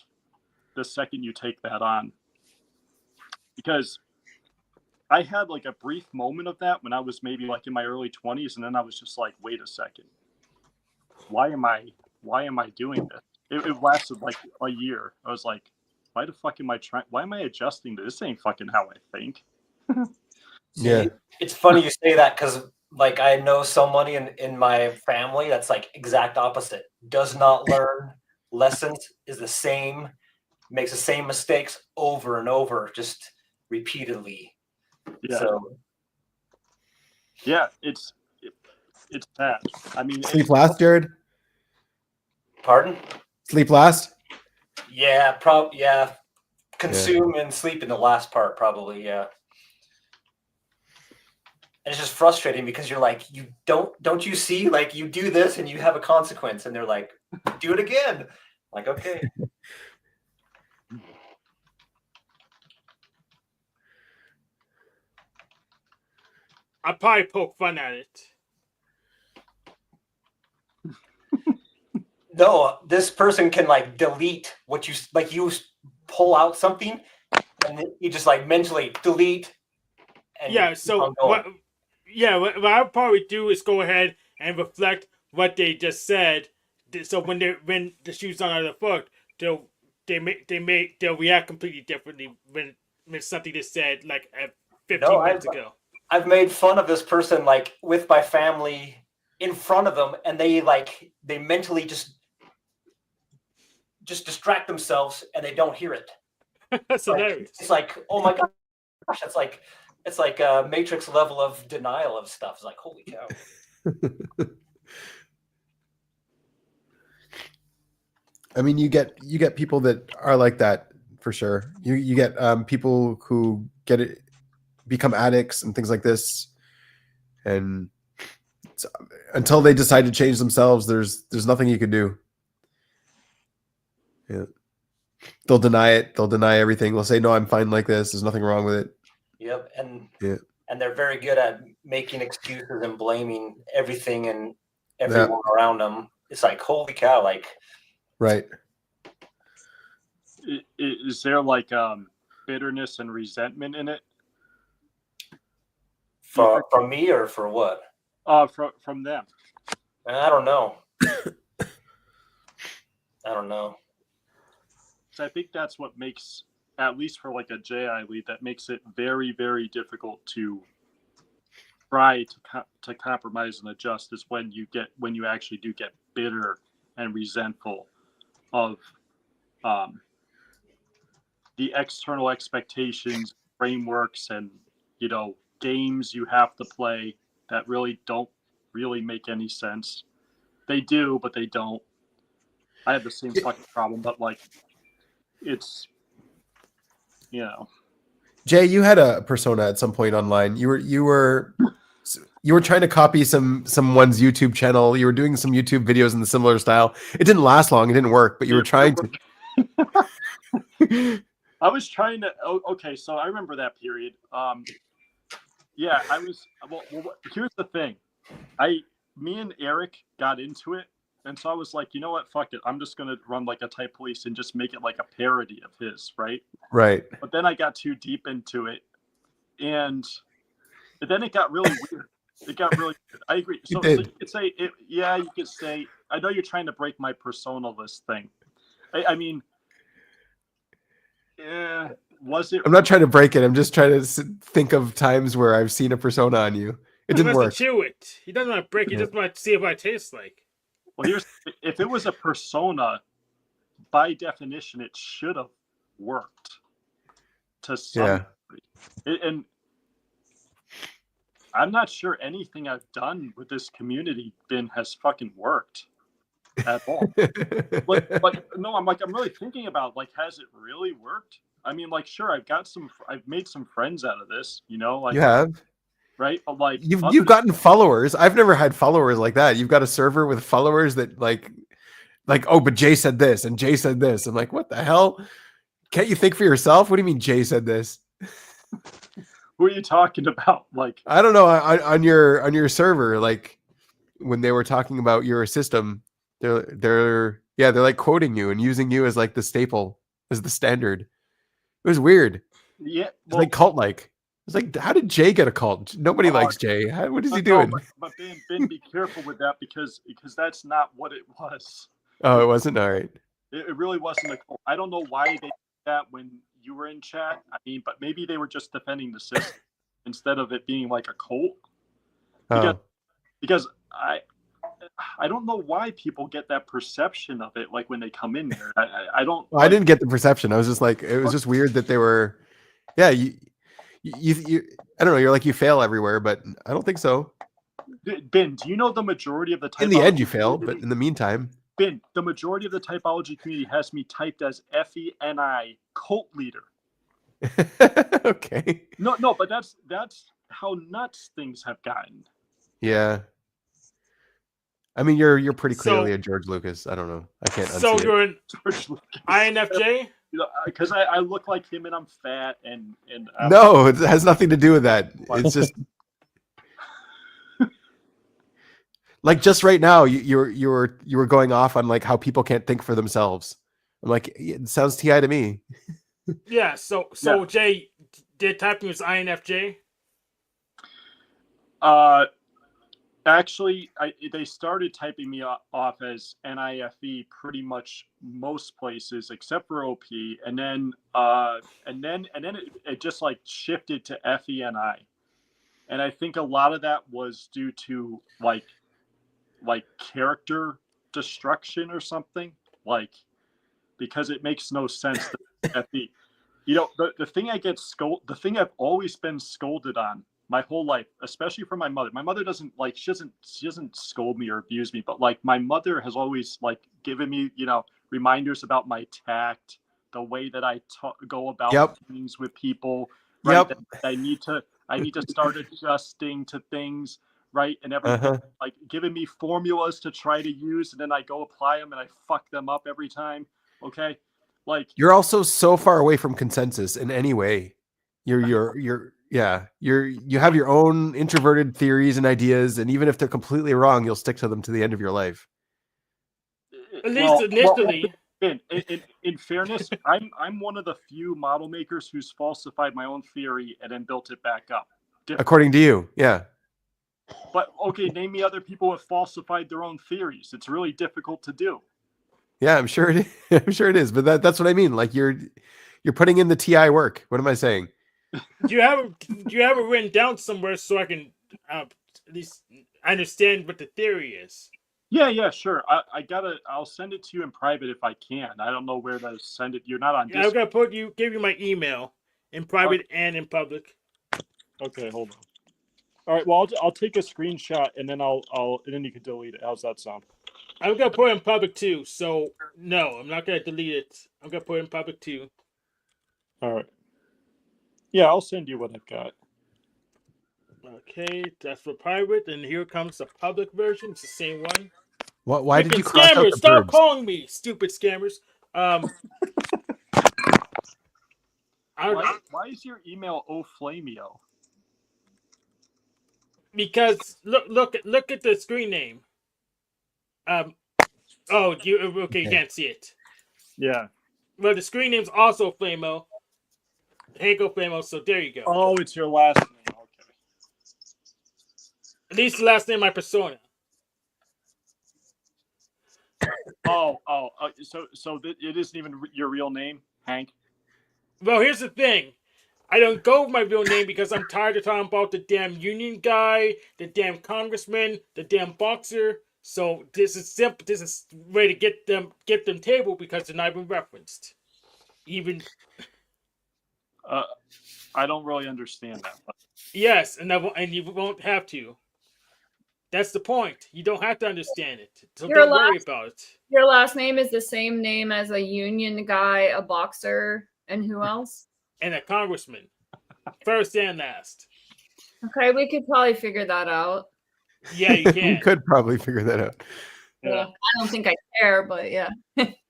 the second you take that on, because I had like a brief moment of that when I was maybe like in my early 20s, and then I was just like, wait a second. Why am I doing this? It lasted like a year. I was like, why am I adjusting to this? Ain't fucking how I think. Yeah, it's funny you say that because like I know somebody in my family that's like exact opposite. Does not learn lessons, is the same, makes the same mistakes over and over, just repeatedly. Yeah. So yeah, it's bad. I mean, sleep last, Jared. Pardon? Sleep last. Yeah, consume and sleep in the last part, probably. Yeah. And it's just frustrating because you're like, you don't you see, like you do this and you have a consequence, and they're like, do it again. Like, okay. I probably poke fun at it. No, this person can like delete what you like. You pull out something, and you just like mentally delete. And Yeah. keep So on going. what I would probably do is go ahead and reflect what they just said. So when the shoe's on the foot, they'll react completely differently when something is said like 15 minutes ago. I've made fun of this person like with my family in front of them, and they mentally just distract themselves and they don't hear it. That's hilarious. It's like, oh my gosh, it's like a Matrix level of denial of stuff. It's like, holy cow. I mean, you get people that are like that for sure. You get people who become addicts and things like this, and until they decide to change themselves, there's nothing you can do. Yeah, they'll deny it. They'll deny everything. They'll say, "No, I'm fine like this. There's nothing wrong with it." Yep, and they're very good at making excuses and blaming everything and everyone around them. It's like, holy cow, like. Right. Is there like bitterness and resentment in it? From me or for what? From them. I don't know. I don't know. So I think that's what makes, at least for like a JI lead, that makes it very, very difficult to try to compromise and adjust. Is when you actually do get bitter and resentful of the external expectations, frameworks, and games you have to play that really don't really make any sense. They do, but they don't. I have the same fucking problem, but like, it's Jay, you had a persona at some point online. You were trying to copy someone's YouTube channel. You were doing some YouTube videos in the similar style. It didn't last long. It didn't work, but you were trying to. I was trying to. Okay, so I remember that period. Yeah, I was. Well, here's the thing. Me and Eric got into it, and so I was like, you know what? Fuck it. I'm just gonna run like a Type Police and just make it like a parody of his, right? Right. But then I got too deep into it, and then it got really weird. It got really weird. I agree. So you could say it. Yeah, you could say. I know you're trying to break my persona list thing. I mean. Yeah, was it? I'm not trying to break it. I'm just trying to think of times where I've seen a persona on you. It didn't work. He chew it. He doesn't want to break it. He just want to see what it tastes like. Well, if it was a persona, by definition, it should have worked to some degree. And I'm not sure anything I've done with this community has fucking worked at all. like no, I'm really thinking about like, has it really worked? I mean, like, sure, I've made some friends out of this, like you have, right? But like you've gotten followers. I've never had followers like that. You've got a server with followers that like, oh, but Jay said this and Jay said this. I'm like, what the hell? Can't you think for yourself? What do you mean Jay said this? Who are you talking about? Like, I don't know, on your server, like when they were talking about your system, they're like quoting you and using you as like the staple, as the standard. It was weird. Yeah, it's like cult-like. It's like, how did Jay get a cult? Nobody likes Jay. What is he doing? But Ben, be careful with that because that's not what it was. Oh, it wasn't? All right. It really wasn't a cult. I don't know why they did that when you were in chat. I mean, but maybe they were just defending the system instead of it being like a cult. Because I don't know why people get that perception of it, like when they come in there. I don't. Well, I didn't get the perception. I was just like, it was just weird that they were. Yeah, you I don't know. You're like, you fail everywhere, but I don't think so. Ben, do you know the majority of the typology? In the end, you fail, but in the meantime, Ben, the majority of the typology community has me typed as FENI cult leader. Okay. No, but that's how nuts things have gotten. Yeah. I mean, you're pretty clearly a George Lucas. I don't know. I can't. So you're in George Lucas. INFJ? Because I look like him and I'm fat and no, it has nothing to do with that. It's just Like just right now, you were going off on like how people can't think for themselves. I'm like, it sounds TI to me. Yeah. So Jay, did typing was INFJ? Actually, they started typing me off as NIFE pretty much most places except for OP, and then it just like shifted to FENI, and I think a lot of that was due to like character destruction or something, like because it makes no sense that FE. You know, the thing the thing I've always been scolded on my whole life, especially from my mother. My mother doesn't like, she doesn't scold me or abuse me, but like my mother has always like given me, reminders about my tact, the way that I go about Yep. things with people, right? Yep. That I need to start adjusting to things, right? And everything, like giving me formulas to try to use, and then I go apply them and I fuck them up every time. Okay. Like You're also so far away from consensus in any way. You have your own introverted theories and ideas, and even if they're completely wrong, you'll stick to them to the end of your life. At least initially. In fairness, I'm one of the few model makers who's falsified my own theory and then built it back up. According to you, yeah. But okay, name me other people who have falsified their own theories. It's really difficult to do. Yeah, I'm sure it is. I'm sure it is. But that's what I mean. Like you're putting in the TI work. What am I saying? Do you have it written down somewhere so I can at least understand what the theory is? Yeah, sure. I'll send it to you in private if I can. I don't know where to send it. You're not on Discord. I'm gonna give you my email in private and in public. Okay, hold on. All right. Well, I'll take a screenshot and then and then you can delete it. How's that sound? I'm gonna put it in public too. So no, I'm not gonna delete it. I'm gonna put it in public too. All right. Yeah, I'll send you what I've got. Okay, that's for private, and here comes the public version. It's the same one. Why did you cross out scammers? the Stop verbs? calling me stupid scammers. Why is your email Oflamio? Because look at the screen name. You can't see it. Yeah. Well, the screen name's also Flamo. Hango Flamo, so there you go. Oh, it's your last name. Okay. At least the last name of my persona. So it isn't even your real name, Hank? Well, here's the thing. I don't go with my real name because I'm tired of talking about the damn union guy, the damn congressman, the damn boxer. So this is simple. This is a way to get them tabled because they're not even referenced. Even. I don't really understand that. But... Yes, and you won't have to. That's the point. You don't have to understand it. So don't worry about it. Your last name is the same name as a union guy, a boxer, and who else? And a congressman. First and last. Okay, we could probably figure that out. Yeah, you can. We could probably figure that out. Yeah. Well, I don't think I care, but yeah.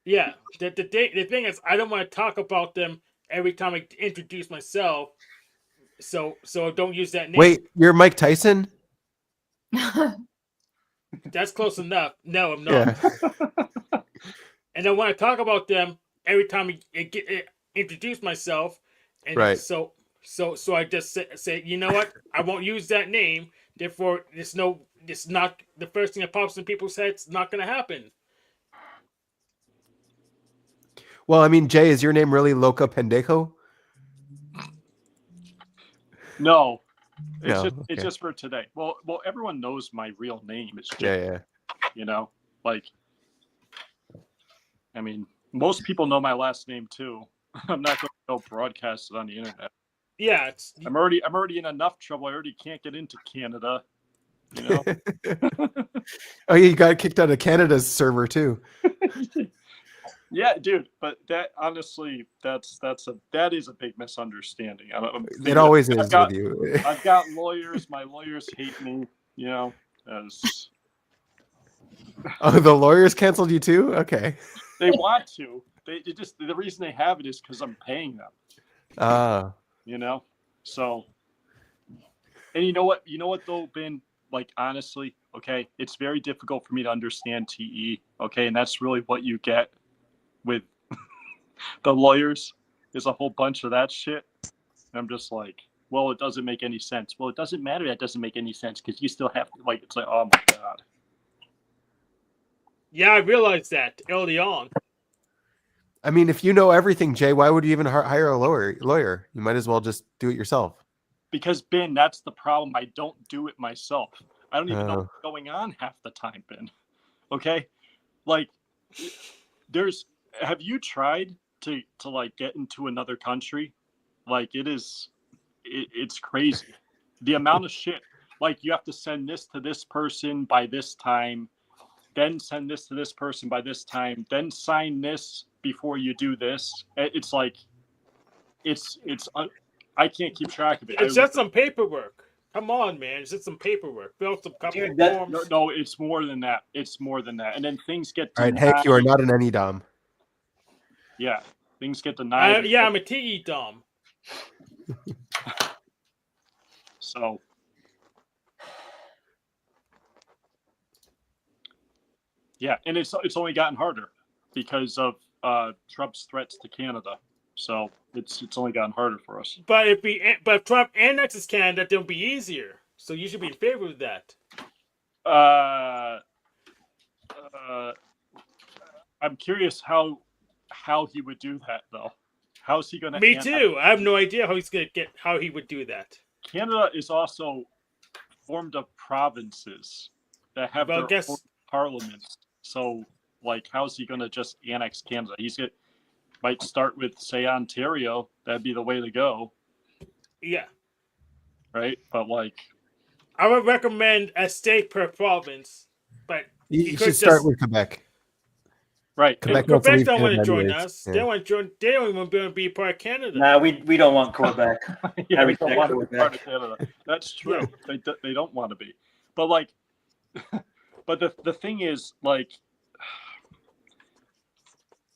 Yeah. The thing is, I don't want to talk about them every time I introduce myself. So don't use that name. Wait, you're Mike Tyson? That's close enough. No, I'm not. Yeah. And I want to talk about them every time I introduce myself. And right. So I just say, you know what? I won't use that name. Therefore, it's not the first thing that pops in people's heads. It's not going to happen. Well, I mean, Jay, is your name really Loca Pendejo? No. It's just for today. Well, everyone knows my real name. It's Jay. Yeah. You know, like, I mean, most people know my last name too. I'm not going to go broadcast it on the internet. Yeah, I'm already in enough trouble. I already can't get into Canada. You know. Oh, you got kicked out of Canada's server too. Yeah, dude. But that honestly, that is a big misunderstanding. It always is with you. I've got lawyers. My lawyers hate me. You know. Oh, the lawyers canceled you too? Okay. They want to. The reason they have it is because I'm paying them. You know. So. And you know what? Though, Ben. Like honestly, Okay, it's very difficult for me to understand TE. Okay, and that's really what you get with the lawyers is a whole bunch of that shit. And I'm just like, well, it doesn't make any sense. Well, it doesn't matter. That doesn't make any sense because you still have to like. It's like, oh my god. Yeah, I realized that early on. I mean, if you know everything, Jay, why would you even hire a lawyer? You might as well just do it yourself. Because Ben, that's the problem. I don't do it myself. I don't even know what's going on half the time, Ben. Okay, like have you tried to like get into another country? Like it's crazy. The amount of shit, like you have to send this to this person by this time, then send this to this person by this time, then sign this before you do this. It's like I can't keep track of it. It's just some paperwork. Come on, man. It's just some paperwork. Fill out some couple of forms. No, it's more than that. It's more than that. And then things get All right, denied. Hank, you are not an any dom. Yeah, things get denied. Yeah, I'm a TE dom. So, yeah, and it's only gotten harder because of Trump's threats to Canada. So it's only gotten harder for us. But if Trump annexes Canada, it'll be easier. So you should be in favor of that. I'm curious how he would do that though. How's he going to? Me too. I have no idea how he would do that. Canada is also formed of provinces that have their own parliaments. So, like, how's he going to just annex Canada? Might start with, say, Ontario. That'd be the way to go. Yeah. Right? But, like... I would recommend a state per province, but... You should start with Quebec. Right. Quebec don't want to join us. Yeah. They don't even want to be part of Canada. Nah, we don't want Quebec. Yeah, we don't want to be part of Canada. That's true. Yeah. They don't want to be. But, like... but the thing is, like...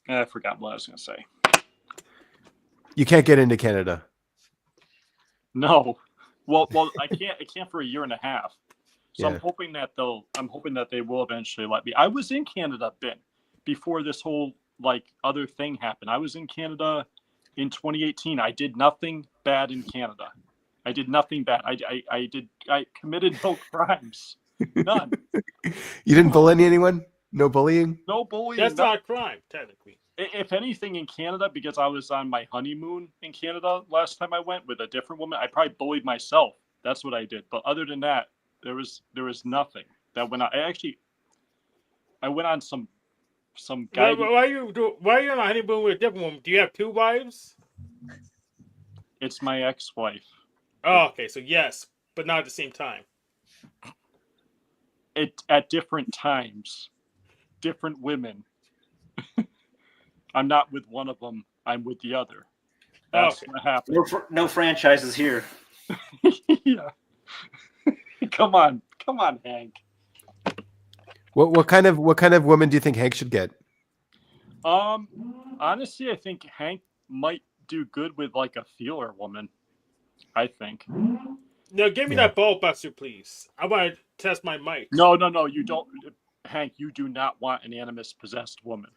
I forgot what I was going to say. You can't get into Canada. No. Well, I can't for a year and a half. So yeah. I'm hoping that they will eventually let me. I was in Canada, Ben, before this whole like other thing happened. I was in Canada in 2018. I did nothing bad in Canada. I did nothing bad. I committed no crimes. None. You didn't bully anyone? No bullying? No bullying. That's not a crime, technically. If anything, in Canada, because I was on my honeymoon in Canada last time I went with a different woman, I probably bullied myself. That's what I did. But other than that, there was nothing that went on. I went on some guy. Why are you on a honeymoon with a different woman? Do you have two wives? It's my ex-wife. Oh, okay. So yes, but not at the same time. At different times, different women. I'm not with one of them. I'm with the other. That's what happened. No franchises here. Yeah. Come on, Hank. What kind of woman do you think Hank should get? Honestly, I think Hank might do good with like a feeler woman. I think. No, give me that ball buster, please. I want to test my mic. No, you don't, Hank. You do not want an animus possessed woman.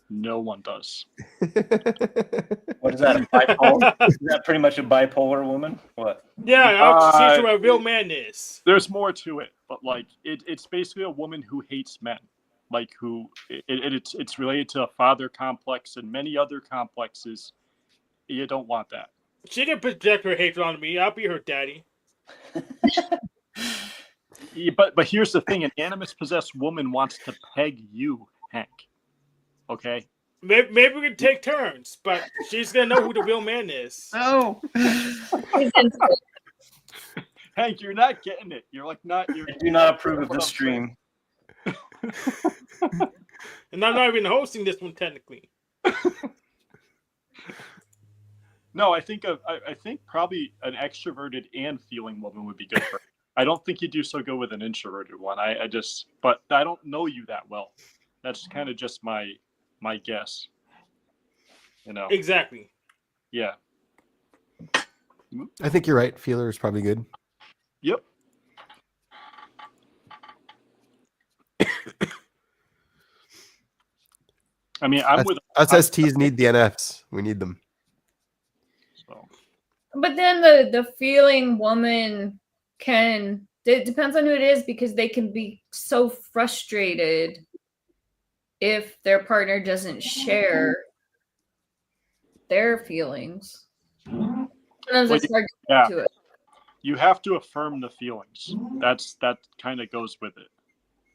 No one does. What is that? A bipolar? Is that pretty much a bipolar woman? What? Yeah, I'll see what a real man is. There's more to it, but like it's basically a woman who hates men, like who it's related to a father complex and many other complexes. You don't want that. She can project her hatred on me. I'll be her daddy. Yeah, but here's the thing: an animus possessed woman wants to peg you, Hank. Okay. Maybe we can take turns, but she's gonna know who the real man is. No. Hank, you're not getting it. You're like not. I do not approve of this stream. And I'm not even hosting this one technically. No, I think probably an extroverted and feeling woman would be good for her. I don't think you do so good with an introverted one. But I don't know you that well. That's kind of just my guess. You know. Exactly. Yeah. I think you're right. Feeler is probably good. Yep. I mean, I'm Us, with us STs need the NFs. We need them. so. But then the feeling woman can, it depends on who it is, because they can be so frustrated if their partner doesn't share their feelings. Sometimes Well, it's hard to yeah. get to it. You have to affirm the feelings. That kind of goes with it.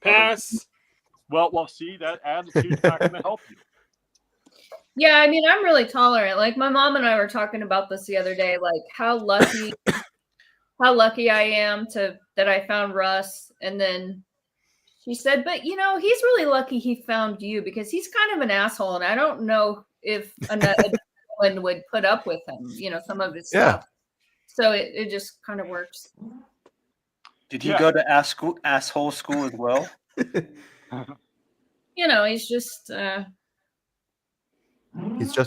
Pass. Well, see, that attitude's not going to help you. Yeah, I mean, I'm really tolerant. Like my mom and I were talking about this the other day, like how lucky I am that I found Russ. And then she said, but you know, he's really lucky he found you, because he's kind of an asshole, and I don't know if a woman would put up with him, you know, some of his stuff. So it just kind of works. Did he go to asshole school as well? You know, he's just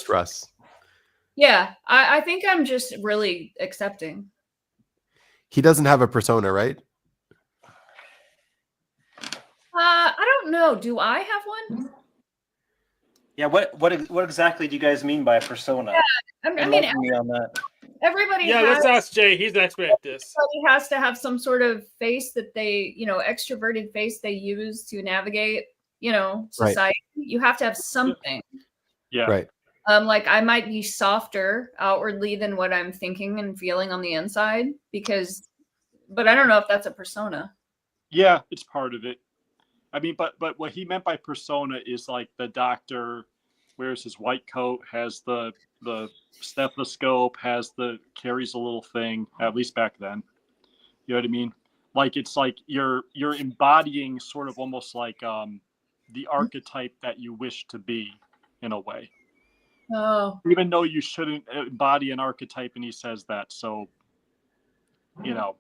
Russ. Yeah, I think I'm just really accepting. He doesn't have a persona, right? I don't know. Do I have one? Yeah. What exactly do you guys mean by persona? Yeah, I mean, Enlighten me on that. Everybody. Yeah, let's ask Jay. He's the expert at this. Everybody has to have some sort of face that they, you know, extroverted face they use to navigate, you know, society. Right. You have to have something. Yeah. Right. Like I might be softer outwardly than what I'm thinking and feeling on the inside, but I don't know if that's a persona. Yeah, it's part of it. I mean, but what he meant by persona is like the doctor wears his white coat, has the stethoscope, carries a little thing, at least back then. You know what I mean? Like it's like you're embodying sort of almost like the archetype that you wish to be in a way. Oh. Even though you shouldn't embody an archetype, and he says that, so you know.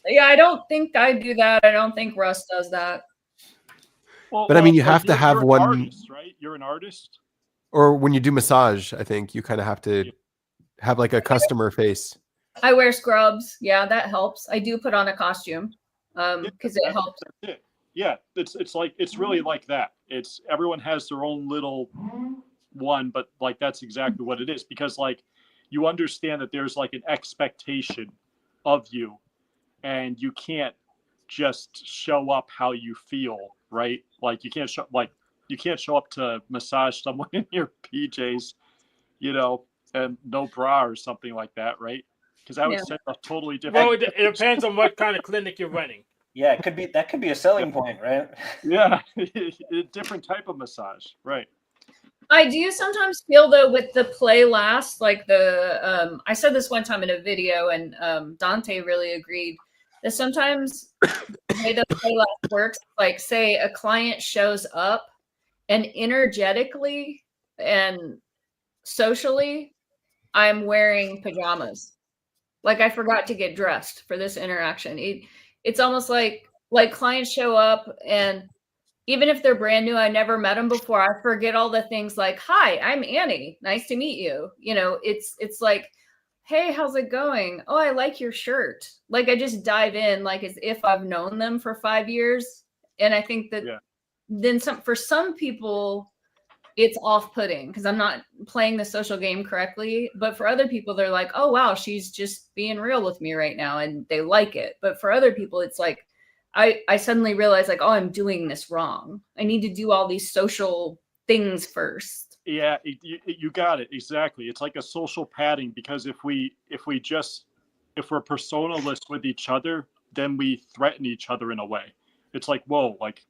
Yeah, I don't think I do that. I don't think Russ does that. Well, but I mean, you have to have you're one. An artist, right? You're an artist. Or when you do massage, I think you kind of have to have like a customer face. I wear scrubs. Yeah, that helps. I do put on a costume because it helps. That's it. Yeah, it's really like that. It's everyone has their own little one, but like that's exactly what it is, because like you understand that there's like an expectation of you, and you can't just show up how you feel, right? Like you can't show up to massage someone in your PJs, you know, and no bra or something like that, right? Because I would set a totally different. Well, it depends on what kind of clinic you're running. Yeah, that could be a selling point, right? Yeah, a different type of massage, right? I do sometimes feel though with the play last, like I said this one time in a video, and Dante really agreed that sometimes the way the play last works, like say a client shows up and energetically and socially, I'm wearing pajamas. Like I forgot to get dressed for this interaction. It's almost like clients show up, and even if they're brand new, I never met them before, I forget all the things like, hi, I'm Annie. Nice to meet you. You know, it's like, hey, how's it going? Oh, I like your shirt. Like I just dive in like as if I've known them for 5 years. And I think that then for some people, it's off-putting because I'm not playing the social game correctly. But for other people, they're like, oh, wow, she's just being real with me right now. And they like it. But for other people, it's like, I suddenly realized like, oh, I'm doing this wrong. I need to do all these social things first. Yeah, you got it. Exactly. It's like a social padding, because if we're personalist with each other, then we threaten each other in a way. It's like, whoa, like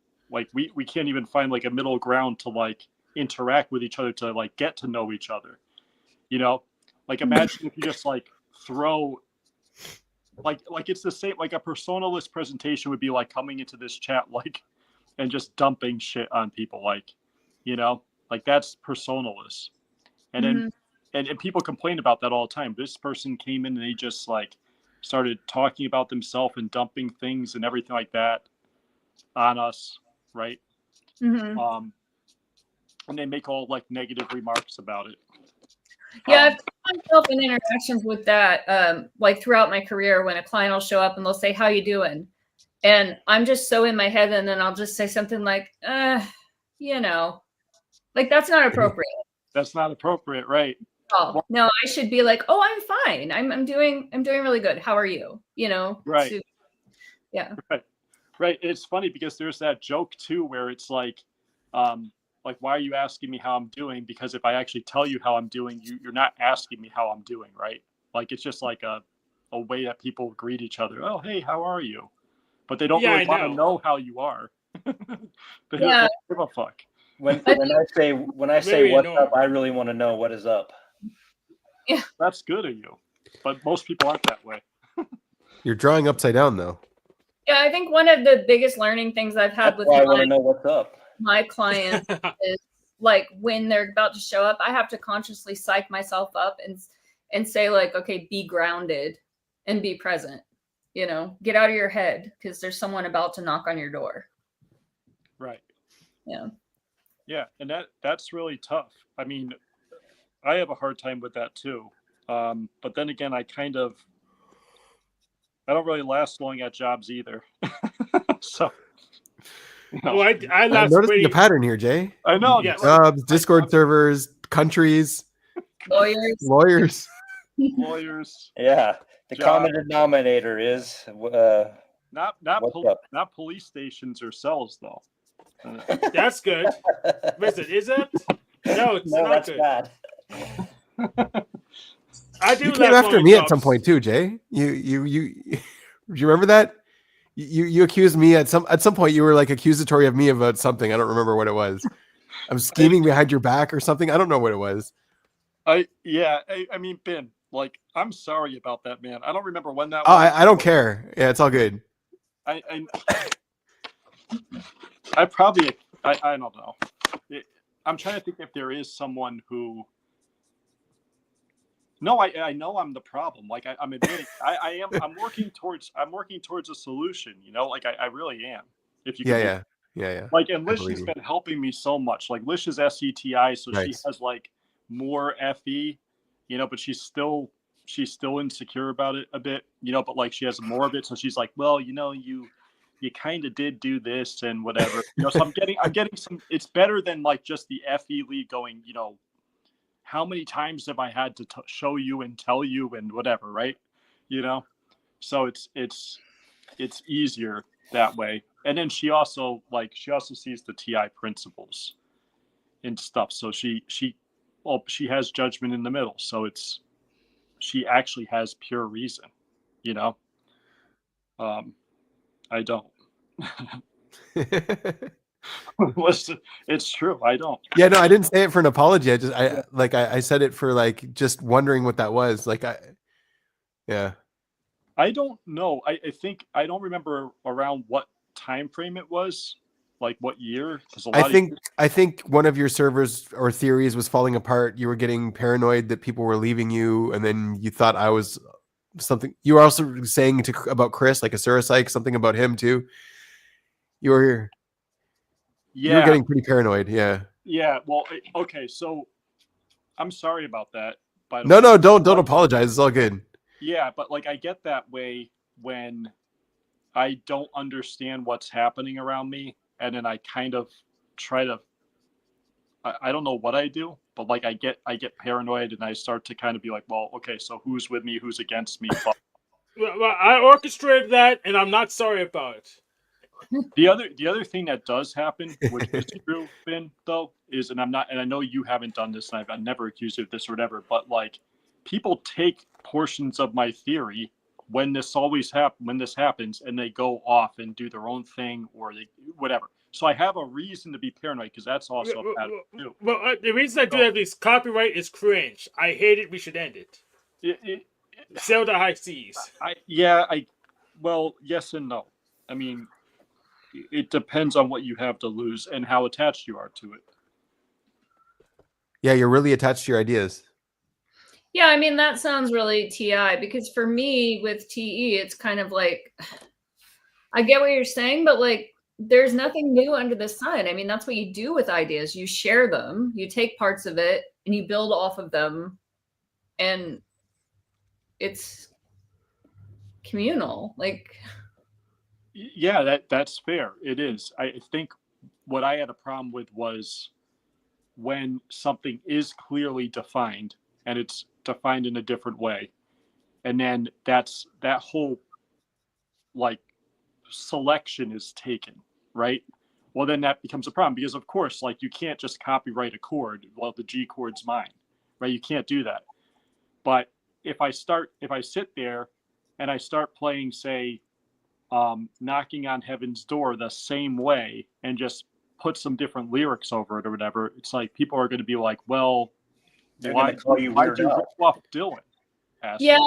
we can't even find like a middle ground to like interact with each other, to like get to know each other. You know, like imagine if you just like throw like it's the same, like a personalist presentation would be like coming into this chat like and just dumping shit on people, like, you know, like that's personalist. And then and people complain about that all the time. This person came in and they just like started talking about themselves and dumping things and everything like that on us, right? And they make all like negative remarks about it. Yeah, I've found myself in interactions with that, like throughout my career, when a client will show up and they'll say, how you doing? And I'm just so in my head, and then I'll just say something like, you know, Like that's not appropriate. That's not appropriate, right? Oh no, I should be like, oh, I'm fine. I'm doing really good. How are you? You know, Right. Yeah. Right. It's funny because there's that joke too where it's like, why are you asking me how I'm doing? Because if I actually tell you how I'm doing, you're not asking me how I'm doing, right? Like it's just like a way that people greet each other. Oh, hey, how are you? But they don't really want to know how you are. They don't give a fuck. When I say what's annoying. up, I really want to know what is up. Yeah. That's good of you. But most people aren't that way. You're drawing upside down though. Yeah, I think one of the biggest learning things I've had with I want to know what's up. My clients is like when they're about to show up, I have to consciously psych myself up and say like, okay, be grounded and be present. You know, get out of your head because there's someone about to knock on your door. Right. Yeah. Yeah, and that's really tough. I mean, I have a hard time with that too. But then again, I don't really last long at jobs either. So, Oh, I I'm last noticing pretty. a pattern here, Jay. I know. Yes. Jobs, Discord servers, countries, Lawyers. Lawyers. Yeah, the common denominator is not police stations or cells though. That's good. Is it? No, it's not that's good. bad. I do. You came after me at some point too, Jay. You do you remember that? You accused me at some point. You were like accusatory of me about something. I don't remember what it was. I'm scheming behind your back or something. I don't know what it was. I mean, Ben, like, I'm sorry about that, man. I don't remember when that Oh, was. I don't care. Yeah, it's all good. I probably I don't know. I'm trying to think if there is someone who. No, I know I'm the problem. Like I'm admitting, I'm working towards a solution. You know, like I really am. If you Yeah. Like, and Lish has been helping me so much. Like Lish is SETI, so nice. she has like more FE, you know, but she's still insecure about it a bit, you know, but like she has more of it. So she's like, well, you know, you kind of did do this and whatever, you know, so I'm getting some, it's better than like just the FE lead going, you know, how many times have I had to show you and tell you and whatever, right? You know, so it's easier that way. And then she also sees the TI principles and stuff. So she has judgment in the middle. So she actually has pure reason, you know. I don't. Listen, it's true. I don't. Yeah, no, I didn't say it for an apology. I said it for like just wondering what that was. Yeah. I don't know. I think I don't remember around what time frame it was, like what year. I think one of your servers or theories was falling apart. You were getting paranoid that people were leaving you, and then you thought I was something. You were also saying about Chris, like a Surapsych, something about him too. You were getting pretty paranoid. Yeah. Yeah. Well, okay. So I'm sorry about that. No, don't apologize. It's all good. Yeah, but like I get that way when I don't understand what's happening around me, and then I kind of try to. I don't know what I do, but like I get paranoid, and I start to kind of be like, well, okay, so who's with me, who's against me? Well, I orchestrated that, and I'm not sorry about it. The other thing that does happen, which is true, Ben, though, is, and I know you haven't done this, and I've never accused you of this or whatever, but like people take portions of my theory when this happens, and they go off and do their own thing or whatever. So I have a reason to be paranoid because that's also a pattern too. Well, the reason I do that is copyright is cringe. I hate it. We should end it. Sail the high seas. Well, yes and no. I mean, it depends on what you have to lose and how attached you are to it. Yeah, you're really attached to your ideas. Yeah, I mean, that sounds really TI because for me with TE, it's kind of like, I get what you're saying, but like, there's nothing new under the sun. I mean, that's what you do with ideas. You share them, you take parts of it and you build off of them. And it's communal. Like, yeah, that's fair. It is. I think what I had a problem with was when something is clearly defined and it's defined in a different way. And then that whole like selection is taken, right? Well, then that becomes a problem because, of course, like you can't just copyright a chord. Well, the G chord's mine, right? You can't do that. But if I sit there and I start playing, say, Knocking on Heaven's Door the same way and just put some different lyrics over it or whatever, it's like people are going to be like, well, They're call you why'd Weird you Al. rip off Dylan? Asshole? Yeah,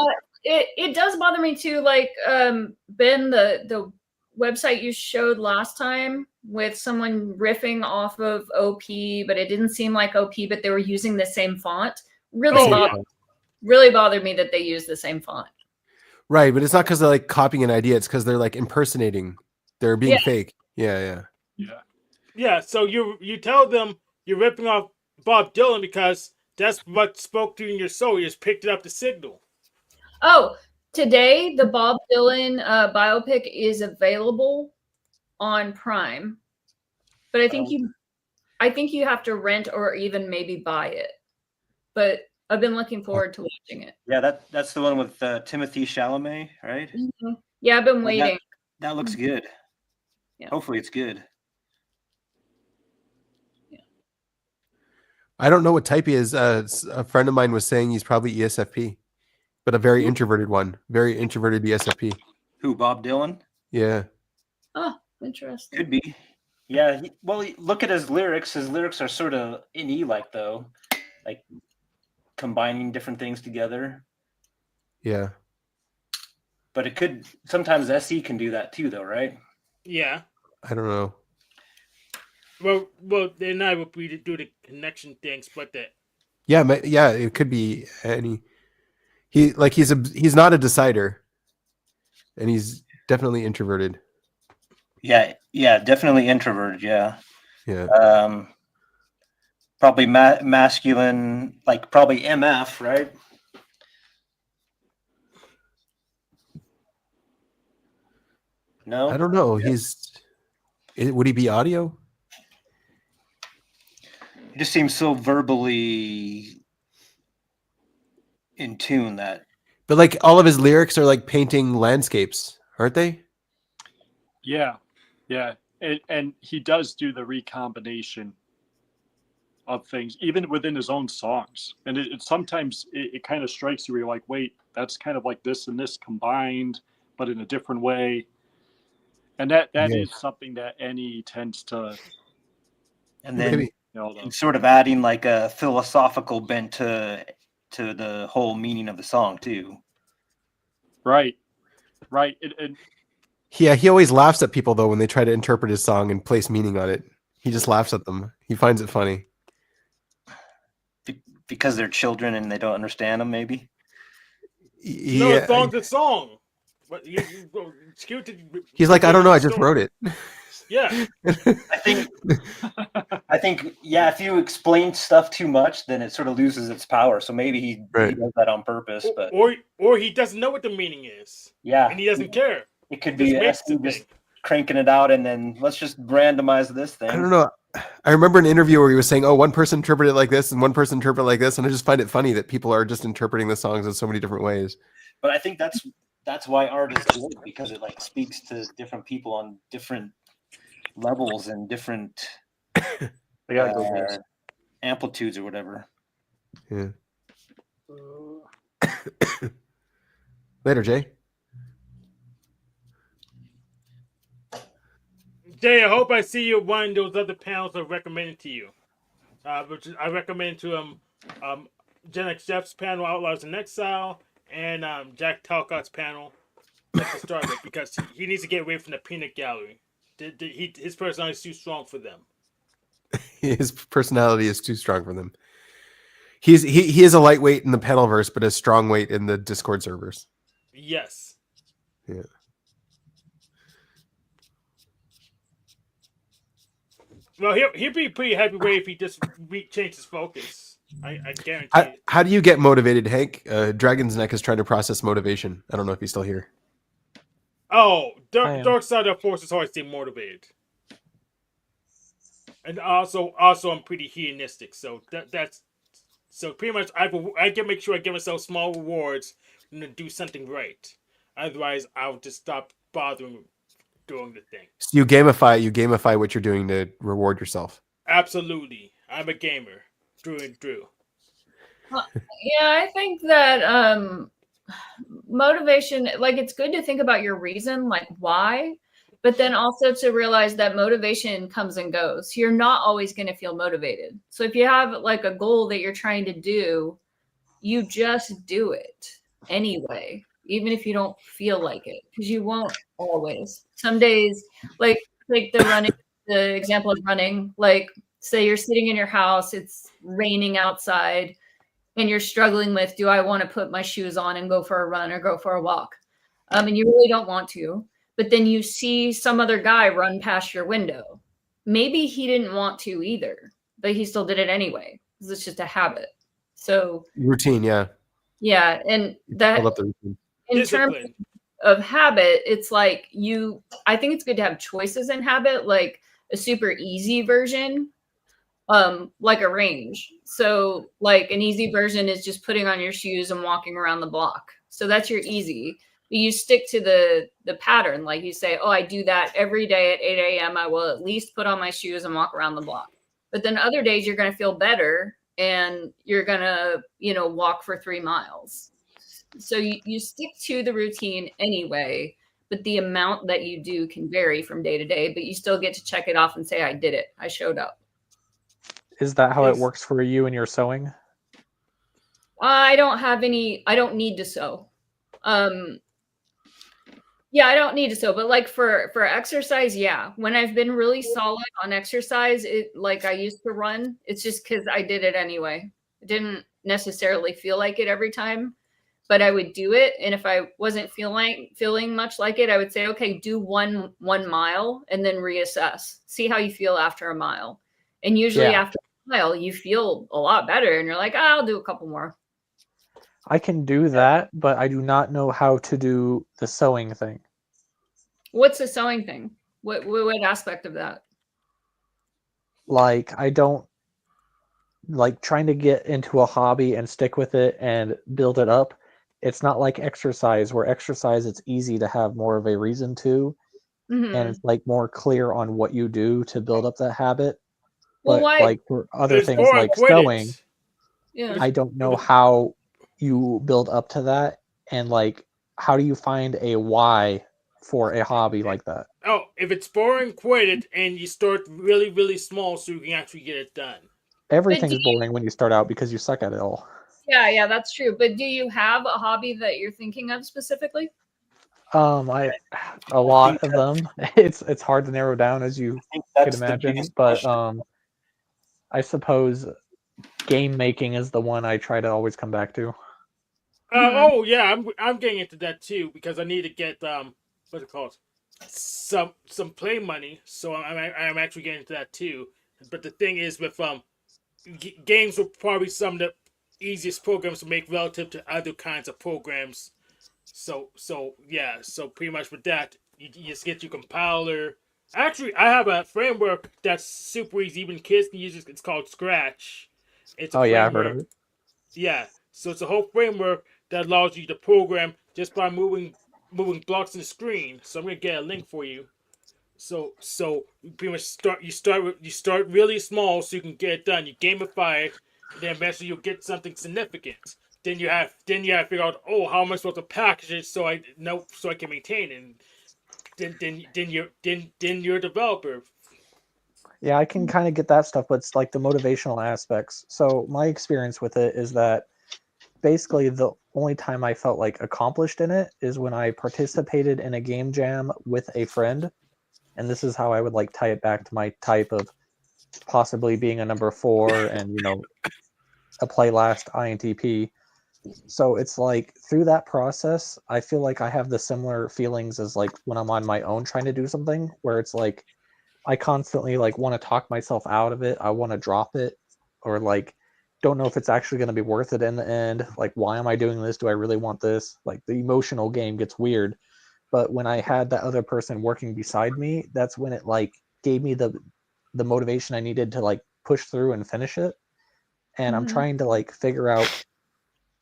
it does bother me too. Like Ben, the website you showed last time with someone riffing off of OP, but it didn't seem like OP, but they were using the same font. Really bothered me that they used the same font. Right, but it's not because they're like copying an idea. It's because they're like impersonating. They're being Yeah. fake. Yeah. Yeah, so you tell them you're ripping off Bob Dylan because that's what spoke to you in your soul. You just picked it up the signal. Oh, today the Bob Dylan biopic is available on Prime, but I think you have to rent or even maybe buy it. But I've been looking forward to watching it. Yeah, that's the one with Timothy Chalamet, right? Mm-hmm. Yeah, I've been waiting. That looks good. Yeah. Hopefully it's good. I don't know what type he is. A friend of mine was saying he's probably ESFP, but a very introverted one. Very introverted ESFP. Who, Bob Dylan? Yeah. Oh, interesting. Could be. Yeah. Look at his lyrics. His lyrics are sort of like though, like combining different things together. Yeah. But it could sometimes SE can do that too, though, right? Yeah. I don't know. Well, then I would be to do the connection things, but that. Yeah, it could be any. He's not a decider, and he's definitely introverted. Yeah, definitely introverted. Yeah. Yeah. Probably masculine, like probably MF, right? No, I don't know. Would he be audio? He just seems so verbally in tune that. But like all of his lyrics are like painting landscapes, aren't they? Yeah. And he does do the recombination of things, even within his own songs. And it sometimes it kind of strikes you where you're like, wait, that's kind of like this and this combined, but in a different way. And that is something that Any tends to. And then sort of adding like a philosophical bent to the whole meaning of the song too. Right. Yeah, he always laughs at people though when they try to interpret his song and place meaning on it. He just laughs at them. He finds it funny. Because they're children and they don't understand them, maybe. No, a song's a song. But he's like, I don't know, I just wrote it. Yeah. I think, yeah, if you explain stuff too much, then it sort of loses its power. So maybe he does that on purpose, but or he doesn't know what the meaning is. Yeah, and he doesn't care. It could be just cranking it out, and then let's just randomize this thing. I don't know. I remember an interview where he was saying, "Oh, one person interpreted it like this, and one person interpreted it like this," and I just find it funny that people are just interpreting the songs in so many different ways. But I think that's why art is good, because it like speaks to different people on different levels and different amplitudes or whatever. Yeah. Later, Jay. Jay, I hope I see you at one of those other panels I recommended to you. Which I recommend to Gen X Jeff's panel, Outlaws in Exile, and Jack Talcott's panel to start with, because he needs to get away from the peanut gallery. His personality is too strong for them. His personality is too strong for them. He is a lightweight in the panelverse, but a strong weight in the Discord servers. Yes. Yeah. Well, he'll be pretty happy way if he just changes his focus. I guarantee it. How do you get motivated, Hank? Dragon's Neck is trying to process motivation. I don't know if he's still here. Oh, Dark Side of the Force is hard to stay motivated. And also I'm pretty hedonistic, so that's so pretty much I can make sure I give myself small rewards and to do something right. Otherwise, I'll just stop bothering doing the thing. So you gamify what you're doing to reward yourself. Absolutely, I'm a gamer through and through. Yeah, I think that motivation, like it's good to think about your reason, like why, but then also to realize that motivation comes and goes. You're not always going to feel motivated. So if you have like a goal that you're trying to do, you just do it anyway, even if you don't feel like it, because you won't always. Some days, like the example of running, like say you're sitting in your house, it's raining outside, and you're struggling with, do I want to put my shoes on and go for a run or go for a walk? And you really don't want to, but then you see some other guy run past your window. Maybe he didn't want to either, but he still did it anyway because it's just a habit. So Routine, yeah. yeah, and that Build up the routine. in terms Discipline. of habit, it's like I think it's good to have choices in habit, like a super easy version, like a range. So like an easy version is just putting on your shoes and walking around the block. So that's your easy. You stick to the pattern. Like you say, oh, I do that every day at 8 a.m. I will at least put on my shoes and walk around the block. But then other days you're going to feel better and you're going to, walk for 3 miles. So you stick to the routine anyway, but the amount that you do can vary from day to day, but you still get to check it off and say, I did it. I showed up. Is that how it Yes. works for you and your sewing? I don't need to sew. Yeah, I don't need to sew, but like for exercise, yeah. When I've been really solid on exercise, it like I used to run, it's just because I did it anyway. It didn't necessarily feel like it every time, but I would do it. And if I wasn't feeling much like it, I would say, okay, do one mile and then reassess. See how you feel after a mile. And usually Yeah. after a mile, you feel a lot better and you're like, I'll do a couple more. I can do that, but I do not know how to do the sewing thing. What's the sewing thing? What aspect of that? Like, I don't like trying to get into a hobby and stick with it and build it up. It's not like exercise, where exercise it's easy to have more of a reason to, Mhm. and it's like more clear on what you do to build up that habit. Well, But why? like for other It's things boring. like Quit sewing, it. Yeah. I don't know how you build up to that, and like how do you find a why for a hobby like that? Oh, if it's boring, quit it, and you start really, really small so you can actually get it done. Everything's boring when you start out because you suck at it all. Yeah, that's true. But do you have a hobby that you're thinking of specifically? I a lot of them. It's hard to narrow down, as you I think could that's the imagine, biggest but question. I suppose game making is the one I try to always come back to. Oh yeah, I'm getting into that too because I need to get what's it called, some play money. So I'm actually getting into that too. But the thing is with games are probably some of the easiest programs to make relative to other kinds of programs. So yeah, so pretty much with that, you just get your compiler. Actually, I have a framework that's super easy. Even kids can use it. It's called Scratch. It's a Oh yeah, I've heard of framework. it. Yeah, so it's a whole framework that allows you to program just by moving blocks in the screen. So I'm gonna get a link for you. So you pretty much start really small so you can get it done. You gamify it, and then eventually you'll get something significant. Then you have to figure out, oh, how am I supposed to package it so I can maintain it. And then you're a developer. Yeah, I can kind of get that stuff, but it's like the motivational aspects. So my experience with it is that basically the only time I felt like accomplished in it is when I participated in a game jam with a friend. And this is how I would like tie it back to my type of possibly being a number 4 and, a play last INTP. So it's like through that process, I feel like I have the similar feelings as like when I'm on my own trying to do something, where it's like I constantly like want to talk myself out of it. I want to drop it, or like don't know if it's actually going to be worth it in the end. Like, why am I doing this? Do I really want this? Like the emotional game gets weird. But when I had that other person working beside me, that's when it like gave me the the motivation I needed to like push through and finish it. And I'm Mhm. trying to like figure out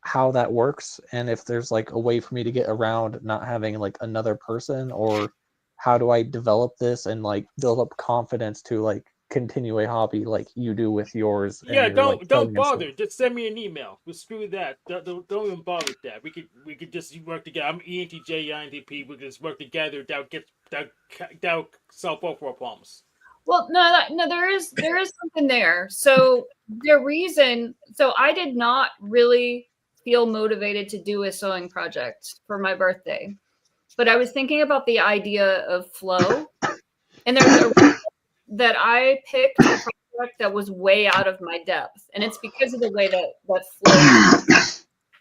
how that works and if there's like a way for me to get around not having like another person, or how do I develop this and like build up confidence to like continue a hobby like you do with yours. And Yeah, you're like don't selling and stuff. bother. Just send me an email. We'll screw that. Don't even bother with that. We could just work together. I'm ENTJ, INTP. We can just work together. That'll solve both of our problems. Well, no, there is something there. So the reason, so I did not really feel motivated to do a sewing project for my birthday, but I was thinking about the idea of flow, and there's a reason that I picked a project that was way out of my depth, and it's because of the way that flow.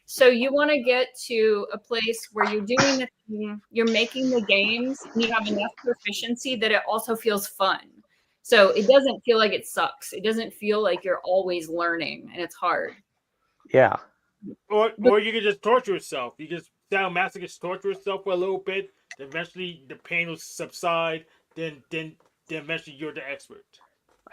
So you want to get to a place where you're doing the thing, you're making the games, and you have enough proficiency that it also feels fun. So it doesn't feel like it sucks. It doesn't feel like you're always learning and it's hard. Yeah. Or you can just torture yourself. You just sadomasochist torture yourself for a little bit. Then eventually the pain will subside. Then eventually you're the expert.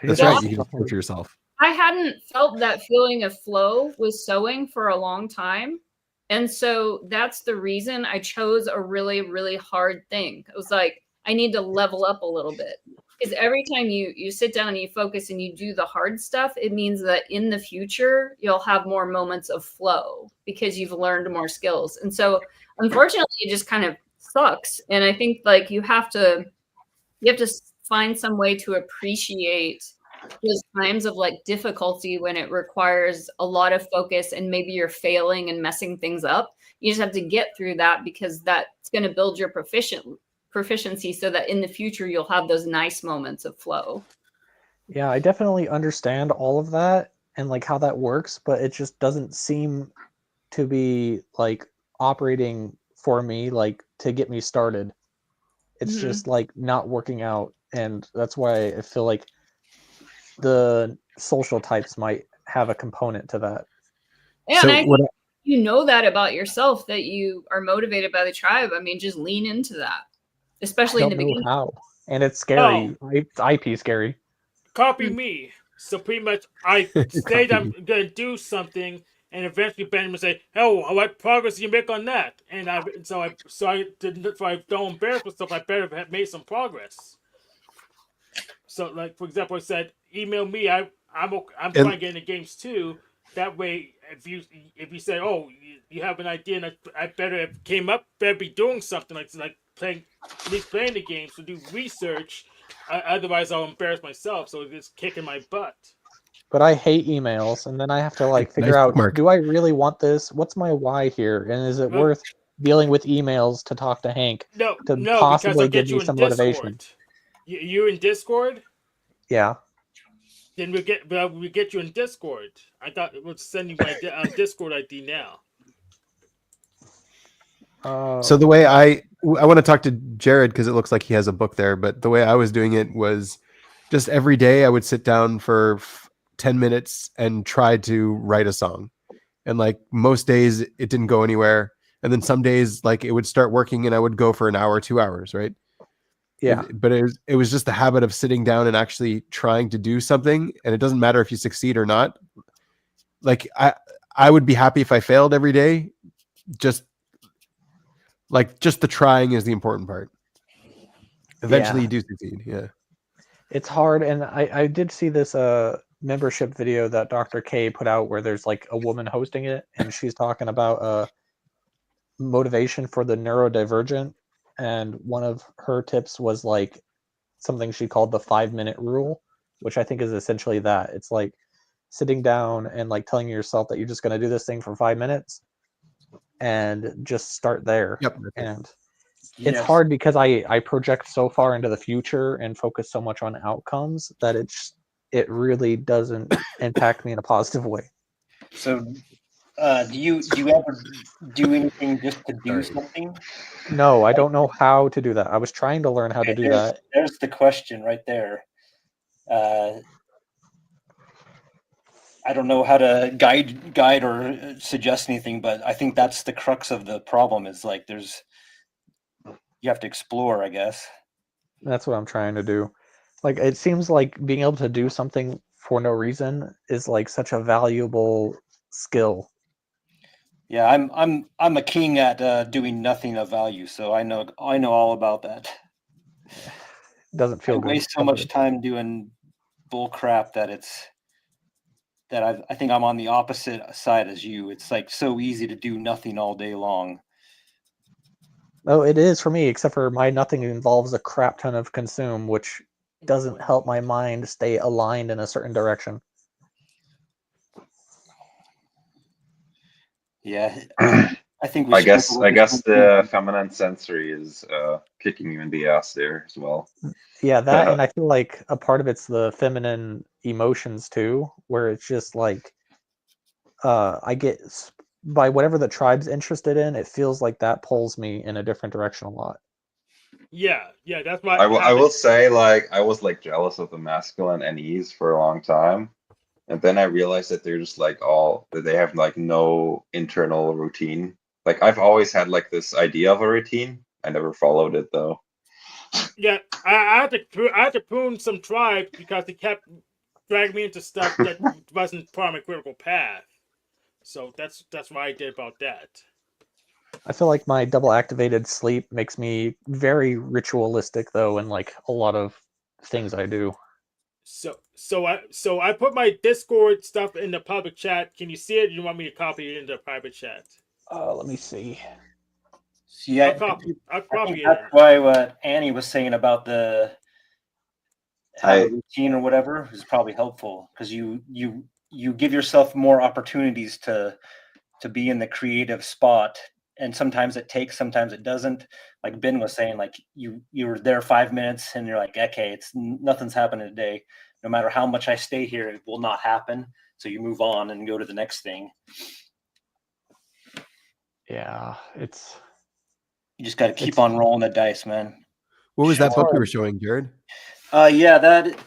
That's Yeah. right. You can just torture yourself. I hadn't felt that feeling of flow with sewing for a long time. And so that's the reason I chose a really, really hard thing. It was like, I need to level up a little bit. Because every time you sit down and you focus and you do the hard stuff, it means that in the future, you'll have more moments of flow because you've learned more skills. And so unfortunately, it just kind of sucks. And I think like you have to find some way to appreciate those times of like difficulty when it requires a lot of focus and maybe you're failing and messing things up. You just have to get through that because that's going to build your proficiency so that in the future you'll have those nice moments of flow. Yeah, I definitely understand all of that and like how that works, but it just doesn't seem to be like operating for me like to get me started. It's just like not working out, and that's why I feel like the social types might have a component to that. Yeah, So and I what think you know that about yourself, that you are motivated by the tribe. I mean, just lean into that, I especially in don't the know beginning. how, and it's scary. It's IP scary. Copy me. So pretty much, I say that I'm gonna do something, and eventually Benjamin say, "Oh, what progress you make on that?" And I don't embarrass myself. I better have made some progress. So, like for example, I said, "Email me. I'm trying to get into games too." That way, if you say, "Oh, you have an idea," and I better have came up, better be doing something like playing, at least playing the games to do research. Otherwise, I'll embarrass myself. So it's kicking my butt. But I hate emails, and then I have to like figure Nice out, bookmark. do I really want this? What's my why here? And is it Well- worth dealing with emails to talk to Hank No, to because possibly I'll give get me you in some Discord. motivation? You in Discord? Yeah. Then we get you in Discord. I thought it would send you my Discord ID now. So the way I want to talk to Jared because it looks like he has a book there, but the way I was doing it was just every day I would sit down for 10 minutes and try to write a song. And like most days it didn't go anywhere. And then some days like it would start working and I would go for an hour, 2 hours, right? Yeah. But it was just the habit of sitting down and actually trying to do something. And it doesn't matter if you succeed or not. Like I would be happy if I failed every day. Just the trying is the important part. Eventually you do succeed. Yeah. It's hard, and I did see this membership video that Dr. K put out where there's like a woman hosting it, and she's talking about motivation for the neurodivergent, and one of her tips was like something she called the 5-minute rule, which I think is essentially that. It's like sitting down and like telling yourself that you're just going to do this thing for 5 minutes and just start there. Yep. And it's hard because I project so far into the future and focus so much on outcomes that it really doesn't impact me in a positive way. So, do you ever do anything just to do something? No, I don't know how to do that. I was trying to learn how to do that. There's the question right there. I don't know how to guide or suggest anything, but I think that's the crux of the problem. Is like you have to explore, I guess. That's what I'm trying to do. Like it seems like being able to do something for no reason is like such a valuable skill. Yeah, I'm a king at doing nothing of value, so I know all about that. Doesn't I feel good. waste so much time doing bull crap that I think I'm on the opposite side as you. It's like so easy to do nothing all day long. Oh, it is for me, except for my nothing involves a crap ton of consume, which doesn't help my mind stay aligned in a certain direction. Yeah, I think we I should have guess a I little guess the feminine sensory is kicking you in the ass there as well. Yeah, that, and I feel like a part of it's the feminine emotions too, where it's just like I get by whatever the tribe's interested in, it feels like that pulls me in a different direction a lot. Yeah, that's why I will say, like, I was like jealous of the masculine NEs for a long time, and then I realized that they're just like all that they have like no internal routine. Like I've always had like this idea of a routine. I never followed it though. Yeah, I had to prune some tribes because they kept dragging me into stuff that wasn't part of my critical path. So that's what I did about that. I feel like my double activated sleep makes me very ritualistic though in like a lot of things I do. So I put my Discord stuff in the public chat. Can you see it? Or you want me to copy it into the private chat? Let me see. Yeah, I'll copy I think it that's in. why what Annie was saying about the have a routine or whatever is probably helpful because you give yourself more opportunities to be in the creative spot, and sometimes it takes, sometimes it doesn't. Like Ben was saying, like you're there 5 minutes and you're like, okay, nothing's happening today. No matter how much I stay here, it will not happen. So you move on and go to the next thing. Yeah, it's you just got to keep on rolling the dice, man. What was that book you were showing, Jared? Yeah, that.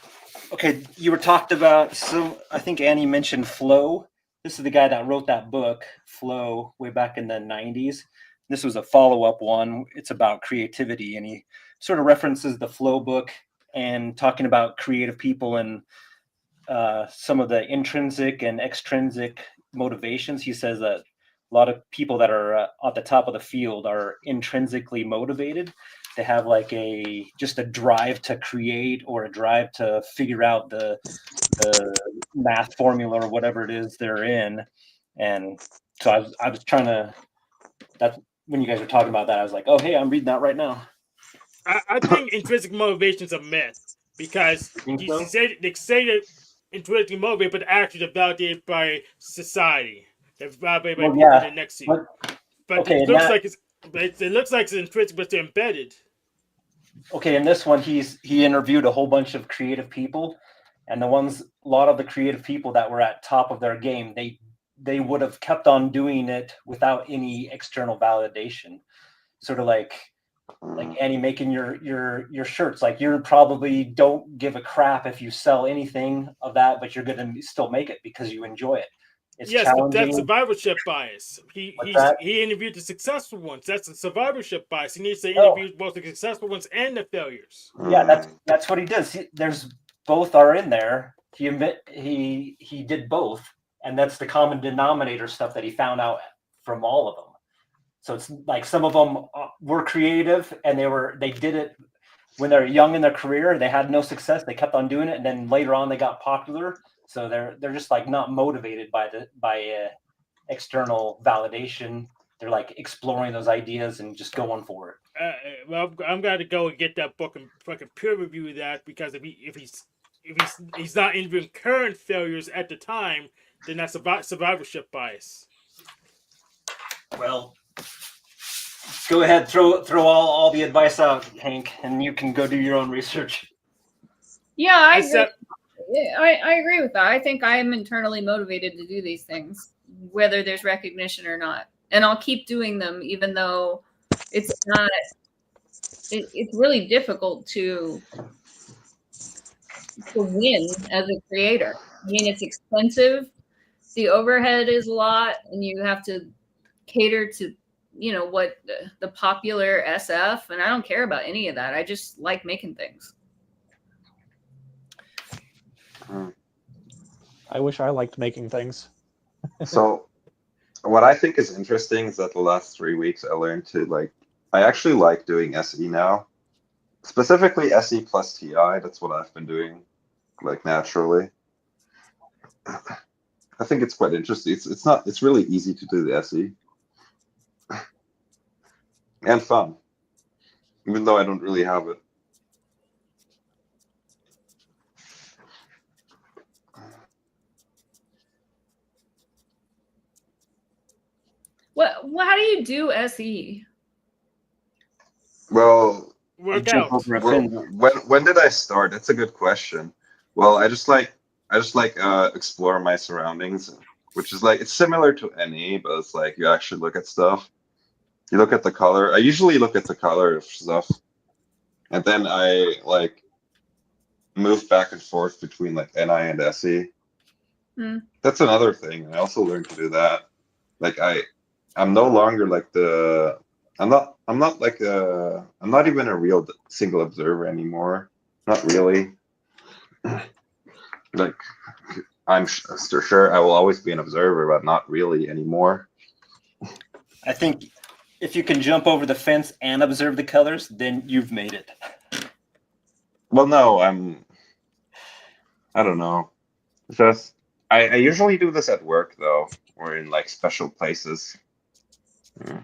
Okay, you were talked about. So I think Annie mentioned Flow. This is the guy that wrote that book, Flow, way back in the 90s. This was a follow-up one. It's about creativity, and he sort of references the Flow book and talking about creative people and some of the intrinsic and extrinsic motivations. He says that a lot of people that are at the top of the field are intrinsically motivated. They have like just a drive to create or a drive to figure out the math formula or whatever it is they're in. And so I was trying to, that's when you guys were talking about that, I was like, oh, hey, I'm reading that right now. I think intrinsic motivation is a myth because they say that intrinsically motivated, but actually they're validated by society. They're validated by people that next to you. But okay, it looks like it's intrinsic, but they're embedded. Okay, in this one, he interviewed a whole bunch of creative people, and a lot of the creative people that were at top of their game, they would have kept on doing it without any external validation. Sort of like Annie making your shirts. Like you probably don't give a crap if you sell anything of that, but you're going to still make it because you enjoy it. It's but that's survivorship bias. He interviewed the successful ones. That's a survivorship bias. He needs to interview both the successful ones and the failures. Yeah, that's what he does. There's both are in there. He did both, and that's the common denominator stuff that he found out from all of them. So it's like some of them were creative and they did it when they're young in their career. They had no success. They kept on doing it, and then later on they got popular. So they're just like not motivated by external validation. They're like exploring those ideas and just going for it. Well, I'm going to go and get that book and fucking peer review that, because if he's not interviewing current failures at the time, then that's survivorship bias. Well, go ahead, throw all the advice out, Hank, and you can go do your own research. Yeah, I agree. I agree with that. I think I am internally motivated to do these things, whether there's recognition or not. And I'll keep doing them, even though it's not, it's really difficult to win as a creator. I mean, it's expensive. The overhead is a lot, and you have to cater to, what the popular SF, and I don't care about any of that. I just like making things. I wish I liked making things. So what I think is interesting is that the last 3 weeks I learned to like, I actually like doing SE now. Specifically SE plus TI, that's what I've been doing, like naturally. I think it's quite interesting. It's really easy to do the SE. And fun. Even though I don't really have it. How do you do SE? Well, Work Jump out. over a well, fence. when did I start? That's a good question. Well, I just like explore my surroundings, which is like it's similar to NE, but it's like you actually look at stuff. You look at the color. I usually look at the color of stuff, and then I like move back and forth between like NI and SE. That's another thing. I also learned to do that. Like I'm no longer like I'm not even a real single observer anymore. Not really. Like I'm sure I will always be an observer, but not really anymore. I think if you can jump over the fence and observe the colors, then you've made it. Well, no, I don't know. It's just I usually do this at work though, or in like special places. I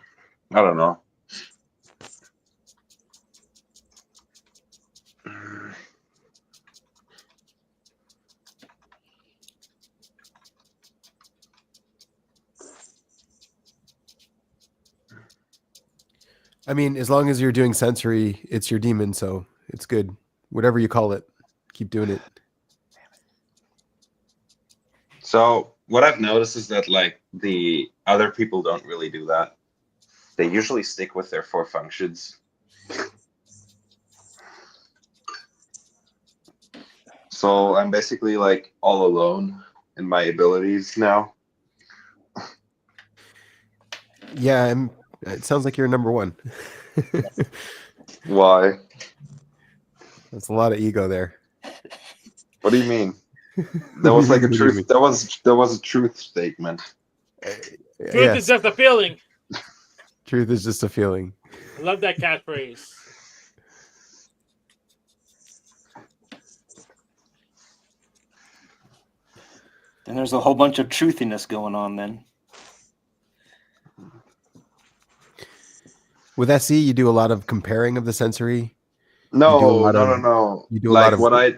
don't know. I mean, as long as you're doing sensory, it's your demon, so it's good. Whatever you call it, keep doing it. So what I've noticed is that like the other people don't really do that. They usually stick with their 4 functions. So I'm basically like all alone in my abilities now. Yeah, it sounds like you're number 1. Why? That's a lot of ego there. What do you mean? That was like a truth. That was a truth statement. Truth Yes. is just a feeling. Truth is just a feeling. I love that catchphrase. Then there's a whole bunch of truthiness going on then. With SE, you do a lot of comparing of the sensory. No. You do a like lot of what I.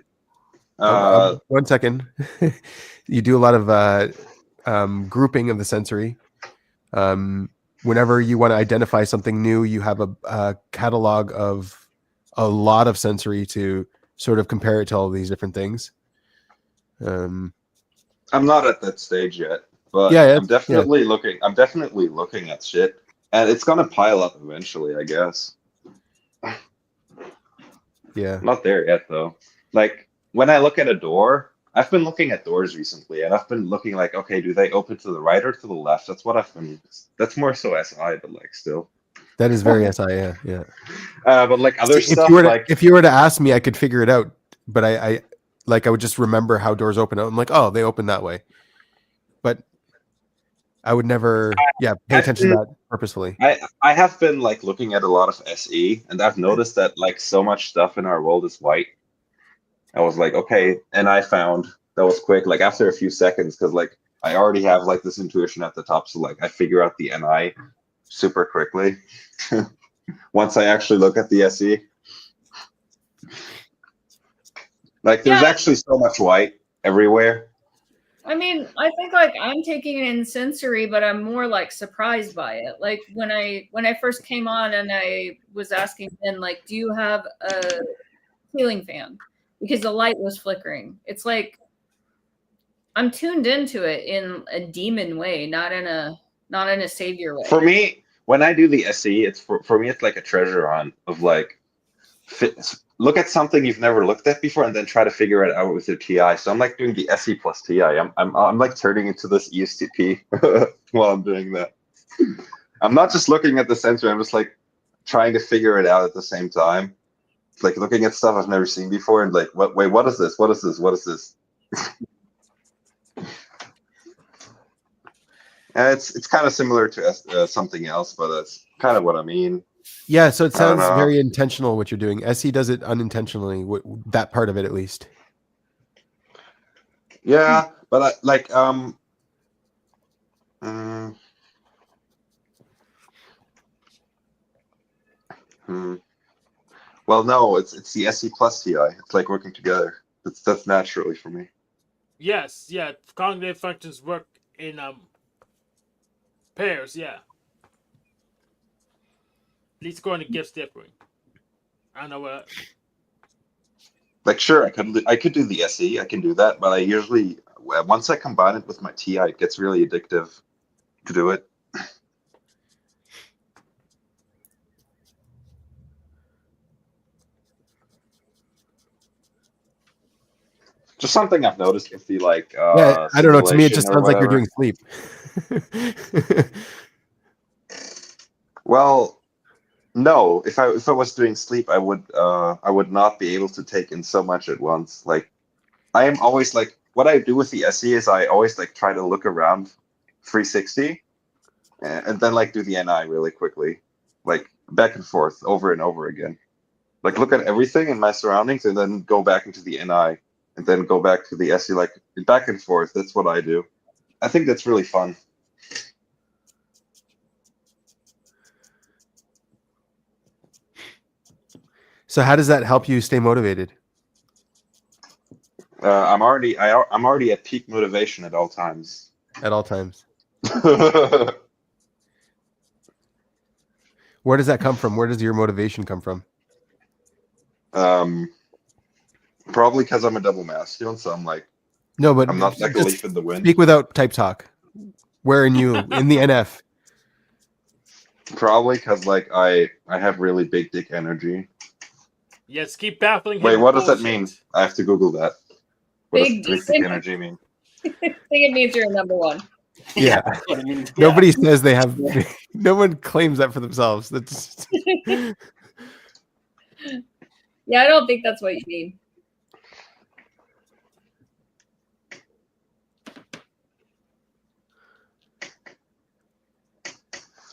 1 second. You do a lot of grouping of the sensory. Whenever you want to identify something new, you have a catalog of a lot of sensory to sort of compare it to all these different things. I'm not at that stage yet, but Yeah, I'm definitely looking. I'm definitely looking at shit, and it's gonna pile up eventually, I guess. Yeah. I'm not there yet though. Like when I look at a door, I've been looking at doors recently, and I've been looking like, okay, do they open to the right or to the left? That's what I've been. That's more so SI, but like still. That is very SI, yeah. But like other See, stuff, if you were to ask me, I could figure it out, but I would just remember how doors open. I'm like, oh, they open that way, but I would never, pay attention to that purposefully. I have been like looking at a lot of SE, and I've noticed that like so much stuff in our world is white. I was like, okay, and I found that was quick, like after a few seconds, because like I already have like this intuition at the top, so like I figure out the NI super quickly once I actually look at the SE. Like there's actually so much white everywhere. I mean, I think like I'm taking it in sensory, but I'm more like surprised by it. Like when I first came on and I was asking Ben, like, do you have a ceiling fan? Because the light was flickering. It's like I'm tuned into it in a demon way, not in a savior way. For me, when I do the SE, it's for me it's like a treasure hunt of like look at something you've never looked at before and then try to figure it out with your TI. So I'm like doing the SE plus TI. I'm like turning into this ESTP while I'm doing that. I'm not just looking at the sensor, I'm just like trying to figure it out at the same time. Like looking at stuff I've never seen before and like what is this? What is this? What is this? It's kind of similar to something else, but that's kind of what I mean. Yeah, so it I don't sounds know. very intentional what you're doing. SE does it unintentionally, that part of it at least. Yeah, but well, no, it's the SE plus TI. It's like working together. That's naturally for me. Yes, yeah. Cognitive functions work in pairs. Yeah. At least according to gifts differing. I don't know what. Like, sure, I could do the SE. I can do that, but I usually once I combine it with my TI, it gets really addictive to do it. Just something I've noticed with the Yeah, I don't know. To me, it simulation just or sounds like you're whatever. doing sleep. Well, no. If I was doing sleep, I would not be able to take in so much at once. Like I am always like what I do with the SE is I always like try to look around 360 and then like do the NI really quickly, like back and forth over and over again. Like look at everything in my surroundings and then go back into the NI and then go back to the SE, like back and forth. That's what I do. I think that's really fun. So how does that help you stay motivated? I'm already at peak motivation at all times. At all times. Where does that come from? Where does your motivation come from? Probably because I'm a double masculine, so I'm like, No, but I'm not like a just leaf in the wind. speak without type talk. Where in you in the NF? Probably because like I have really big dick energy. Yes, keep baffling him. Wait, with what does that bullshit. mean? I have to Google that. What does Big big dick energy mean? I think it means you're number one. Yeah. That's what it means. Nobody says they have. No one claims that for themselves. That's. Yeah, I don't think that's what you mean.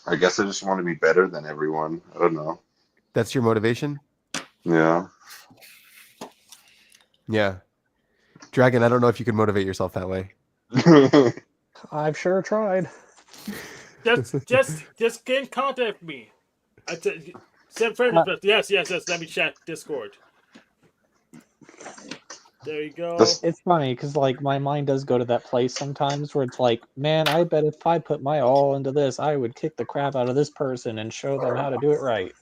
I guess I just want to be better than everyone. I don't know. That's your motivation? Yeah. Yeah. Dragon, I don't know if you can motivate yourself that way. I've sure tried. Just get in contact with me. I send friend request. Yes. Let me check Discord. There you go. It's funny because like my mind does go to that place sometimes where it's like, man, I bet if I put my all into this, I would kick the crap out of this person and show them how to do it right.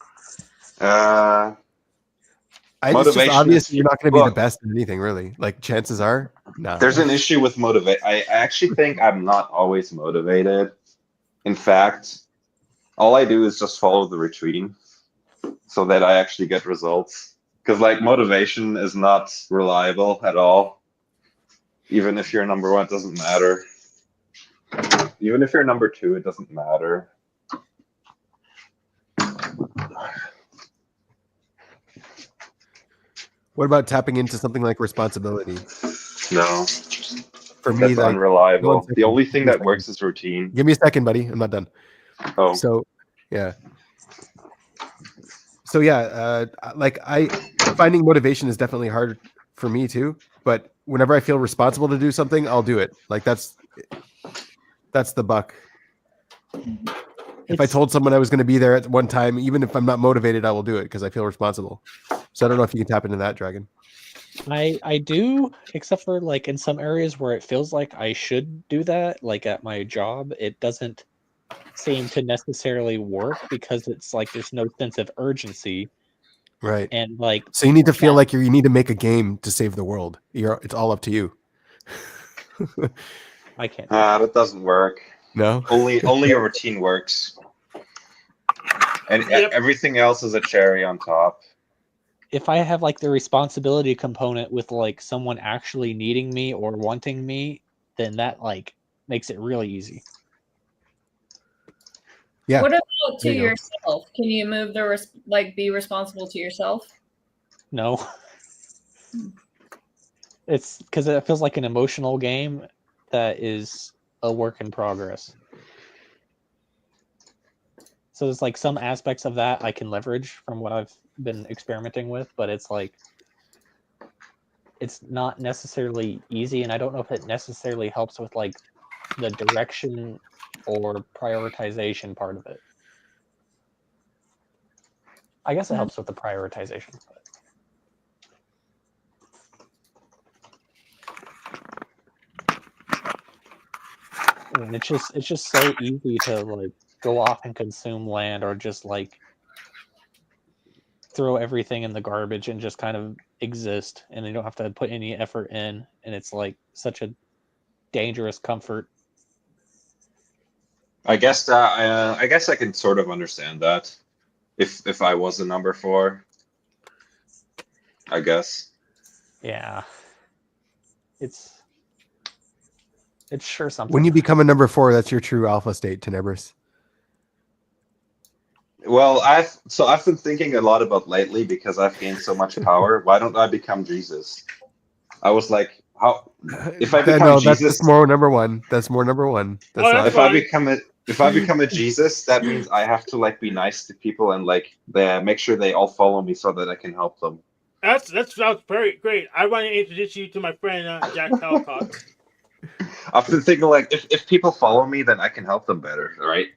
It's just obvious you're not going to be the look, best at anything, really. Like chances are, no. There's an issue with motivate. I actually think I'm not always motivated. In fact, all I do is just follow the routine so that I actually get results. Because like motivation is not reliable at all. Even if you're number one, it doesn't matter. Even if you're number two, it doesn't matter. What about tapping into something like responsibility? No. For me, that's like, unreliable. The only thing that works is routine. Give me a second, buddy. I'm not done. Oh. So, yeah. So yeah, like finding motivation is definitely hard for me too. But whenever I feel responsible to do something, I'll do it. Like that's the buck. If I told someone I was going to be there at one time, even if I'm not motivated, I will do it because I feel responsible. So I don't know if you can tap into that, Dragon. I do, except for like in some areas where it feels like I should do that, like at my job, it doesn't seem to necessarily work because it's like there's no sense of urgency. Right. And like, so you need to feel like you need to make a game to save the world. It's all up to you. I can't. That doesn't work. No. Only a routine works. And everything else is a cherry on top. If I have like the responsibility component with like someone actually needing me or wanting me, then that like makes it really easy. Yeah. What about to yourself? Can you move be responsible to yourself? No. It's because it feels like an emotional game that is a work in progress. So there's like some aspects of that I can leverage from what I've been experimenting with, but it's like it's not necessarily easy, and I don't know if it necessarily helps with like the direction or prioritization part of it. I guess it helps with the prioritization. And it's just so easy to like go off and consume land or just like throw everything in the garbage and just kind of exist, and you don't have to put any effort in, and it's like such a dangerous comfort. I guess I guess I can sort of understand that if I was a number 4. I guess. Yeah. It's sure something. When you become a number 4, that's your true alpha state, Tenebris. Well, I've been thinking a lot about lately because I've gained so much power. Why don't I become Jesus? I was like, how if I become No, that's Jesus? just more number 1. That's more number 1. That's not. If I become a Jesus, that means I have to like be nice to people and like make sure they all follow me so that I can help them. That sounds very great. I want to introduce you to my friend Jack Talcott. I've been thinking like if people follow me, then I can help them better, right?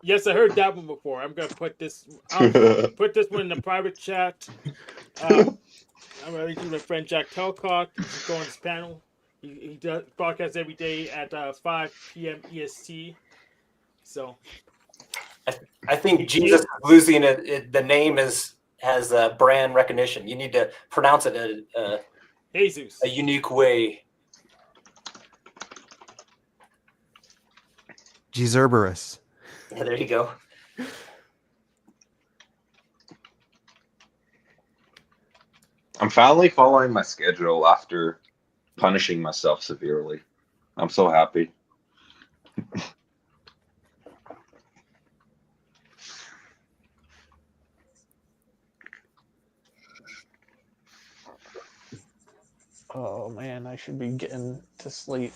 Yes, I heard that one before. I'm gonna put this. I'll put this one in the private chat. I'm gonna introduce my friend Jack Talcott. You should go on his panel. He does broadcasts every day at 5 p.m. EST. So, I think Jesus is losing it. The name has brand recognition. You need to pronounce it Jesus, a unique way. Jeserberus. Yeah, there you go. I'm finally following my schedule after punishing myself severely. I'm so happy. Oh man, I should be getting to sleep.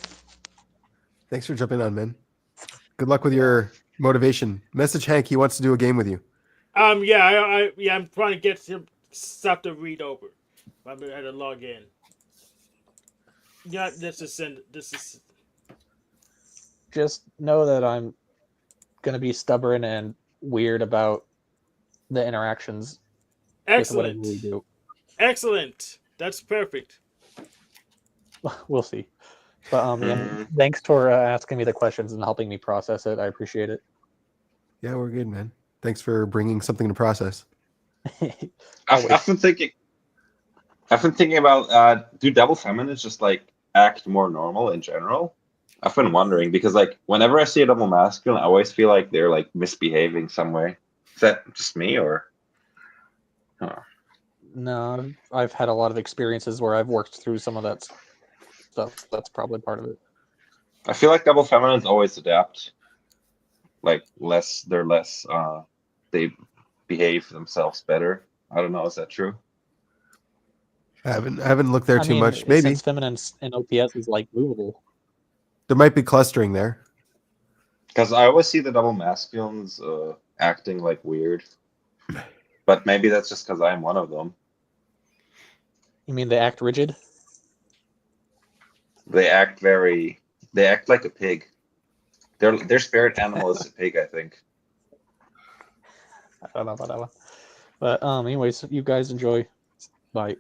Thanks for jumping on, man. Good luck with your motivation. Message Hank. He wants to do a game with you. yeah, I'm trying to get some stuff to read over. I'm gonna have to log in. Yeah, this is. Just know that I'm gonna be stubborn and weird about the interactions with whatever we do. Excellent. That's perfect. We'll see. But yeah, thanks for asking me the questions and helping me process it. I appreciate it. Yeah, we're good, man. Thanks for bringing something to process. I've been thinking about do double feminists just like act more normal in general? I've been wondering because like whenever I see a double masculine, I always feel like they're like misbehaving some way. Is that just me or? No, I've had a lot of experiences where I've worked through some of that stuff. That's probably part of it. I feel like double feminines always adapt. Like they're less. They behave themselves better. I don't know. Is that true? I haven't looked there too much. Maybe since feminine and OPS is like movable. There might be clustering there. Because I always see the double masculines acting like weird. But maybe that's just because I'm one of them. You mean they act rigid? They act like a pig. Their spirit animal is a pig, I think. I don't know about that one. But anyways, you guys enjoy. Bye.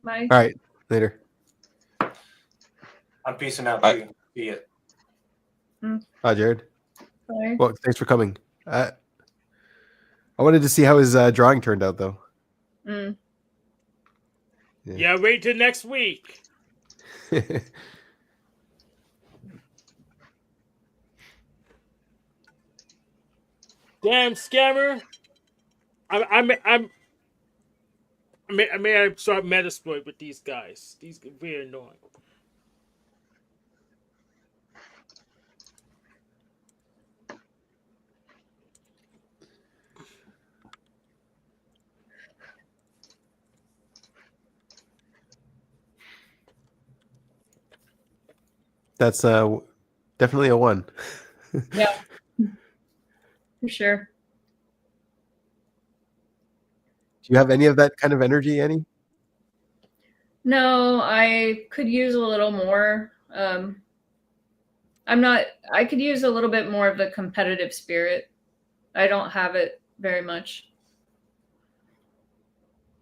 Bye. All right. Later. I'm peacing out too. See ya. Hi, Jared. Bye. Well, thanks for coming. I wanted to see how his drawing turned out, though. Yeah, wait till next week. Damn scammer! I may start metasploit with these guys. These are very annoying. That's definitely a 1. Yeah, for sure. Do you have any of that kind of energy, Annie? No, I could use a little more. I could use a little bit more of the competitive spirit. I don't have it very much.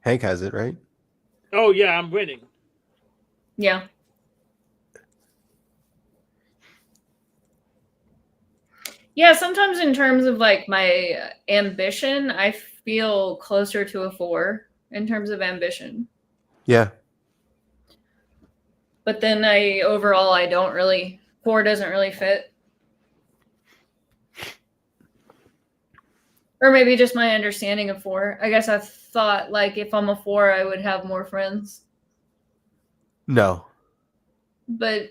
Hank has it, right? Oh yeah, I'm winning. Yeah. Yeah, sometimes in terms of like my ambition, I feel closer to a 4 in terms of ambition. Yeah. But then overall I don't really 4 doesn't really fit. Or maybe just my understanding of 4. I guess I thought like if I'm a 4 I would have more friends. No. But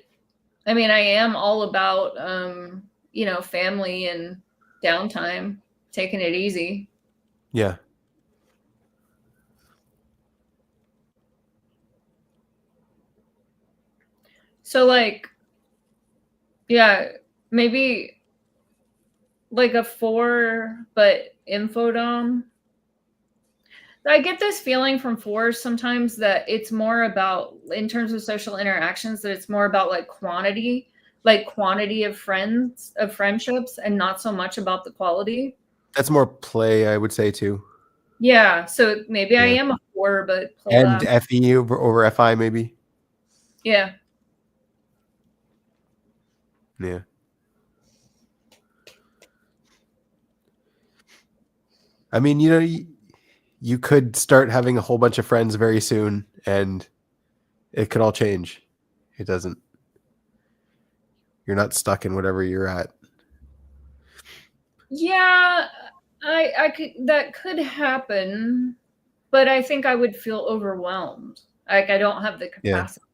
I mean I am all about family and downtime, taking it easy. Yeah. So like yeah, maybe like a 4 but infodom. I get this feeling from 4s sometimes that it's more about, in terms of social interactions, that it's more about like quantity of friends, of friendships, and not so much about the quality. That's more play, I would say, too. Yeah, so maybe I Yeah. am a 4, but play And less. FE over FI, maybe. Yeah. Yeah. I mean, you could start having a whole bunch of friends very soon, and it could all change. It doesn't. You're not stuck in whatever you're at. Yeah, I could, that could happen, but I think I would feel overwhelmed. Like I don't have the Yeah. capacity.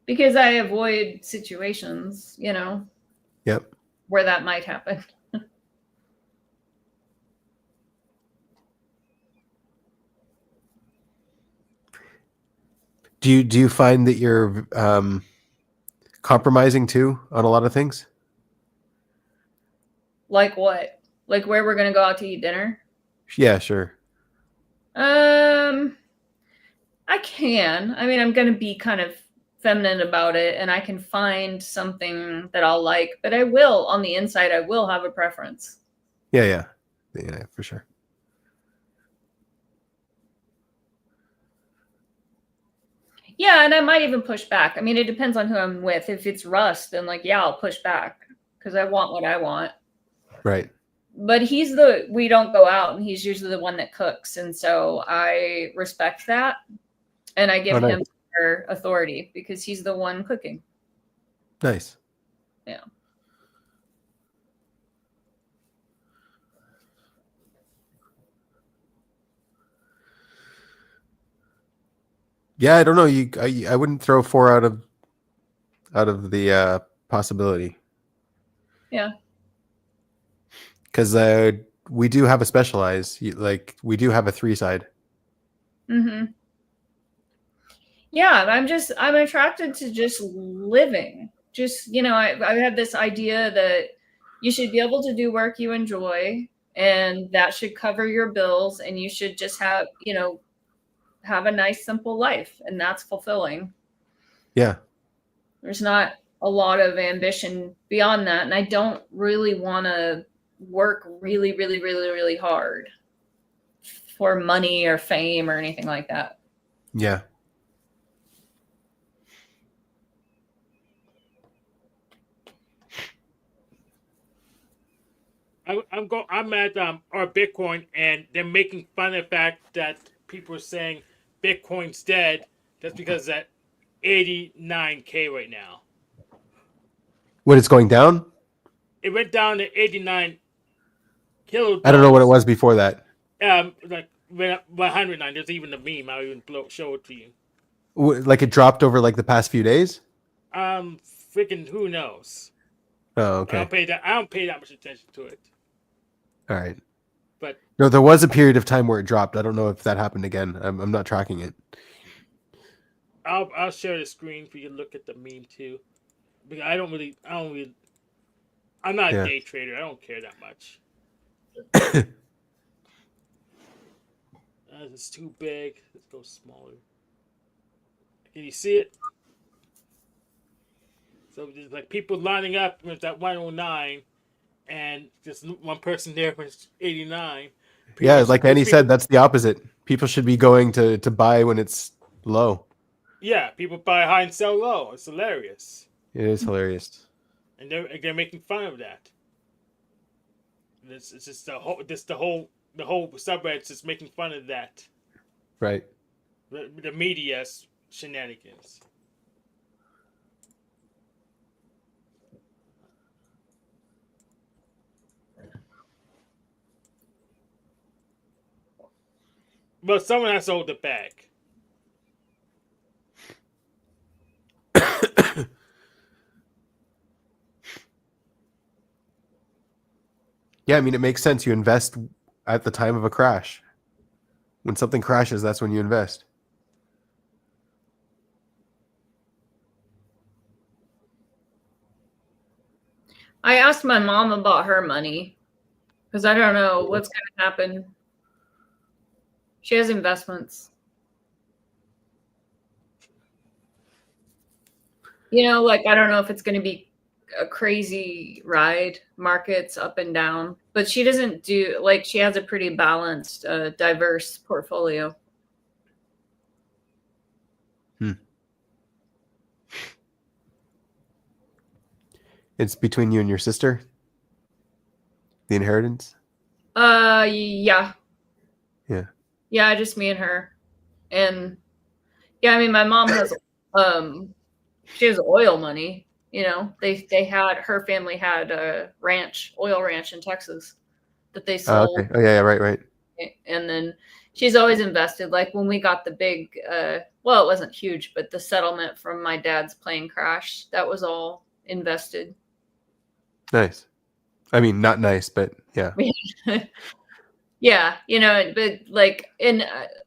Because I avoid situations, Yep. where that might happen. Do you find that you're compromising too on a lot of things? Like what? Like where we're gonna go out to eat dinner? Yeah, sure. I can. I mean, I'm gonna be kind of feminine about it, and I can find something that I'll like, but I will, on the inside, I will have a preference. Yeah, for sure. Yeah, and I might even push back. I mean, it depends on who I'm with. If it's Russ, then like, yeah, I'll push back because I want what I want. Right. But we don't go out, and he's usually the one that cooks, and so I respect that, and I give nice. him more authority because he's the one cooking. Nice. Yeah. Yeah, I don't know. I wouldn't throw 4 out of the possibility. Yeah. Because we do have a specialize. Like we do have a 3 side. Mm-hmm. Yeah, I'm attracted to just living. Just, I had this idea that you should be able to do work you enjoy, and that should cover your bills, and you should just have a nice, simple life, and that's fulfilling. Yeah. There's not a lot of ambition beyond that, and I don't really want to work really, really, really, really hard for money or fame or anything like that. Yeah. I'm at our Bitcoin, and they're making fun of the fact that people are saying Bitcoin's dead. That's because at 89K right now. When it's going down? It went down to 89 kilos. I don't know what it was before that. Like 109. There's even a meme. I'll even show it to you. Like it dropped over like the past few days? Freaking who knows? Oh, okay. I don't pay that much attention to it. All right. But no, there was a period of time where it dropped. I don't know if that happened again. I'm not tracking it. I'll share the screen for you to look at the meme too. Because I don't really I'm not a Yeah. day trader. I don't care that much. It's too big. Let's go smaller. Can you see it? So there's like people lining up with that 109, and just one person there was 89. Pretty Yeah, much like those Annie people, said, that's the opposite. People should be going to buy when it's low. yeah, people buy high and sell low. It's hilarious, It is hilarious. and they're making fun of that. It's just the whole subreddit's just making fun of that. Right. The media's shenanigans. But someone has to hold the bag. Yeah, I mean, it makes sense. You invest at the time of a crash. When something crashes, that's when you invest. I asked my mom about her money because I don't know what's going to happen. She has investments. Like I don't know if it's going to be a crazy ride, markets up and down, but she doesn't she has a pretty balanced, diverse portfolio. It's between you and your sister? The inheritance? Yeah. Yeah. Yeah, just me and her. And yeah, I mean my mom has she has oil money. Her family had a oil ranch in Texas that they sold. Okay. Oh yeah, right. And then she's always invested. Like when we got the big, well, it wasn't huge, but the settlement from my dad's plane crash, that was all invested. Nice. I mean, not nice, but yeah. Yeah, but like in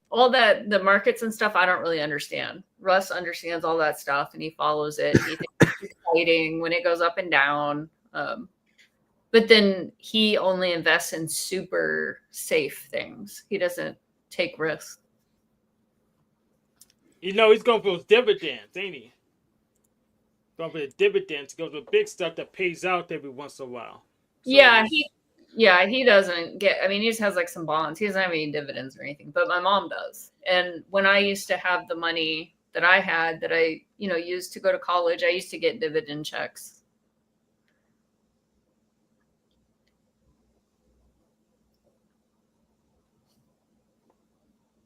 all that, the markets and stuff, I don't really understand. Russ understands all that stuff and he follows it. He thinks it's exciting when it goes up and down. But then he only invests in super safe things. He doesn't take risks. He's going for those dividends, ain't he? Going for the dividends, goes with big stuff that pays out every once in a while. So he doesn't get. I mean, he just has like some bonds. He doesn't have any dividends or anything. But my mom does. And when I used to have the money that I had that I used to go to college, I used to get dividend checks.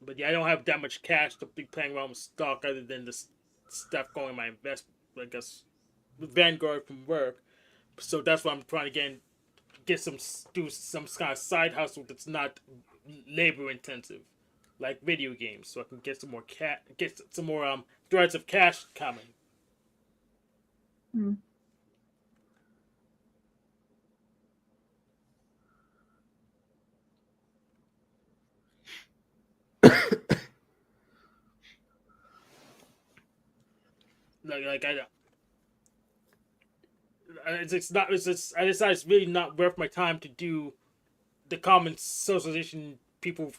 But yeah, I don't have that much cash to be playing around with stock other than the stuff going in my investment, I guess, with Vanguard from work. So that's why I'm trying to do some kind of side hustle that's not labor intensive, like video games, so I can get some more threads of cash coming. Like I don't. It's not. It's just. I decided it's really not worth my time to do the common socialization people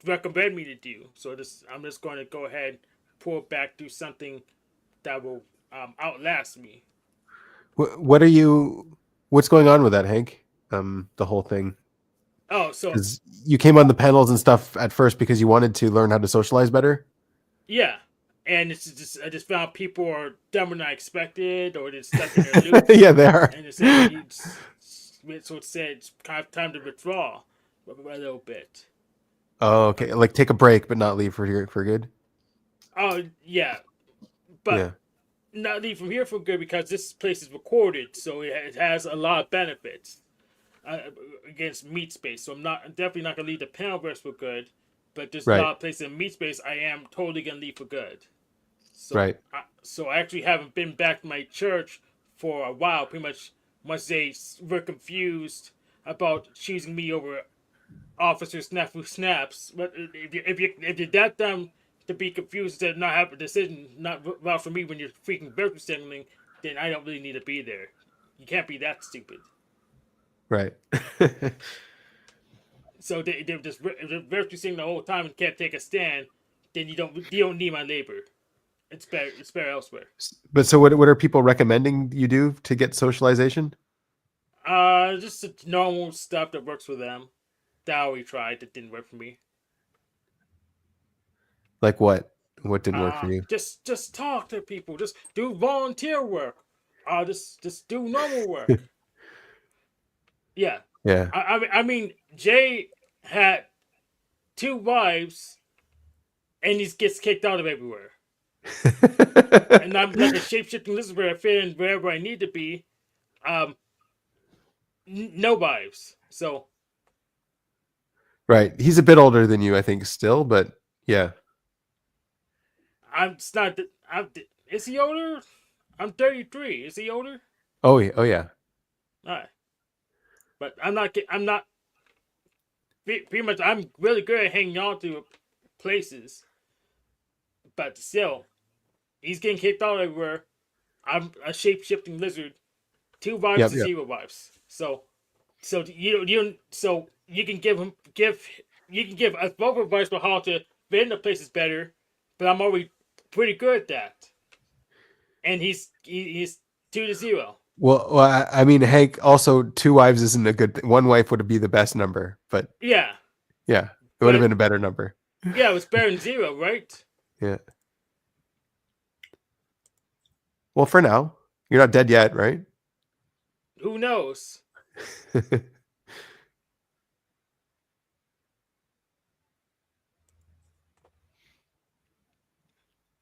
recommend me to do. So I'm just going to go ahead, pull it back, do something that will outlast me. What's going on with that, Hank? The whole thing. Oh, so you came on the panels and stuff at first because you wanted to learn how to socialize better. Yeah, and I just found people are dumber than I expected, or they're stuck in their loops. Yeah, they are. And so it said it's kind of time to withdraw a little bit. Oh, okay. Like take a break, but not leave for good. Oh yeah, but not leave from here for good because this place is recorded, so it has a lot of benefits against meat space. So I'm definitely not gonna leave the panelverse for good. But there's a lot of places in meat space I am totally gonna leave for good. So, so I actually haven't been back to my church for a while. Pretty much once they were confused about choosing me over Officer Snafu Snaps. But if you're that dumb to be confused to not have a decision not well for me when you're freaking virtual signaling, then I don't really need to be there. You can't be that stupid. Right. So they're just virtually signaling the whole time and can't take a stand. Then you don't need my labor. It's better elsewhere. But so what are people recommending you do to get socialization? Just the normal stuff that works for them. That I already tried. That didn't work for me. Like what? What didn't work for you? Just talk to people. Just do volunteer work. Just do normal work. Yeah. Yeah. I mean, Jay had 2 wives, and he gets kicked out of everywhere. And I'm like a shape-shifting lizard where I fit in wherever I need to be. No wives. So Right. He's a bit older than you, I think, still, but yeah. I'm it's not. Is he older? I'm 33. Is he older? Oh yeah. Oh yeah. All right. But I'm not. Pretty much. I'm really good at hanging on to places. But still, he's getting kicked out everywhere. I'm a shape-shifting lizard. 2 wives Yep, to yep. 0 wives. So you can give us both advice for how to fit in the places better. But I'm already pretty good at that. And he's 2-0. Well, I mean, Hank, also 2 wives isn't a good thing. 1 wife would be the best number, but Yeah. yeah, it would have been a better number. Yeah, it was better than 0, right? Yeah. Well, for now, you're not dead yet, right? Who knows?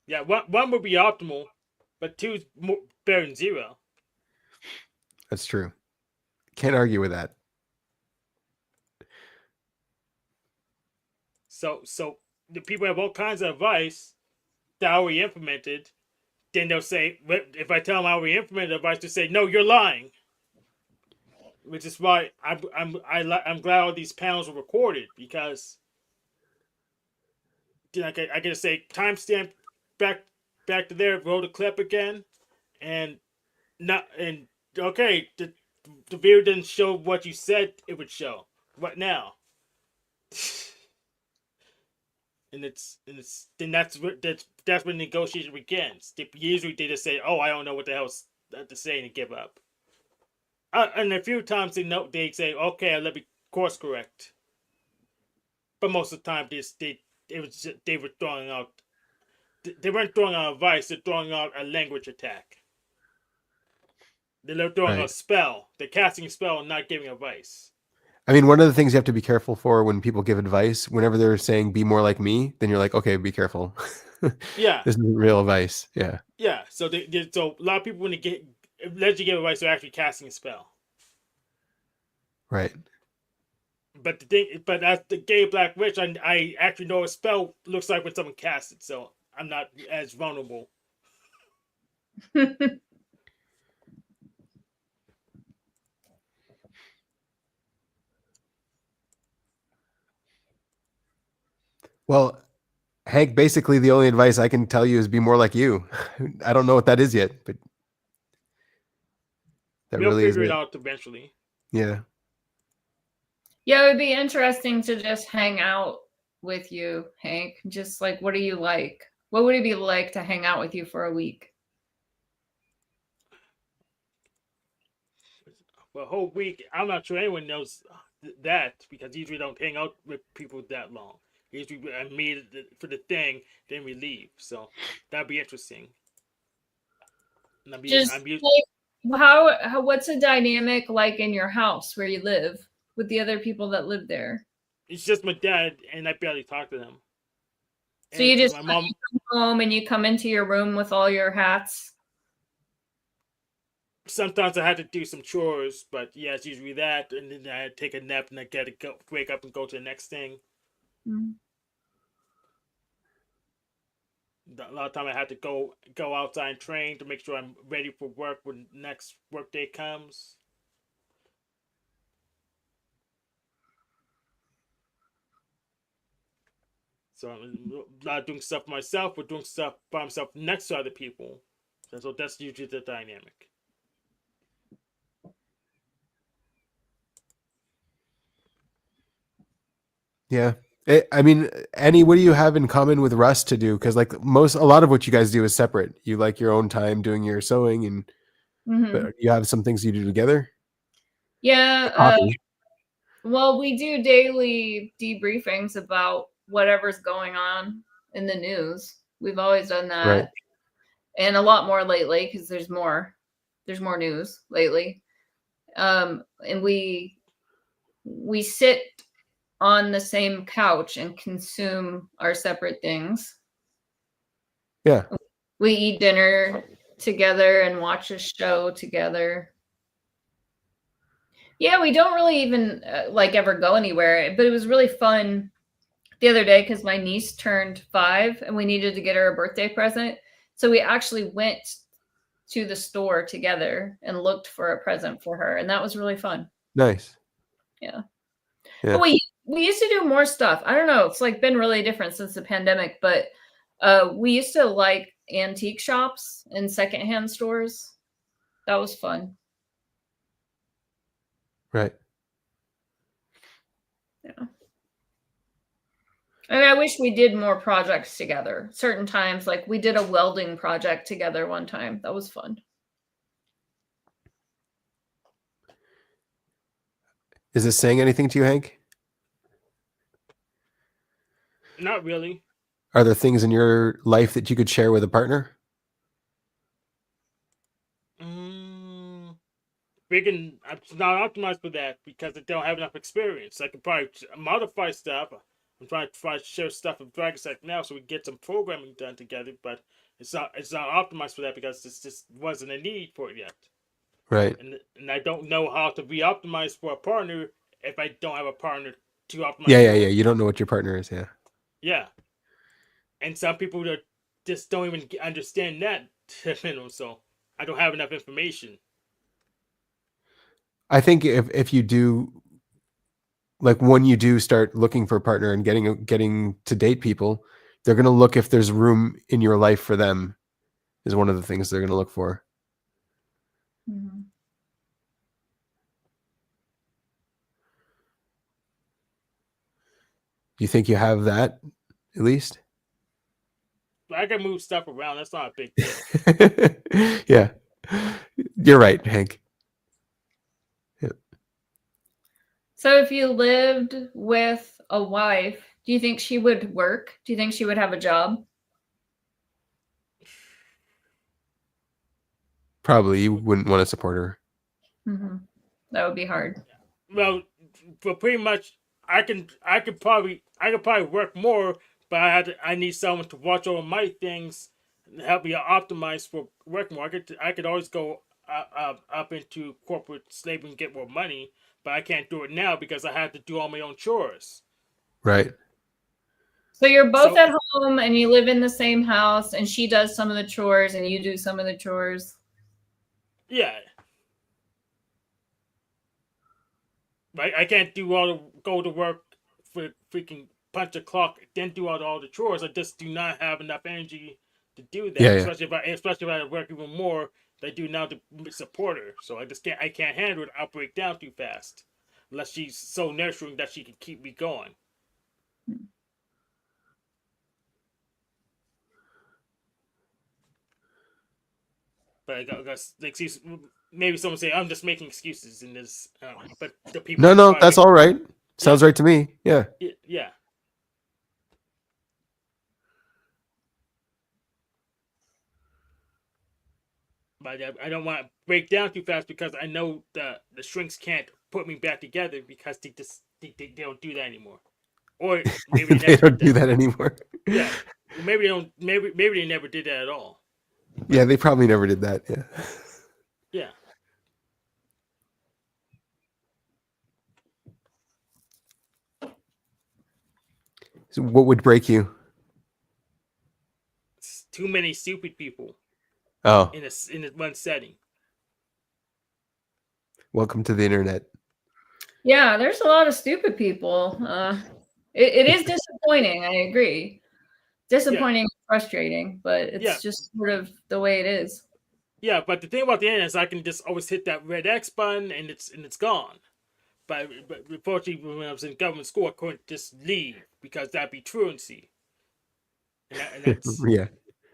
Yeah, one would be optimal, but 2 is better than 0. That's true. Can't argue with that. So the people have all kinds of advice that I already implemented. Then they'll say, if I tell them I already implemented advice, to say, no, you're lying. Which is why I'm glad all these panels are recorded, because then I get to say timestamp back to there, roll the clip again, and okay, the video didn't show what you said it would show. What now? and then that's when negotiation begins. Usually they just say, "Oh, I don't know what the hell to say," and give up. And a few times they say, "Okay, let me course correct." But most of the time, they were throwing out. They weren't throwing out advice. They're throwing out a language attack. They're throwing out a spell. They're casting a spell and not giving advice. I mean, one of the things you have to be careful for when people give advice, whenever they're saying "be more like me," then you're like, okay, be careful. Yeah, this isn't real advice. Yeah. Yeah. So so a lot of people when they let you give advice, they're actually casting a spell. Right. But as the gay black witch, I actually know what a spell looks like when someone casts it, so I'm not as vulnerable. Well, Hank, basically the only advice I can tell you is be more like you. I don't know what that is yet, but that We'll really is figure it it. out eventually. Yeah. Yeah, it would be interesting to just hang out with you, Hank. Just like, what do you like? What would it be like to hang out with you for a week? For a whole week, I'm not sure anyone knows that, because usually don't hang out with people that long. Usually I meet for the thing, then we leave. So that'd be interesting. And Just like, how what's the dynamic like in your house where you live with the other people that live there? It's just my dad, and I barely talk to them. So you just come home and you come into your room with all your hats. Sometimes I had to do some chores, but yeah, it's usually that, and then I take a nap, and I gotta wake up and go to the next thing. Mm-hmm. A lot of time I had to go outside and train to make sure I'm ready for work when the next work day comes. So I'm not doing stuff myself, but doing stuff by myself next to other people. So that's usually the dynamic. Yeah. I mean, Annie, what do you have in common with Russ to do? Because like a lot of what you guys do is separate. You like your own time doing your sewing, and but you have some things you do together. Yeah. Well, we do daily debriefings about whatever's going on in the news. We've always done that, Right. and a lot more lately because there's more news lately. And we sit on the same couch and consume our separate things. Yeah. We eat dinner together and watch a show together. Yeah, we don't really even like ever go anywhere, but it was really fun the other day because my niece turned 5 and we needed to get her a birthday present. So we actually went to the store together and looked for a present for her, and that was really fun. Nice. Yeah. Yeah. But we used to do more stuff. I don't know. It's like been really different since the pandemic, but we used to like antique shops and secondhand stores. That was fun. Right. Yeah. And I wish we did more projects together. Certain times, like we did a welding project together one time. That was fun. Is this saying anything to you, Hank? Not really. Are there things in your life that you could share with a partner? I'm not optimized for that because I don't have enough experience. I can probably modify stuff. I'm trying to share stuff with Dragonstack now so we get some programming done together, but it's not optimized for that because this just wasn't a need for it yet. Right. And I don't know how to be optimized for a partner if I don't have a partner to optimize. Yeah. You don't know what your partner is. Yeah. Yeah. And some people that just don't even understand that, so I don't have enough information. I think if you do, like when you do start looking for a partner and getting to date people, they're going to look if there's room in your life for them is one of the things they're going to look for. Mm-hmm. Do you think you have that at least? I can move stuff around. That's not a big deal. Yeah. You're right, Hank. Yeah. So if you lived with a wife, do you think she would work? Do you think she would have a job? Probably you wouldn't want to support her. Mm-hmm. That would be hard. Well, for pretty much, I could probably work more, but I need someone to watch over my things and help me optimize for working more. I could always go up into corporate slavery and get more money, but I can't do it now because I have to do all my own chores. Right. So you're both at home and you live in the same house, and she does some of the chores and you do some of the chores. Yeah. I can't go to work for freaking punch a clock, then do all the chores. I just do not have enough energy to do that. Yeah. Especially if I work even more than I do now to support her. So I can't handle it. I'll break down too fast. Unless she's so nurturing that she can keep me going. But I got excuse. Maybe someone say I'm just making excuses in this, but the people. No, that's all right. Sounds right to me. Yeah. Yeah. But I don't want to break down too fast because I know the shrinks can't put me back together because they don't do that anymore. Or maybe they don't do that anymore. Yeah. Maybe they don't. Maybe they never did that at all. Yeah, they probably never did that. Yeah. Yeah. So what would break you? It's too many stupid people. Oh. In one setting. Welcome to the internet. Yeah, there's a lot of stupid people. It is disappointing. I agree. Disappointing, and frustrating, but it's Yeah. just sort of the way it is. Yeah, but the thing about the internet is I can just always hit that red X button and it's gone. But unfortunately, when I was in government school, I couldn't just leave because that'd be truancy. And that's Yeah.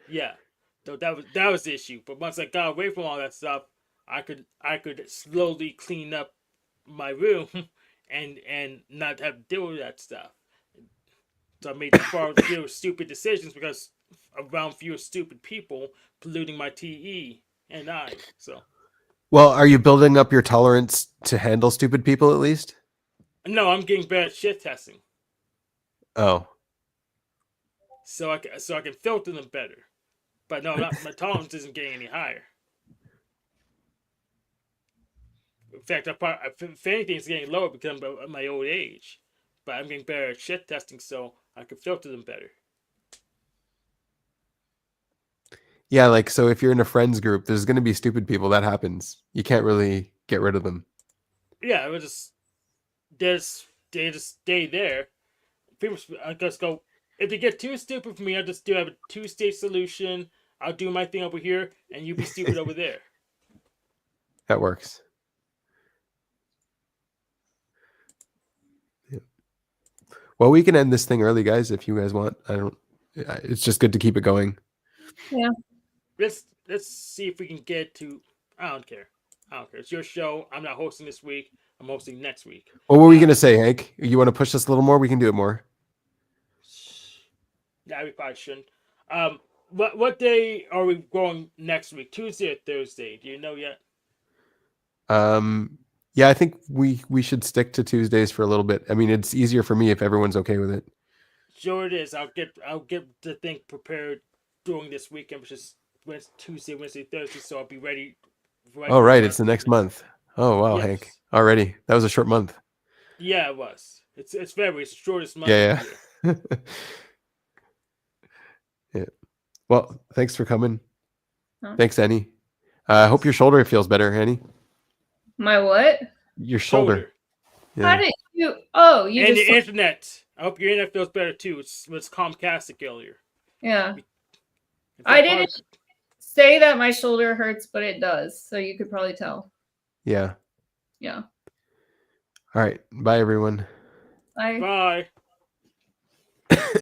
yeah. So that was the issue. But once I got away from all that stuff, I could slowly clean up my room and not have to deal with that stuff. So I made far fewer stupid decisions because around fewer stupid people polluting my TE and I. So Well, are you building up your tolerance to handle stupid people at least? no, I'm getting better at shit testing. Oh. So I can filter them better. But no, my tolerance isn't getting any higher. In fact, if anything, it's getting lower because of my old age. But I'm getting better at shit testing, so I can filter them better. Yeah, like so if you're in a friends group, there's going to be stupid people. That happens. You can't really get rid of them. Yeah, it was just they just stay there. People, I just go. If they get too stupid for me, I'll just do have a two-stage solution. I'll do my thing over here, and you be stupid over there. That works. Yeah. Well, we can end this thing early, guys, if you guys want. I don't. It's just good to keep it going. Yeah. Let's see if we can get to. I don't care. It's your show. I'm not hosting this week. I'm hosting next week. What were we going to say, Hank? You want to push this a little more? We can do it more. Yeah, we probably shouldn't. What day are we going next week? Tuesday or Thursday? Do you know yet? Yeah, I think we should stick to Tuesdays for a little bit. I mean, it's easier for me if everyone's okay with it. Sure it is. I'll get the thing prepared during this weekend, which is Tuesday, Wednesday, Thursday, so I'll be ready. Oh, right, it's the next month. Oh, wow, Yes. Hank. Already. That was a short month. Yeah, it was. It's the shortest month Yeah, of the year. yeah. Yeah. Well, thanks for coming. Huh? Thanks, Annie. I hope your shoulder feels better, Annie. My what? Your shoulder. How Yeah. did you? Oh, you And just. the internet. I hope your internet feels better too. It was Comcastic earlier. Yeah. In I fact, didn't say that my shoulder hurts, but it does. So you could probably tell. Yeah. Yeah. All right. Bye, everyone. I. Bye.